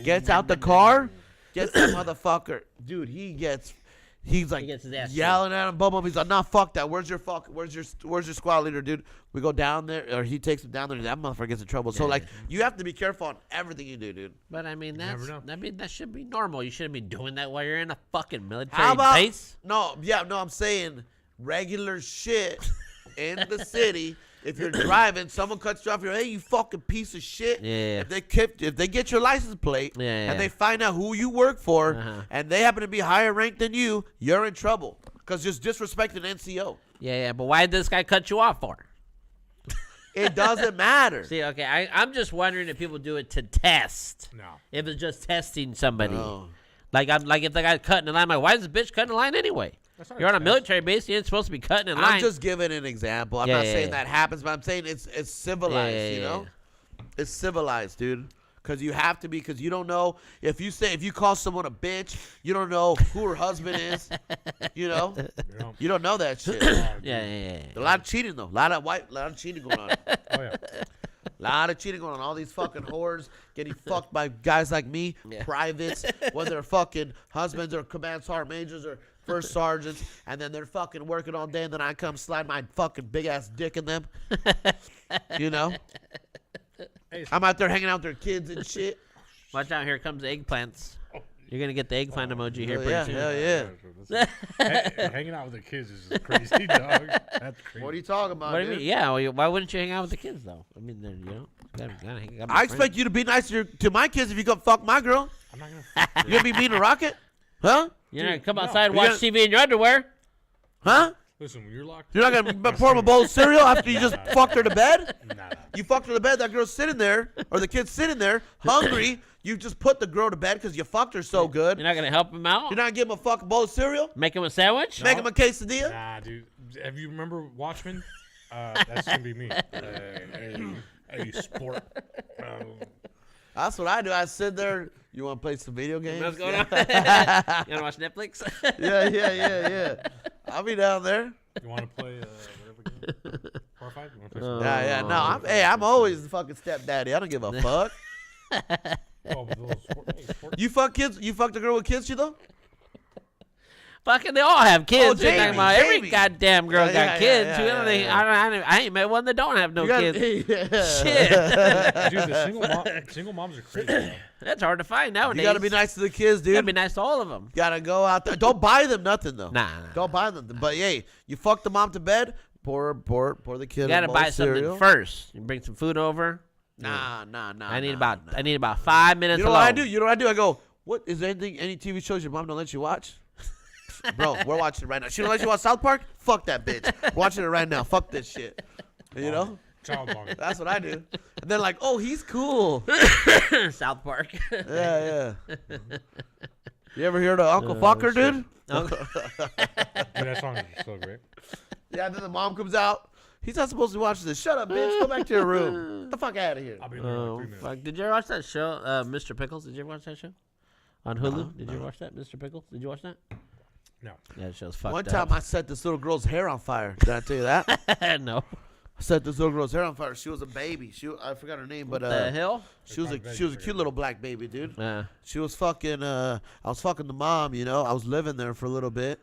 S1: Gets out the car, gets that motherfucker, dude. He's like
S2: gets his ass
S1: yelling at him, boom. He's like, "Nah, fuck that. Where's your squad leader, dude?" We go down there, or he takes him down there. And that motherfucker gets in trouble. So like, you have to be careful on everything you do, dude.
S2: But I mean,
S3: never know.
S2: that should be normal. You shouldn't be doing that while you're in a fucking military
S1: How about
S2: base.
S1: no? I'm saying regular shit in the city. If you're driving, someone cuts you off. You're, "Hey, you fucking piece of shit!"
S2: Yeah.
S1: If they get your license plate
S2: Yeah.
S1: and they find out who you work for,
S2: Uh-huh.
S1: and they happen to be higher ranked than you, you're in trouble because just disrespecting NCO.
S2: Yeah, but why did this guy cut you off for?
S1: It doesn't matter.
S2: See, okay, I'm just wondering if people do it to test.
S3: No.
S2: If it's just testing somebody.
S1: No.
S2: Like if the guy's cutting the line, I'm like, why is this bitch cutting the line anyway?
S3: That's not
S2: You're on a
S3: test.
S2: military base. You ain't supposed to be cutting in line.
S1: I'm just giving an example. I'm
S2: Yeah,
S1: not
S2: yeah,
S1: saying
S2: yeah.
S1: that happens, but I'm saying it's civilized.
S2: Yeah,
S1: you
S2: yeah,
S1: know, it's civilized, dude. Because you have to be. Because you don't know if you call someone a bitch, you don't know who her husband is. You know,
S3: You know?
S1: you don't know that shit.
S2: yeah.
S1: A lot of cheating though. A lot of cheating going on.
S3: Oh yeah.
S1: A lot of cheating going on. All these fucking whores getting fucked by guys like me, privates, whether they're fucking husbands or command sergeant majors or first sergeants, and then they're fucking working all day, and then I come slide my fucking big ass dick in them. You know?
S3: Hey,
S1: I'm out there hanging out with their kids and shit.
S2: Watch out, here comes the eggplants. You're gonna get the eggplant emoji here
S1: Hell
S2: pretty
S1: yeah,
S2: soon.
S1: hell yeah.
S3: Hanging out with the kids is just crazy, dog. That's crazy.
S1: What are you talking about,
S2: What do you
S1: dude?
S2: mean? Yeah, well, why wouldn't you hang out with the kids though? I mean, gotta
S1: I expect you to be nice to my kids if you come fuck my girl.
S3: I'm not gonna.
S1: You gonna be mean to Rocket? Huh?
S2: You're not
S3: Dude,
S2: come
S3: no.
S2: outside and
S1: You
S2: watch
S1: gotta-
S2: TV in your underwear.
S1: Huh?
S3: Listen, when you're locked.
S1: You're not gonna pour him a bowl of cereal after you just fucked her to bed?
S3: Nah.
S1: You fucked her to bed. That girl's sitting there, or the kid's sitting there, hungry. You just put the girl to bed because you fucked her so good.
S2: You're not gonna help him out.
S1: You're not giving him a fucking bowl of cereal.
S2: Make him a sandwich.
S1: Make him a quesadilla.
S3: Nah, dude. Have you remember Watchmen? That's gonna be me. Hey, sport.
S1: That's what I do. I sit there. You want to play some video games?
S2: What's going on? You wanna watch Netflix?
S1: Yeah. I'll be down there.
S3: You want to play whatever game? Par 5? You want to play some?
S1: Yeah. No, I'm always the fucking stepdaddy. I don't give a fuck.
S3: Oh, but those sport.
S1: You fuck kids. You fucked a girl with kids, you though?
S2: Fucking, they all have kids. You're
S1: Jamie,
S2: talking about every
S1: Jamie.
S2: goddamn girl
S1: Yeah,
S2: got
S1: yeah,
S2: kids.
S1: yeah,
S2: You know,
S1: yeah.
S2: I ain't met one that don't have no
S1: You got-
S2: kids.
S1: Yeah.
S2: Shit,
S3: Dude, the single moms are crazy. Bro.
S2: that's hard to find nowadays.
S1: You gotta be nice to the kids, dude.
S2: Gotta be nice to all of them.
S1: Gotta go out there. Don't buy them nothing though.
S2: Nah.
S1: Don't buy them. But hey, you fuck the mom to bed. pour the kid.
S2: You gotta
S1: a bowl
S2: buy
S1: of cereal.
S2: something first. You bring some food over.
S1: Nah.
S2: I need about 5 minutes.
S1: You know what I
S2: alone.
S1: do? You know what I do? I go, what is there any TV shows your mom don't let you watch? Bro, we're watching it right now. She don't let you watch South Park? Fuck that bitch. Watching it right now. Fuck this shit. You know?
S3: Child bond.
S1: That's what I do. And they're like, oh, he's cool.
S2: South Park.
S1: Yeah. You ever heard of Uncle Fucker, dude?
S3: Dude, that song is so great.
S1: Yeah, then the mom comes out. He's not supposed to watch this. Shut up, bitch. Go back to your room. Get the fuck out of here.
S3: I'll be there in
S2: Oh,
S3: like 3 minutes.
S2: fuck. Did you ever watch that show, Mr. Pickles? Did you ever watch that show? On Hulu? Did you ever watch that, Mr. Pickles? Did you watch that?
S3: No.
S2: Yeah, that show's fucked
S1: One
S2: up.
S1: time I set this little girl's hair on fire. Did I tell you that?
S2: No.
S1: I set this little girl's hair on fire. She was a baby. I forgot her name, but
S2: The hell?
S1: she was a cute little black baby, dude. She was fucking. I was fucking the mom. You know, I was living there for a little bit,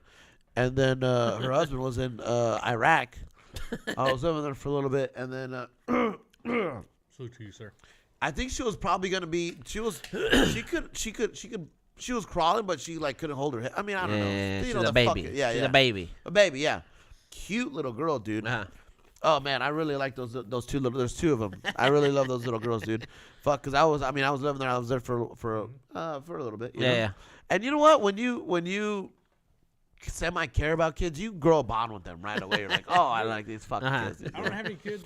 S1: and then her husband was in Iraq. I was living there for a little bit, and then
S3: Salute to you, sir.
S1: I think she was probably gonna be. She was. She could. She was crawling, but she like couldn't hold her head. I mean, I don't know.
S2: Yeah,
S1: You
S2: she's
S1: know,
S2: a
S1: the
S2: baby.
S1: fucking- yeah,
S2: She's
S1: yeah.
S2: a baby.
S1: A baby, yeah. Cute little girl, dude.
S2: Uh-huh.
S1: Oh man, I really like those two little. There's two of them. I really love those little girls, dude. Fuck, cause I was living there. I was there for a little bit. You know?
S2: Yeah.
S1: And you know what? When you semi care about kids, you grow a bond with them right away. You're like, oh, I like these fucking
S2: Uh-huh.
S1: kids.
S3: I don't have any kids,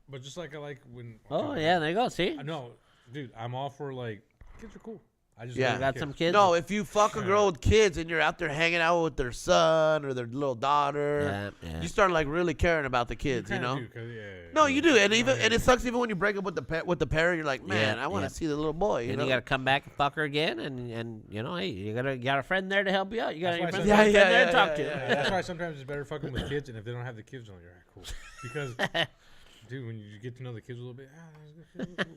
S3: but just like I like when.
S2: Oh, yeah, there you go. See?
S3: No, dude, I'm all for like kids are cool. I just
S1: Yeah.
S3: like
S2: Got
S3: kids.
S2: some kids?
S1: No, if you fuck a girl with kids and you're out there hanging out with their son or their little daughter,
S2: Yeah.
S1: you start like really caring about the kids. You
S3: Kinda
S1: know.
S3: do, 'cause, yeah,
S1: No, you do, and even
S3: yeah.
S1: and it sucks even when you break up with the parent. You're like, man,
S2: Yeah,
S1: I want to
S2: yeah.
S1: see the little boy. You
S2: And
S1: know.
S2: you gotta come back and fuck her again, and you know, hey, you got a friend there to help you out. You got
S3: That's
S2: your
S3: why
S2: friend,
S3: I said-
S2: friend
S1: Yeah,
S2: there to talk to.
S3: Yeah, that's why sometimes it's better fucking with kids, and if they don't have the kids, I'm like, all right, cool. Because, dude, when you get to know the kids a little bit,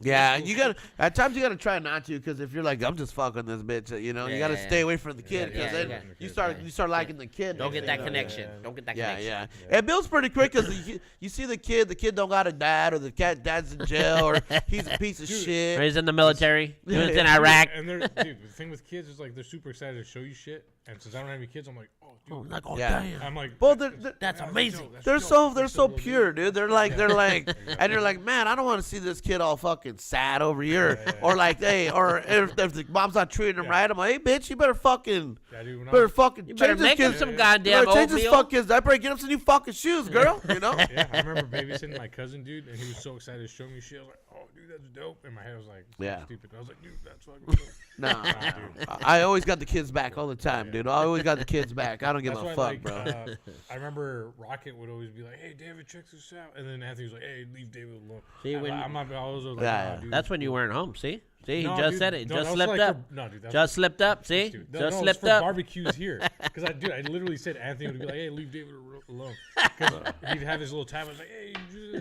S1: Yeah, you gotta. At times you gotta try not to, because if you're like, I'm just fucking this bitch, you know, you gotta
S2: Yeah.
S1: stay away from the kid,
S2: Yeah,
S1: because
S2: yeah,
S1: then
S2: yeah.
S1: you start liking the kid.
S2: Don't
S1: next
S2: get
S1: thing
S2: that
S1: you know.
S2: connection.
S3: yeah.
S2: Don't get that
S1: Yeah,
S2: connection.
S1: yeah. It builds pretty quick because you see the kid don't got a dad, or the dad's in jail, or he's a piece of
S3: Dude.
S2: Or
S1: shit.
S2: he's in the military. He was in
S1: Yeah.
S2: Iraq.
S3: And they're, dude, the thing with kids is like they're super excited to show you shit, and since I don't have any kids, I'm like, oh, dude,
S2: Oh, like, oh,
S1: Yeah.
S2: damn.
S3: I'm like,
S1: Well,
S2: That's amazing.
S1: they're so pure, dude. They're like, and you're like, man, I don't want to see this kid all fucking sad over here, or like, hey, or if the mom's not treating him right, I'm like, hey, bitch, you better fucking,
S3: Yeah, dude, when I
S1: better
S3: was-
S1: fucking
S2: You better
S1: change this
S2: make him
S1: kid's,
S2: some
S1: you
S2: goddamn
S1: better change this
S2: oatmeal.
S1: fucking diaper, get him some new fucking shoes, girl. You know?
S3: Yeah, I remember babysitting my cousin, dude, and he was so excited to show me shit. I was like, oh, dude, that's dope. And my head was like,
S1: Yeah.
S3: stupid. I was like, dude, that's fucking dope.
S1: Nah,
S3: dude.
S1: I always got the kids back all the time, dude. I always got the kids back. I don't give
S3: That's
S1: a
S3: why,
S1: fuck,
S3: like,
S1: bro.
S3: I remember Rocket would always be like, hey, David, check this out. And then Anthony was like, hey, leave David alone.
S2: See, when-
S3: I'm not, I was like,
S1: Yeah,
S3: nah,
S1: yeah.
S3: dude.
S2: That's when you weren't home. See? See, he
S3: No,
S2: just
S3: dude,
S2: said it.
S3: no,
S2: Just
S3: that was
S2: slipped
S3: like
S2: up.
S3: for- no, dude, that's
S2: Just slipped up. See?
S3: Dude,
S2: Just
S3: no, it's
S2: slipped
S3: for
S2: up.
S3: barbecues here. Because I literally said Anthony would be like, hey, leave David alone. Because he'd have his little time. I was like, hey,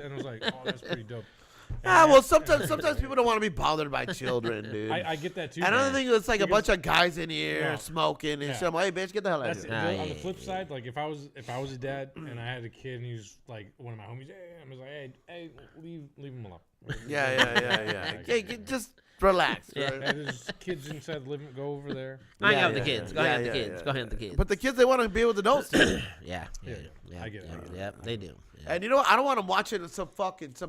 S3: and I was like, oh, that's pretty dope.
S1: Ah, well, sometimes people don't want to be bothered by children, dude.
S3: I get that too.
S1: Another
S3: man.
S1: thing is like a
S3: Because-
S1: bunch of guys in here
S3: No.
S1: smoking and
S3: Yeah.
S1: shit. I'm like, hey, bitch, get the hell out of
S3: That's
S1: here.
S2: Ah,
S3: on the
S2: yeah,
S3: flip
S2: yeah,
S3: side, like if I was a dad and I had a kid and he was like one of my homies, hey, I was like, hey, leave him alone.
S1: Yeah. Just relax.
S2: Yeah.
S1: right?
S3: Hey, there's kids inside the living. Go over there.
S2: Hang
S1: Yeah,
S2: out with the
S1: yeah,
S2: kids.
S1: yeah.
S2: Go hang
S1: Yeah,
S2: out with the
S1: yeah,
S2: kids.
S1: yeah.
S2: Go hang out with the kids.
S1: But the kids, they want to be with adults. Too.
S2: Yeah.
S3: I get it.
S2: Yep, they do. Yeah.
S1: And you know what? I don't want them watching some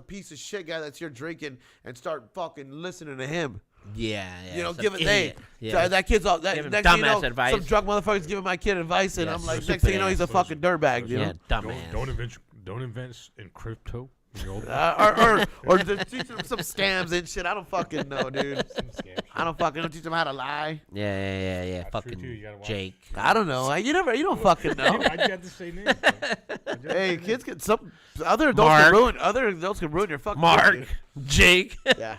S1: piece of shit guy that's here drinking and start fucking listening to him.
S2: Yeah.
S1: You know,
S2: some
S1: giving
S2: idiot.
S1: so that kid's all that
S2: Give him
S1: next thing you know,
S2: dumbass advice.
S1: some drug motherfucker's giving my kid advice, and
S2: Yeah,
S1: I'm like,
S2: stupid
S1: next thing you know, he's a
S3: ass.
S1: fucking dirtbag. You
S2: Yeah,
S1: know.
S2: dumbass.
S3: Don't invest in crypto. You know,
S1: Or just teach them some scams and shit. I don't fucking know, dude.
S3: some scam shit.
S1: I don't fucking know. Teach them how to lie.
S2: Yeah.
S3: That's true,
S2: Fucking
S3: too. You gotta watch.
S2: Jake.
S1: I don't know. You don't fucking know.
S3: Why'd you have to say names? bro?
S1: Hey, kids can other adults can ruin your fucking
S2: Mark.
S1: life,
S2: Jake.
S1: dude. Yeah.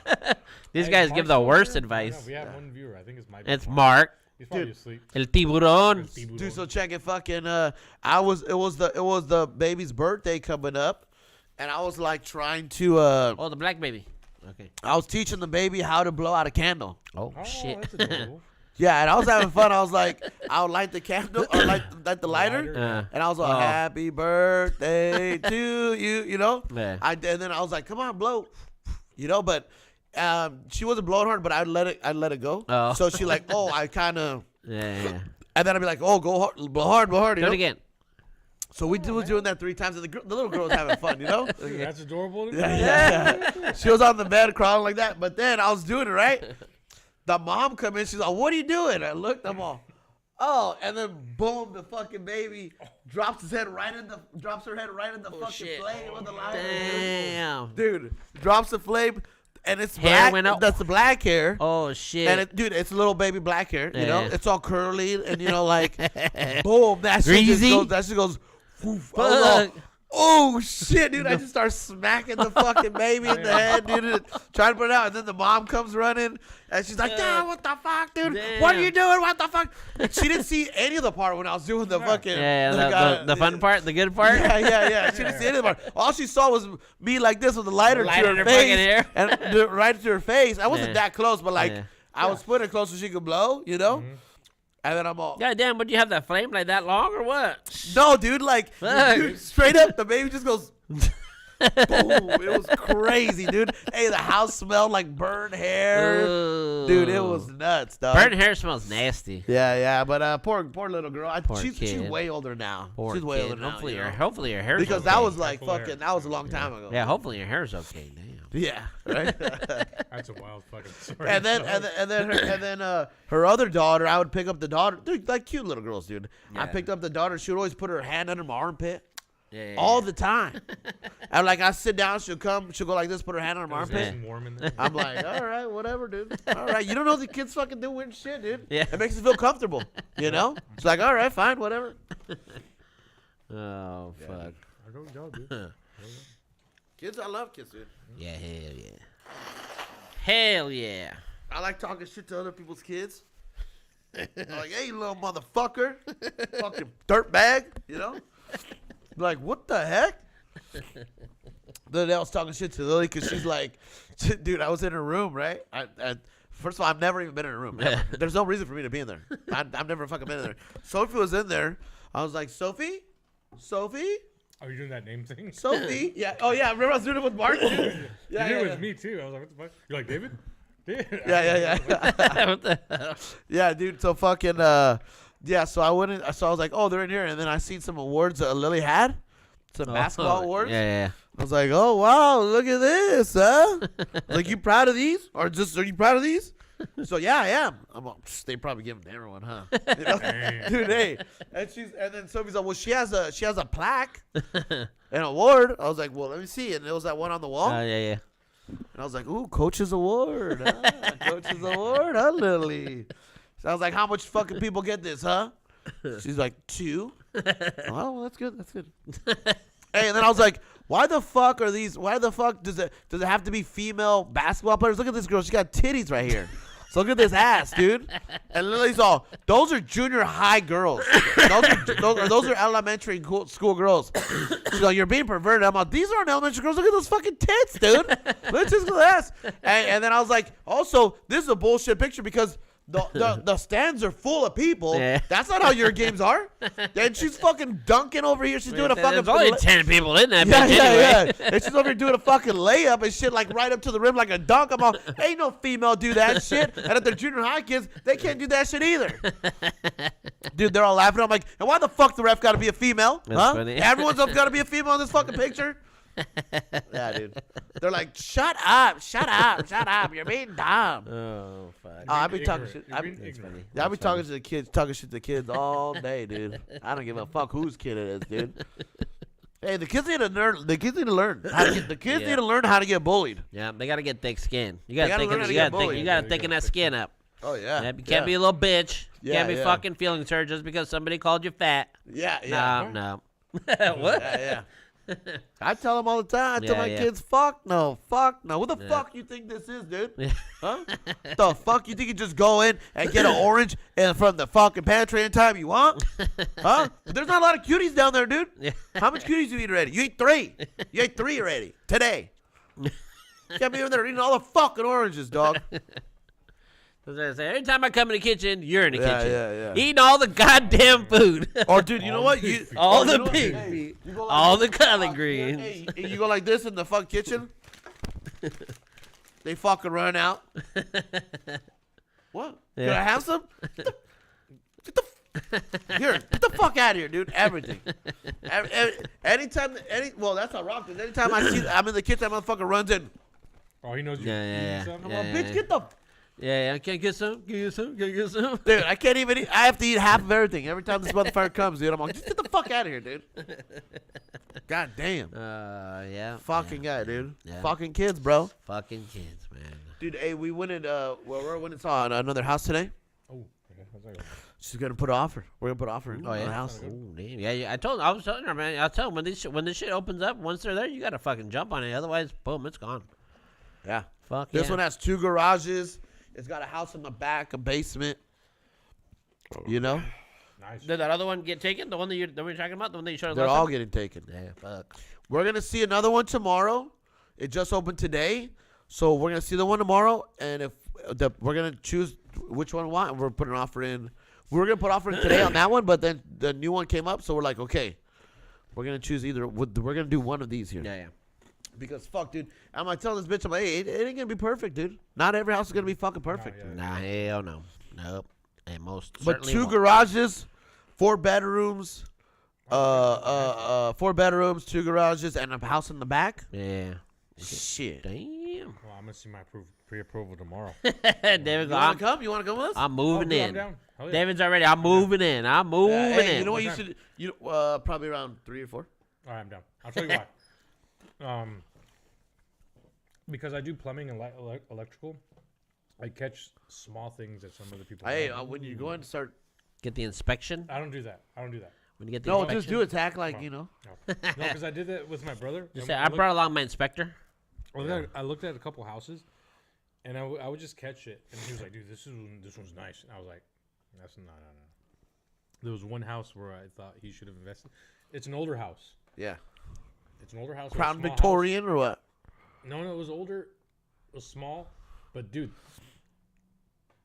S2: These
S3: Hey,
S2: guys
S3: Mark's
S2: give the
S3: still
S2: worst
S3: there? I don't know.
S2: advice.
S3: We have one viewer. I think it's my.
S2: It's Mark.
S3: He's probably
S1: Dude.
S3: asleep.
S2: El tiburón.
S1: Dude, so check it. Fucking. It was the baby's birthday coming up, and I was like trying to.
S2: Oh, the black baby. Okay.
S1: I was teaching the baby how to blow out a candle.
S2: Oh,
S3: Oh,
S2: shit.
S3: that's adorable.
S1: Yeah, and I was having fun. I was like, I would light the candle or light the lighter.
S3: Lighter.
S1: And I was like,
S2: Oh.
S1: happy birthday to you, you know?
S2: Yeah.
S1: And then I was like, come on, blow. You know, but she wasn't blowing hard, but I'd let it go.
S2: Oh.
S1: So she like, oh, I kind of,
S2: Yeah.
S1: and then I'd be like, oh, go hard, blow hard, you
S2: Do it
S1: know?
S2: again.
S1: So we was doing that 3 times, and the little girl was having fun, you know?
S3: Dude, that's adorable.
S1: Yeah. She was on the bed crawling like that. But then I was doing it, right? The mom come in. She's like, what are you doing? I looked. I'm all, oh. And then, boom, the fucking baby drops her head right in the fucking
S2: shit.
S1: flame with the light.
S2: Damn.
S1: Dude, drops the flame. And it's
S2: Hair
S1: black.
S2: went up.
S1: That's the black hair.
S2: Oh shit.
S1: And dude, it's little baby black hair. You know,
S2: Yeah.
S1: it's all curly, and you know, like, boom, that shit just
S2: Greasy?
S1: goes. That shit goes. Woof. I was all,
S2: Fuck.
S1: oh shit, dude! I just start smacking the fucking baby in the head, dude, and trying to put it out. And then the mom comes running, and she's like, "Dad, what the fuck, dude? What are you doing? What the fuck?" And she didn't see any of the part when I was doing the fucking
S2: The fun part, the good part.
S1: Yeah. She didn't see any of the part. All she saw was me like this with the lighter to
S2: Lighter
S1: her
S2: in her fucking
S1: face,
S2: hair.
S1: and right to her face. I wasn't
S2: Yeah.
S1: that close, but like
S2: Yeah.
S1: I was putting it close so she could blow, you know. And then I'm all,
S2: God damn, but you have that flame like that long or what?
S1: no, dude, like,
S2: Fuck.
S1: dude, straight up, the baby just goes. Boom! It was crazy, dude. Hey, the house smelled like burned hair, dude. It was nuts, dog.
S2: Burnt hair smells nasty.
S1: Yeah. But poor little girl.
S2: Poor
S1: She's
S2: kid.
S1: way older now.
S2: Poor
S1: She's way
S2: kid.
S1: older now.
S2: Hopefully
S1: you
S2: your
S1: know?
S2: hopefully your hair's
S1: Because
S2: okay.
S1: that was like
S3: Careful there.
S1: fucking. That was a long time ago.
S2: Yeah, hopefully your hair's okay. Damn.
S1: Yeah. Right.
S3: That's a wild fucking story.
S1: and then her other daughter, I would pick up the daughter. Dude, like cute little girls, dude. I
S2: Yeah.
S1: picked up the daughter. She would always put her hand under my armpit.
S2: Yeah.
S1: All the time. And like I sit down, she'll go like this, put her hand on my
S3: It was
S1: armpit.
S3: nice and warm in there.
S1: I'm like, all right, whatever, dude. All right, you don't know the kids fucking do weird shit, dude.
S2: Yeah.
S1: It makes you feel comfortable, you know. It's like, all right, fine, whatever.
S2: Oh fuck.
S3: I go, go, dude.
S1: Kids, I love kids, dude.
S2: Yeah, hell yeah. Hell yeah.
S1: I like talking shit to other people's kids. I'm like, hey, you little motherfucker, fucking dirtbag, you know. Like, what the heck? Then I was talking shit to Lily because she's like, dude, I was in her room, right? First of all, I've never even been in her room. Ever. There's no reason for me to be in there. I've never fucking been in there. Sophie was in there. I was like, Sophie?
S3: Are you doing that name thing?
S1: Sophie? Yeah. Oh, yeah. Remember I was doing it with Martin? Yeah,
S3: you did it
S1: yeah.
S3: with me too. I was like, what the fuck? You're like, David? David?
S1: Yeah.
S2: What the hell?
S1: Yeah, dude. So fucking, yeah, so I went in, so I was like, oh, they're in here. And then I seen some awards that Lily had. Some basketball awards.
S2: Yeah.
S1: I was like, oh, wow, look at this, huh? Like, you proud of these? Or just, are you proud of these? So, yeah, I am. I'm like, they probably give them to everyone, huh? You know?
S3: Damn.
S1: Dude, hey. And then Sophie's like, well, she has a plaque, an award. I was like, well, let me see. And there was that one on the wall.
S2: Yeah.
S1: And I was like, ooh, coach's award. Huh? Coach's award, huh, Lily? So I was like, how much fucking people get this, huh? She's like, 2. Oh, that's good. Hey, and then I was like, why the fuck does it have to be female basketball players? Look at this girl. She got titties right here. So look at this ass, dude. And Lily's all, those are junior high girls. Those are elementary school girls. She's like, you're being perverted. I'm like, these aren't elementary girls. Look at those fucking tits, dude. Look at this ass. And then I was like, also, this is a bullshit picture because the stands are full of people.
S2: Yeah.
S1: That's not how your games are. And she's fucking dunking over here. She's doing a fucking.
S2: There's only 10 people in that
S1: Yeah,
S2: bitch anyway.
S1: yeah. And she's over here doing a fucking layup and shit, like right up to the rim like a dunk. I'm all, ain't no female do that shit. And if they're junior high kids, they can't do that shit either. Dude, they're all laughing. I'm like, and why the fuck the ref got to be a female?
S2: That's
S1: huh?
S2: funny.
S1: Everyone's got to be a female in this fucking picture. Yeah, dude. They're like, shut up. You're being dumb.
S2: Oh fuck.
S1: I be talking
S3: Ignorant.
S1: shit.
S3: You're
S1: I
S3: being
S1: be,
S3: ignorant.
S1: yeah, I be talking to the kids, talking shit to the kids all day, dude. I don't give a fuck whose kid it is, dude. Hey, the kids need to learn. The kids need to learn. The kids
S2: Yeah.
S1: need to learn how to get bullied.
S2: Yeah, they gotta get thick skin. You
S1: They
S2: gotta
S1: gotta learn how to
S2: you
S1: get
S2: gotta
S1: bullied.
S2: you gotta
S3: Yeah,
S2: thicken
S3: you
S2: that
S3: gotta
S2: skin up.
S1: Oh yeah.
S2: Yeah, you can't be a little bitch. You
S1: Yeah,
S2: can't be
S1: yeah.
S2: fucking feelings hurt just because somebody called you fat.
S1: Yeah.
S2: No. What?
S1: Yeah. I tell them all the time. I tell
S2: Yeah,
S1: my
S2: yeah.
S1: kids, fuck no. Who the fuck you think this is, dude?
S2: Yeah.
S1: Huh? The fuck you think you just go in and get an orange and from the fucking pantry anytime you want? Huh? There's not a lot of cuties down there, dude.
S2: Yeah.
S1: How much cuties you eat already? You ate 3. You ate 3 already today. You can't be in there eating all the fucking oranges, dog.
S2: Every time I come in the kitchen, you're in the
S1: Yeah,
S2: kitchen.
S1: yeah.
S2: Eating all the goddamn food.
S1: Or dude, you know what?
S2: All
S1: you
S2: the
S1: know what?
S2: pig
S1: Hey,
S2: feet.
S1: you go
S2: All
S1: this,
S2: the collard
S1: hey,
S2: greens.
S1: Hey, you go like this in the fucking kitchen. They fucking run out. What? Can
S2: Yeah.
S1: I have some? Get the Here, get the fuck out of here, dude. Everything. Anytime, well, that's not wrong. Because anytime I'm in the kitchen, that motherfucker runs in.
S3: Oh, he knows you.
S2: Yeah.
S3: Something?
S1: Come
S2: Yeah.
S1: on, bitch, get the.
S2: Yeah, can I get some? Can I get some? Can I get some?
S1: Dude, I can't even eat. I have to eat half of everything every time this motherfucker comes, dude. I'm like, just get the fuck out of here, dude. God damn.
S2: Yeah.
S1: Fucking
S2: yeah.
S1: guy, dude.
S2: Yeah.
S1: Fucking kids, bro.
S2: Fucking kids, man.
S1: Dude, hey, we went in, we went and saw another house today.
S3: Oh, okay. How's that going?
S1: She's gonna put an offer. We're gonna put an offer in
S2: Oh,
S1: on
S2: yeah?
S1: the house.
S2: Ooh, damn. Yeah, I was telling her, man. I'll tell them when this shit opens up, once they're there, you gotta fucking jump on it. Otherwise, boom, it's gone.
S1: Yeah.
S2: Fuck
S1: This
S2: yeah.
S1: one has 2 garages. It's got a house in the back, a basement. You know,
S3: Nice.
S2: Did that other one get taken? The one that we're talking about? The one that you showed us
S1: they're
S2: last
S1: all
S2: time?
S1: getting taken.
S2: Yeah, fuck.
S1: We're gonna see another one tomorrow. It just opened today, so we're gonna see the one tomorrow. And if we're gonna choose which one we want, we're putting an offer in. We were gonna put an offer in today on that one, but then the new one came up, so we're like, okay, we're gonna choose either. We're gonna do one of these here.
S2: Yeah.
S1: Because fuck, dude, I'm like telling this bitch, I'm like, hey, it ain't gonna be perfect, dude. Not every house is gonna be fucking perfect.
S3: yeah.
S2: Nah, hell no. Nope. And most
S1: But
S2: certainly
S1: 2
S2: won't.
S1: garages, 4 bedrooms, 4 bedrooms, 2 garages, and a house in the back.
S2: Yeah.
S1: Shit.
S2: Damn.
S3: Well, I'm gonna see my pre-approval tomorrow.
S2: David,
S1: You wanna come? You wanna come with us?
S2: I'm moving
S3: dude, I'm
S2: in.
S3: down. Hell yeah.
S2: David's already. I'm moving in. I'm moving
S1: Hey,
S2: in.
S1: you know what you
S3: What
S1: should? Probably around 3 or 4.
S3: All right, I'm down. I'll tell you why. Because I do plumbing and electrical, I catch small things that some other people.
S1: Hey,
S3: don't.
S1: when you go in, start.
S2: Get the inspection.
S3: I don't do that. I don't do that.
S2: When you get the
S1: No,
S2: inspection.
S1: just do it. Act like you know.
S3: No, because I did that with my brother.
S2: Just
S3: And
S2: say, I brought along my inspector.
S3: I looked at a couple houses, and I would just catch it, and he was like, "Dude, this one's nice." And I was like, "That's no." There was one house where I thought he should have invested. It's an older house.
S1: Yeah.
S3: It's an older house. or a
S1: Crown
S3: small
S1: Victorian or what?
S3: house. No, it was older. It was small, but dude,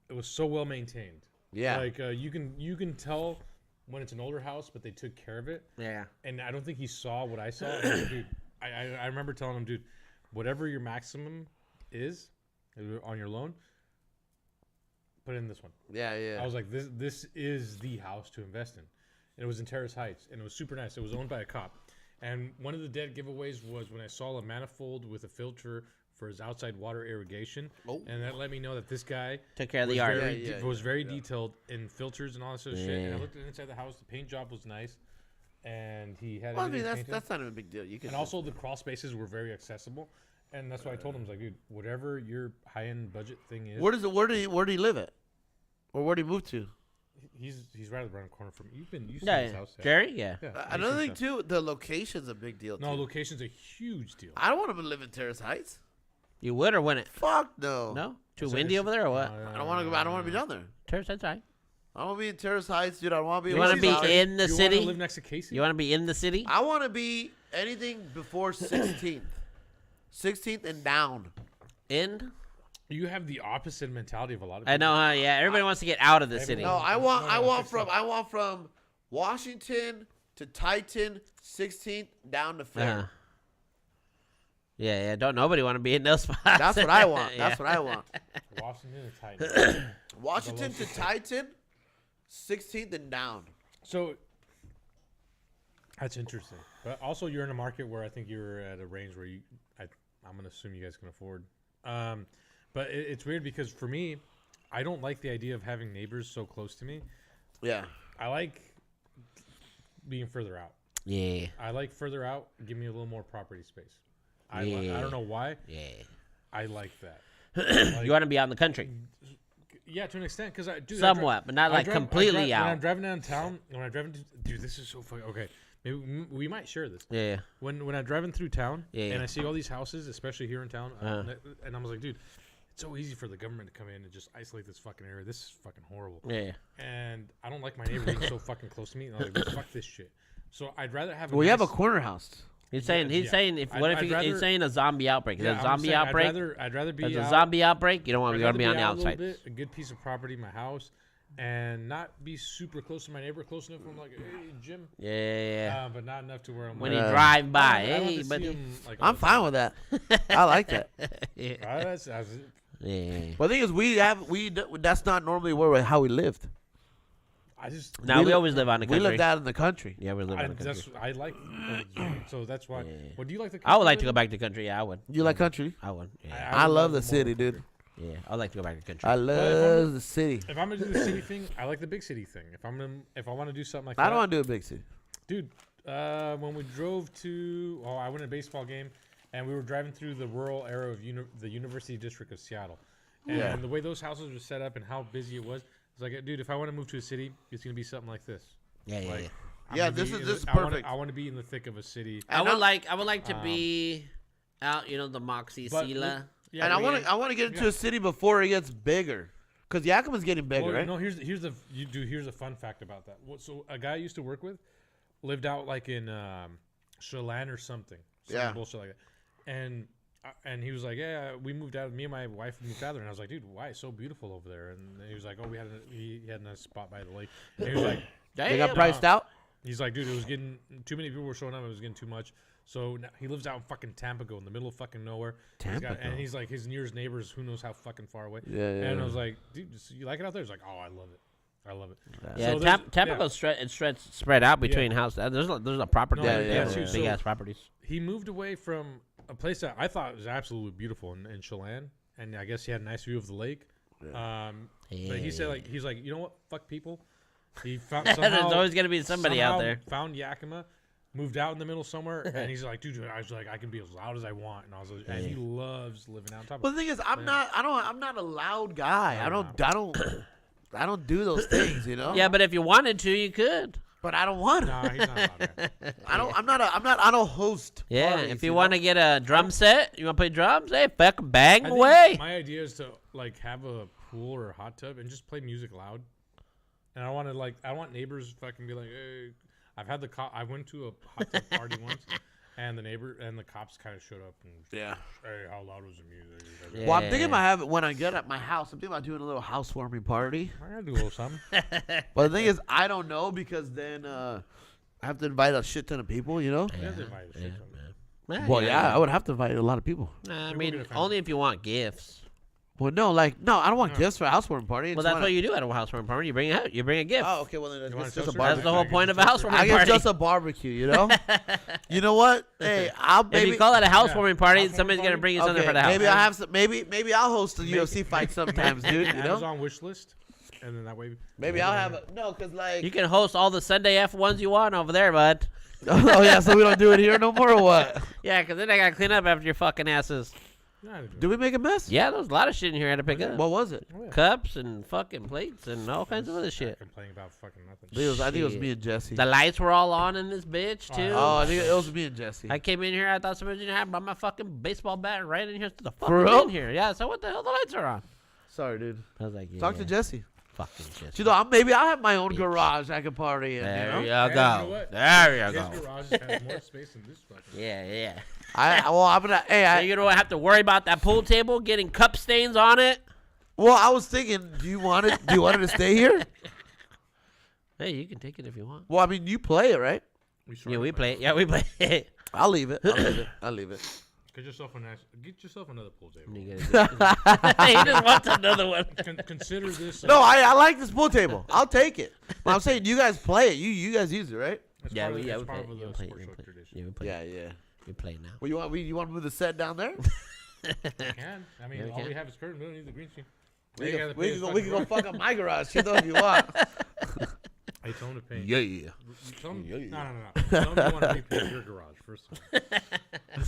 S3: it was so well maintained.
S1: Yeah.
S3: Like you can tell when it's an older house, but they took care of it.
S2: Yeah.
S3: And I don't think he saw what I saw. And I was like, dude, I remember telling him, dude, whatever your maximum is on your loan, put in this one.
S1: Yeah, yeah.
S3: I was like, this is the house to invest in. And it was in Terrace Heights, and it was super nice. It was owned by a cop. And one of the dead giveaways was when I saw a manifold with a filter for his outside water irrigation.
S1: Oh.
S3: And that let me know that this guy
S2: Took care of the
S3: was
S2: yard.
S3: very, was very detailed in filters and all that sort of shit. And I
S2: Yeah.
S3: looked at inside the house. The paint job was nice. And he had
S1: Well, I mean,
S3: everything painted.
S1: that's not even a big deal. You can.
S3: And also the crawl spaces were very accessible. And that's why I told him, I was like, dude, whatever your high-end budget thing is.
S1: Where do you live at? Or where do you move to?
S3: He's right around the corner from you. You've seen
S2: Yeah,
S3: his
S2: yeah.
S3: house.
S2: Jerry? Yeah.
S3: Yeah, you've
S1: Another
S3: seen
S1: thing
S3: stuff.
S1: too, the location's a big deal.
S3: No,
S1: too.
S3: location's a huge deal.
S1: I don't want to live in Terrace Heights.
S2: You would or wouldn't?
S1: Fuck no.
S2: No? Too
S3: It's-
S2: windy
S3: it's-
S2: over there or what?
S1: I don't want to go. I don't want to be down there.
S2: Terrace, that's right.
S1: I want to be in Terrace Heights, dude. I want to be.
S2: You want to be
S1: in?
S2: in the
S3: you
S2: city?
S3: want to live next to Casey?
S2: You want to be in the city?
S1: I want to be anything before 16th, 16th and down.
S2: In?
S3: You have the opposite mentality of a lot of people.
S2: I know, huh? Yeah, everybody wants to get out of the
S3: Everyone-
S2: city.
S1: No, I
S3: No,
S1: want from Washington to Titan, 16th down to Fair.
S2: Uh-huh. Yeah. Don't nobody want to be in those spots.
S1: That's what I want.
S2: Yeah.
S1: That's what I want.
S3: Washington and Titan.
S1: Washington to Titan, 16th and down.
S3: So that's interesting. But also, you're in a market where I think you're at a range where I'm gonna assume you guys can afford. But it's weird because for me, I don't like the idea of having neighbors so close to me.
S1: Yeah.
S3: I like being further out.
S2: Yeah.
S3: I like further out. Give me a little more property space. I
S2: Yeah.
S3: don't know why.
S2: Yeah.
S3: I like that.
S2: You want to be out in the country?
S3: Yeah, to an extent, because I do
S2: Somewhat, but not like completely
S3: When
S2: out.
S3: I'm driving downtown, dude, this is so funny. Okay, maybe we might share this.
S2: Yeah.
S3: When I'm driving through town
S2: Yeah,
S3: and
S2: yeah.
S3: I see all these houses, especially here in town,
S2: Uh-huh.
S3: and I was like, dude, it's so easy for the government to come in and just isolate this fucking area. This is fucking horrible.
S2: Yeah.
S3: And I don't like my neighbor being so fucking close to me. And I was like, dude, fuck this shit. So I'd rather have.
S1: Well, you have a
S3: nice-
S1: corner house.
S2: He's saying
S3: yeah.
S2: if what if
S3: I'd
S2: he's
S3: rather-
S2: saying a zombie outbreak? Is
S3: Yeah,
S2: it a
S3: I'm
S2: zombie
S3: saying
S2: outbreak?
S3: I'd rather be
S2: If it's a
S3: out-
S2: zombie outbreak, you don't want
S3: I'd
S2: to
S3: rather
S2: be on the
S3: out a little
S2: outside.
S3: bit, a good piece of property, my house, and not be super close to my neighbor. Close enough where I'm like, hey, Jim.
S2: Yeah.
S3: But not enough to where I'm
S2: When
S3: like,
S2: you drive by,
S3: I don't
S2: hey,
S3: have to
S2: buddy.
S3: see him, like, all
S1: I'm
S3: the
S1: fine with that. I like that.
S2: Yeah.
S3: time. That's-
S2: Yeah.
S1: Well, the thing is, that's not normally how we lived.
S3: I just
S2: No, we always live on the
S1: We
S2: country.
S1: lived out in the country.
S2: Yeah, we live
S3: I,
S2: on the country.
S3: that's I like so that's why.
S2: Yeah.
S3: What do you like the?
S2: I would like to
S3: country
S2: go back to the country. Yeah, I would.
S1: You like country?
S2: I would.
S3: living?
S2: Yeah,
S1: I
S3: would
S1: love the
S3: more
S1: city,
S3: country.
S1: dude.
S2: yeah. I'd like to go back to the country.
S1: I
S3: if I'm-
S1: love the city.
S3: If I'm gonna do the city thing, I like the big city thing. If I want to do something like
S1: I
S3: that,
S1: don't want to do a big city.
S3: dude. When we drove to, I went to a baseball game, and we were driving through the rural area of the University District of Seattle, and
S1: Yeah.
S3: the way those houses were set up and how busy it was, it's like, dude, if I want to move to a city, it's gonna be something like this.
S2: yeah, yeah,
S3: Like,
S2: yeah.
S3: I'm
S1: Yeah,
S3: gonna
S1: this
S3: be
S1: is-
S3: in
S1: this is
S3: the- I wanna-
S1: perfect.
S3: I want to be in the thick of a city.
S2: I
S1: And
S2: would
S1: I'm-
S2: like. I would like to
S3: um,
S2: be out. You know, the Moxie
S3: but
S2: Sila.
S3: Yeah,
S1: And I
S3: we-
S1: want to get into
S3: yeah.
S1: a city before it gets bigger, because Yakima's getting bigger,
S3: Well,
S1: right?
S3: no, here's a fun fact about that. So a guy I used to work with lived out like in Chelan or something. Some
S1: Yeah.
S3: bullshit like that. And he was like, yeah, we moved out. Me and my wife moved out there, and I was like, dude, why? It's so beautiful over there. And he was like, oh, he had a nice spot by the lake. And he was like,
S1: They got
S2: Damn.
S1: priced out.
S3: he's like, dude, it was getting too many people were showing up. It was getting too much. So now he lives out in fucking Tampico, in the middle of fucking nowhere.
S1: Tampico.
S3: And he's like, his nearest neighbors, who knows how fucking far away.
S1: Yeah, yeah.
S3: And I
S1: yeah.
S3: was like, dude, you like it out there? He's like, oh, I love it. I love it.
S2: Yeah,
S3: So there's-
S2: Tampico's spread out between houses. There's a property.
S3: No,
S2: there.
S1: yeah,
S2: There's
S1: yeah.
S2: big ass properties.
S3: He moved away from a place that I thought was absolutely beautiful in Chelan, and I guess he had a nice view of the lake. But he said like he's like, you know what, fuck people. He found
S2: There's
S3: somehow,
S2: always gonna be somebody out
S3: somehow
S2: there.
S3: Found Yakima, moved out in the middle somewhere, and he's like, dude, I was like, I can be as loud as I want, and I was like, and he loves living out on top
S1: But
S3: of.
S1: the thing is, I'm not a loud guy.
S3: No,
S1: I don't do those things, you know.
S2: Yeah, but if you wanted to, you could.
S1: But I don't want to.
S3: Nah, he's not allowed there.
S1: I don't host.
S2: Yeah,
S1: parties,
S2: if you
S1: know?
S2: want to get a drum set, you want to play drums, hey, fucking bang
S3: I think
S2: away.
S3: my idea is to like have a pool or a hot tub and just play music loud. And I want neighbors fucking be like, hey. I've had I went to a hot tub party once, and the cops kind of showed up and
S1: Yeah.
S3: hey, how loud was the music?
S2: Yeah.
S1: Well, I'm thinking about having when I get at my house. I'm thinking about doing a little housewarming party.
S3: I gotta do a little something.
S1: But the thing is, I don't know because then I have to invite a shit ton of people, you know.
S3: You have to invite a shit ton.
S1: Well, yeah, I would have to invite a lot of people.
S2: Nah, I
S3: People
S2: mean,
S3: get offended.
S2: only if you want gifts.
S1: Well, no, I don't want
S3: No.
S1: gifts for a housewarming party.
S2: Well, that's what you do at a housewarming party. You bring a gift.
S1: Oh, okay. Well, then
S3: You want
S1: it's
S3: a
S1: just a
S3: toaster?
S1: barbecue.
S2: That's the whole
S3: I guess
S2: point of a
S3: it's
S2: housewarming
S1: I guess
S2: party.
S1: just a barbecue, you know. You know what? Hey, I'll
S2: If
S1: maybe
S2: you call it a housewarming party,
S3: Housewarming
S2: somebody's gonna
S3: party?
S2: bring you something
S1: okay,
S2: for the house.
S1: maybe I have some. Maybe I'll host a UFC fight sometimes, dude. You know.
S3: Amazon wish list, and then that way.
S1: Maybe I'll have no, cause like.
S2: You can host all the Sunday F1s you want over there, bud.
S1: Oh yeah, so we don't do it here no more or what?
S2: Yeah, because then I gotta clean up after your fucking asses.
S3: Yeah, I do.
S1: Do we make a mess?
S2: Yeah, there's a lot of shit in here I had to pick up.
S1: What was it?
S3: Oh, yeah.
S2: Cups and fucking plates and all kinds of other shit.
S3: Complaining about fucking nothing.
S1: I think it was
S2: Shit.
S1: me and Jesse.
S2: The lights were all on in this bitch too.
S1: Oh, I think it was me and Jesse.
S2: I came in here, I thought somebody was gonna have brought my fucking baseball bat right in here to the
S1: For
S2: fucking
S1: real?
S2: in here. Yeah, so what the hell the lights are on?
S1: Sorry, dude.
S2: I was like, yeah,
S1: Talk to Jesse.
S2: fucking shit.
S1: You know, maybe I'll have my own garage I can party in.
S2: There
S1: You
S2: you
S1: know?
S3: And you know
S2: go.
S3: what?
S2: There you
S3: His
S2: go.
S3: garage has more space than this fucking.
S2: Yeah, yeah.
S1: I'm gonna. Hey,
S2: So you don't have to worry about that pool table getting cup stains on it.
S1: well, I was thinking, do you want it to stay here?
S2: Hey, you can take it if you want.
S1: Well, I mean, you play it, right?
S2: Yeah, we play it. Yeah, we play it.
S1: I'll leave it. I'll leave it.
S3: Get yourself another pool table.
S2: You gotta do- he just wants another one.
S3: Consider this.
S1: No, I like this pool table. I'll take it. But I'm saying you guys play it. You guys use it, right?
S3: It's
S2: Yeah,
S3: part
S2: we
S3: of-
S2: yeah
S3: it's
S2: we
S3: part
S2: play.
S3: of
S2: Yeah,
S3: the
S2: we play.
S3: sports
S2: Yeah, we
S3: show
S2: play.
S3: tradition.
S2: Yeah, we play.
S1: Yeah.
S2: We play now.
S1: Well, you want to move the set down there?
S3: Can. I mean,
S2: Yeah, we
S3: all we
S2: can.
S3: have is curtain. We don't need the green screen.
S1: We
S3: You gotta
S1: can,
S3: pay
S1: we
S3: the
S1: can go. We
S3: fucking
S1: can go
S3: rent.
S1: fuck up my garage, you know, if you want.
S3: I told him to pay.
S1: Yeah.
S3: Tell him,
S1: Yeah, yeah.
S3: No. Tell him you want to repaint your garage first. Of all.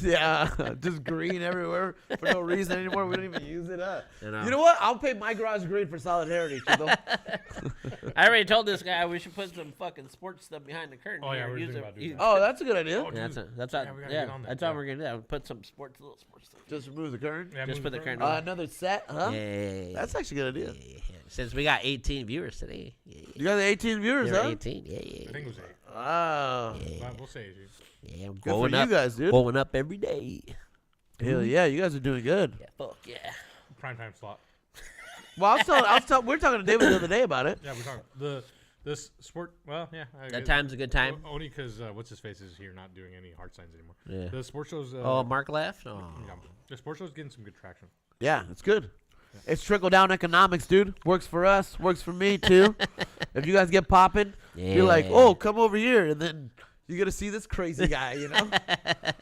S1: Yeah, just green everywhere for no reason anymore. We don't even use it up.
S2: You know.
S1: You know what? I'll paint my garage green for solidarity. You know?
S2: I already told this guy we should put some fucking sports stuff behind the curtain.
S3: Oh, yeah,
S2: here and
S3: we're
S2: use
S3: thinking
S2: it-
S3: about doing
S2: use-
S3: that.
S1: Oh, that's a good idea.
S3: Oh,
S2: Yeah,
S3: dude.
S2: that's
S3: Yeah, we gotta get on that,
S2: that's all
S3: yeah.
S2: we're gonna do. Put some little sports stuff.
S1: Just remove the curtain.
S3: Yeah,
S2: Just
S3: move
S2: put the
S3: curtain.
S2: curtain
S1: Another set, huh?
S2: Yeah,
S1: That's actually a good idea.
S2: yeah. Since we got 18 viewers today. Yeah,
S1: You got the 18 viewers,
S2: You're
S1: huh?
S2: 18. Yeah,
S3: I think it was 8.
S1: Wow.
S3: But we'll say it, dude.
S2: yeah. I'm
S1: Good for
S2: going
S1: you
S2: up,
S1: guys, dude.
S2: going up every day.
S1: Hell yeah, you guys are doing good.
S2: Yeah, fuck yeah.
S3: Prime time slot.
S1: Well, we were talking to David the other day about it.
S3: Yeah, we're talking this sport. Well, yeah.
S2: That time's a good time.
S3: Only because what's his face is here, not doing any hard signs anymore.
S2: Yeah.
S3: The sports shows.
S2: Oh, Mark left. Oh.
S3: yeah, the sports show's getting some good traction.
S1: Yeah, it's good. It's trickle down economics, dude. Works for us. Works for me too. If you guys get popping, you're like,
S2: Yeah.
S1: oh, come over here, and then you're gonna see this crazy guy, you know?
S3: You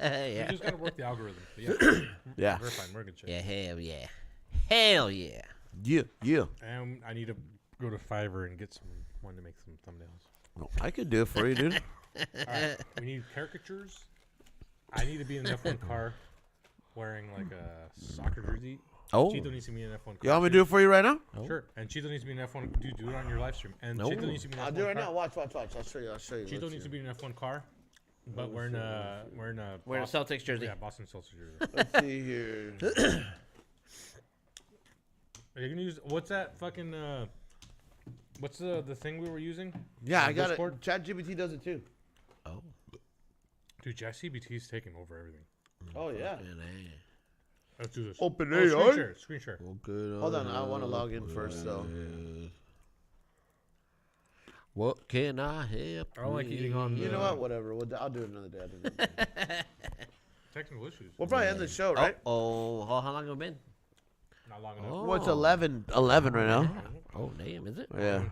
S2: Yeah.
S3: just gotta work the algorithm. But yeah,
S1: Yeah.
S3: we're fine. We're in good shape.
S2: Yeah. Hell yeah. Hell yeah.
S1: Yeah. Yeah.
S3: And I need to go to Fiverr and get one to make some thumbnails.
S1: Well, I could do it for you, dude.
S3: All right, we need caricatures. I need to be in an F1 car wearing like a soccer jersey.
S2: Oh.
S3: Chito needs to be in an F1 car.
S1: You want me to do it for you right now?
S3: Sure. And Chito needs to be in an F1. Dude, do it on your live stream. And
S2: No.
S3: Chito needs to be in an F1
S1: I'll do it right
S3: car.
S1: now. Watch. I'll show you.
S3: Chito
S1: Let's
S3: needs to
S1: see.
S3: be in an F1 car, but we're in a
S2: Wearing a
S3: Boston-
S2: Celtics jersey.
S3: Yeah, Boston Celtics jersey.
S1: Let's see here.
S3: Are you gonna use what's that fucking what's the thing we were using?
S1: Yeah,
S3: On
S1: I got
S3: Discord?
S1: it. ChatGPT does it too.
S2: Oh.
S3: Dude, ChatGPT's taking over everything.
S1: Oh yeah.
S3: Let's do this.
S1: Open
S3: Oh, screen
S1: AI.
S3: share. Screen share.
S1: Hold on, I want to log in first, so.
S2: What can I help?
S3: I don't like eating on
S1: You
S3: the-
S1: know what? Whatever. I'll do it another day.
S3: Technical issues.
S1: We'll probably end the show, right?
S2: Oh, how long have it been?
S3: Not long enough.
S2: Oh.
S1: Well, it's 11 right now.
S2: Oh, damn, is it?
S1: Yeah.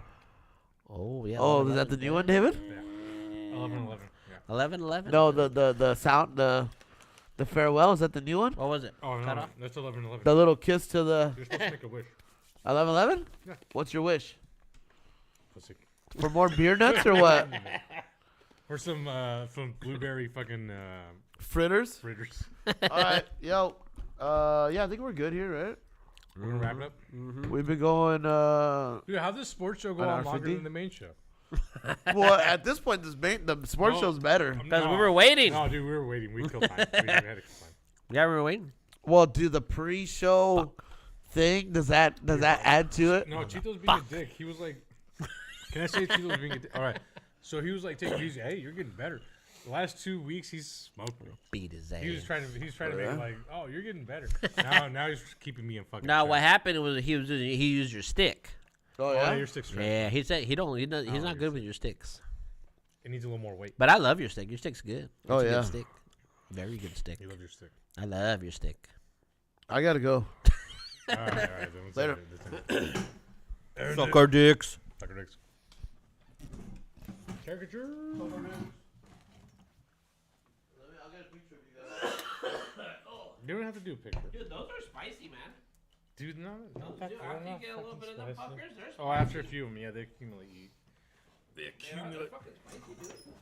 S2: Oh, yeah.
S1: Oh, is that the new one, David?
S3: Yeah. 11. Yeah.
S2: 11?
S1: No, the sound, the farewell. Is that the new one?
S2: What was it?
S3: Oh
S2: Cut
S3: no,
S2: off?
S3: that's 11.
S1: The little kiss to the
S3: You're supposed to make a wish.
S1: 11/11.
S3: Yeah.
S1: What's your wish?
S3: Pussy.
S1: For more beer nuts or what?
S3: Or some blueberry fucking
S1: Fritters.
S3: fritters.
S1: All right, yo. Yeah, I think we're good here, right?
S3: We're gonna wrap it up.
S1: We've been going.
S3: Dude, how does this sports show go
S1: An
S3: on
S1: hour
S3: longer
S1: 50?
S3: than the main show?
S1: Well, at this point, the sports
S3: No.
S1: show's better.
S2: Because we were waiting.
S3: No, dude, we were waiting. We killed time. We had to kill time.
S2: Yeah, we were waiting.
S1: Well, do the pre-show thing does that add to it?
S3: No, Cheeto's being a dick. He was like, "Can I say Cheeto's being a dick?" All right. So he was like, "Take it easy. Hey, you're getting better." The last 2 weeks, he's smoked me.
S2: Beat his ass.
S3: He was trying to make
S1: yeah?
S3: it like, "Oh, you're getting better." Now he's keeping me in fucking.
S2: Now,
S3: check.
S2: what happened was he used your stick.
S1: Oh
S3: Oh,
S1: yeah.
S3: your stick's right.
S2: Yeah, he said he's not
S3: your
S2: good with your sticks.
S3: It needs a little more weight.
S2: But I love your stick. Your stick's good.
S1: Oh,
S2: It's a
S1: yeah.
S2: good stick. Very good stick.
S3: You love your stick.
S2: I love your stick.
S1: I gotta go.
S3: All right. Then let's
S1: Later.
S3: end it. Let's end it.
S2: Suck our dicks.
S3: Sucker dicks. Caricature. You don't have to do a picture.
S2: Dude, those are spicy, man.
S3: Dude, no.
S2: Dude, after you get a little bit of them fuckers, they're
S3: Oh, after a few of them, yeah, they accumulate. They
S2: They're
S3: accumulate.
S2: fucking spicy, dude.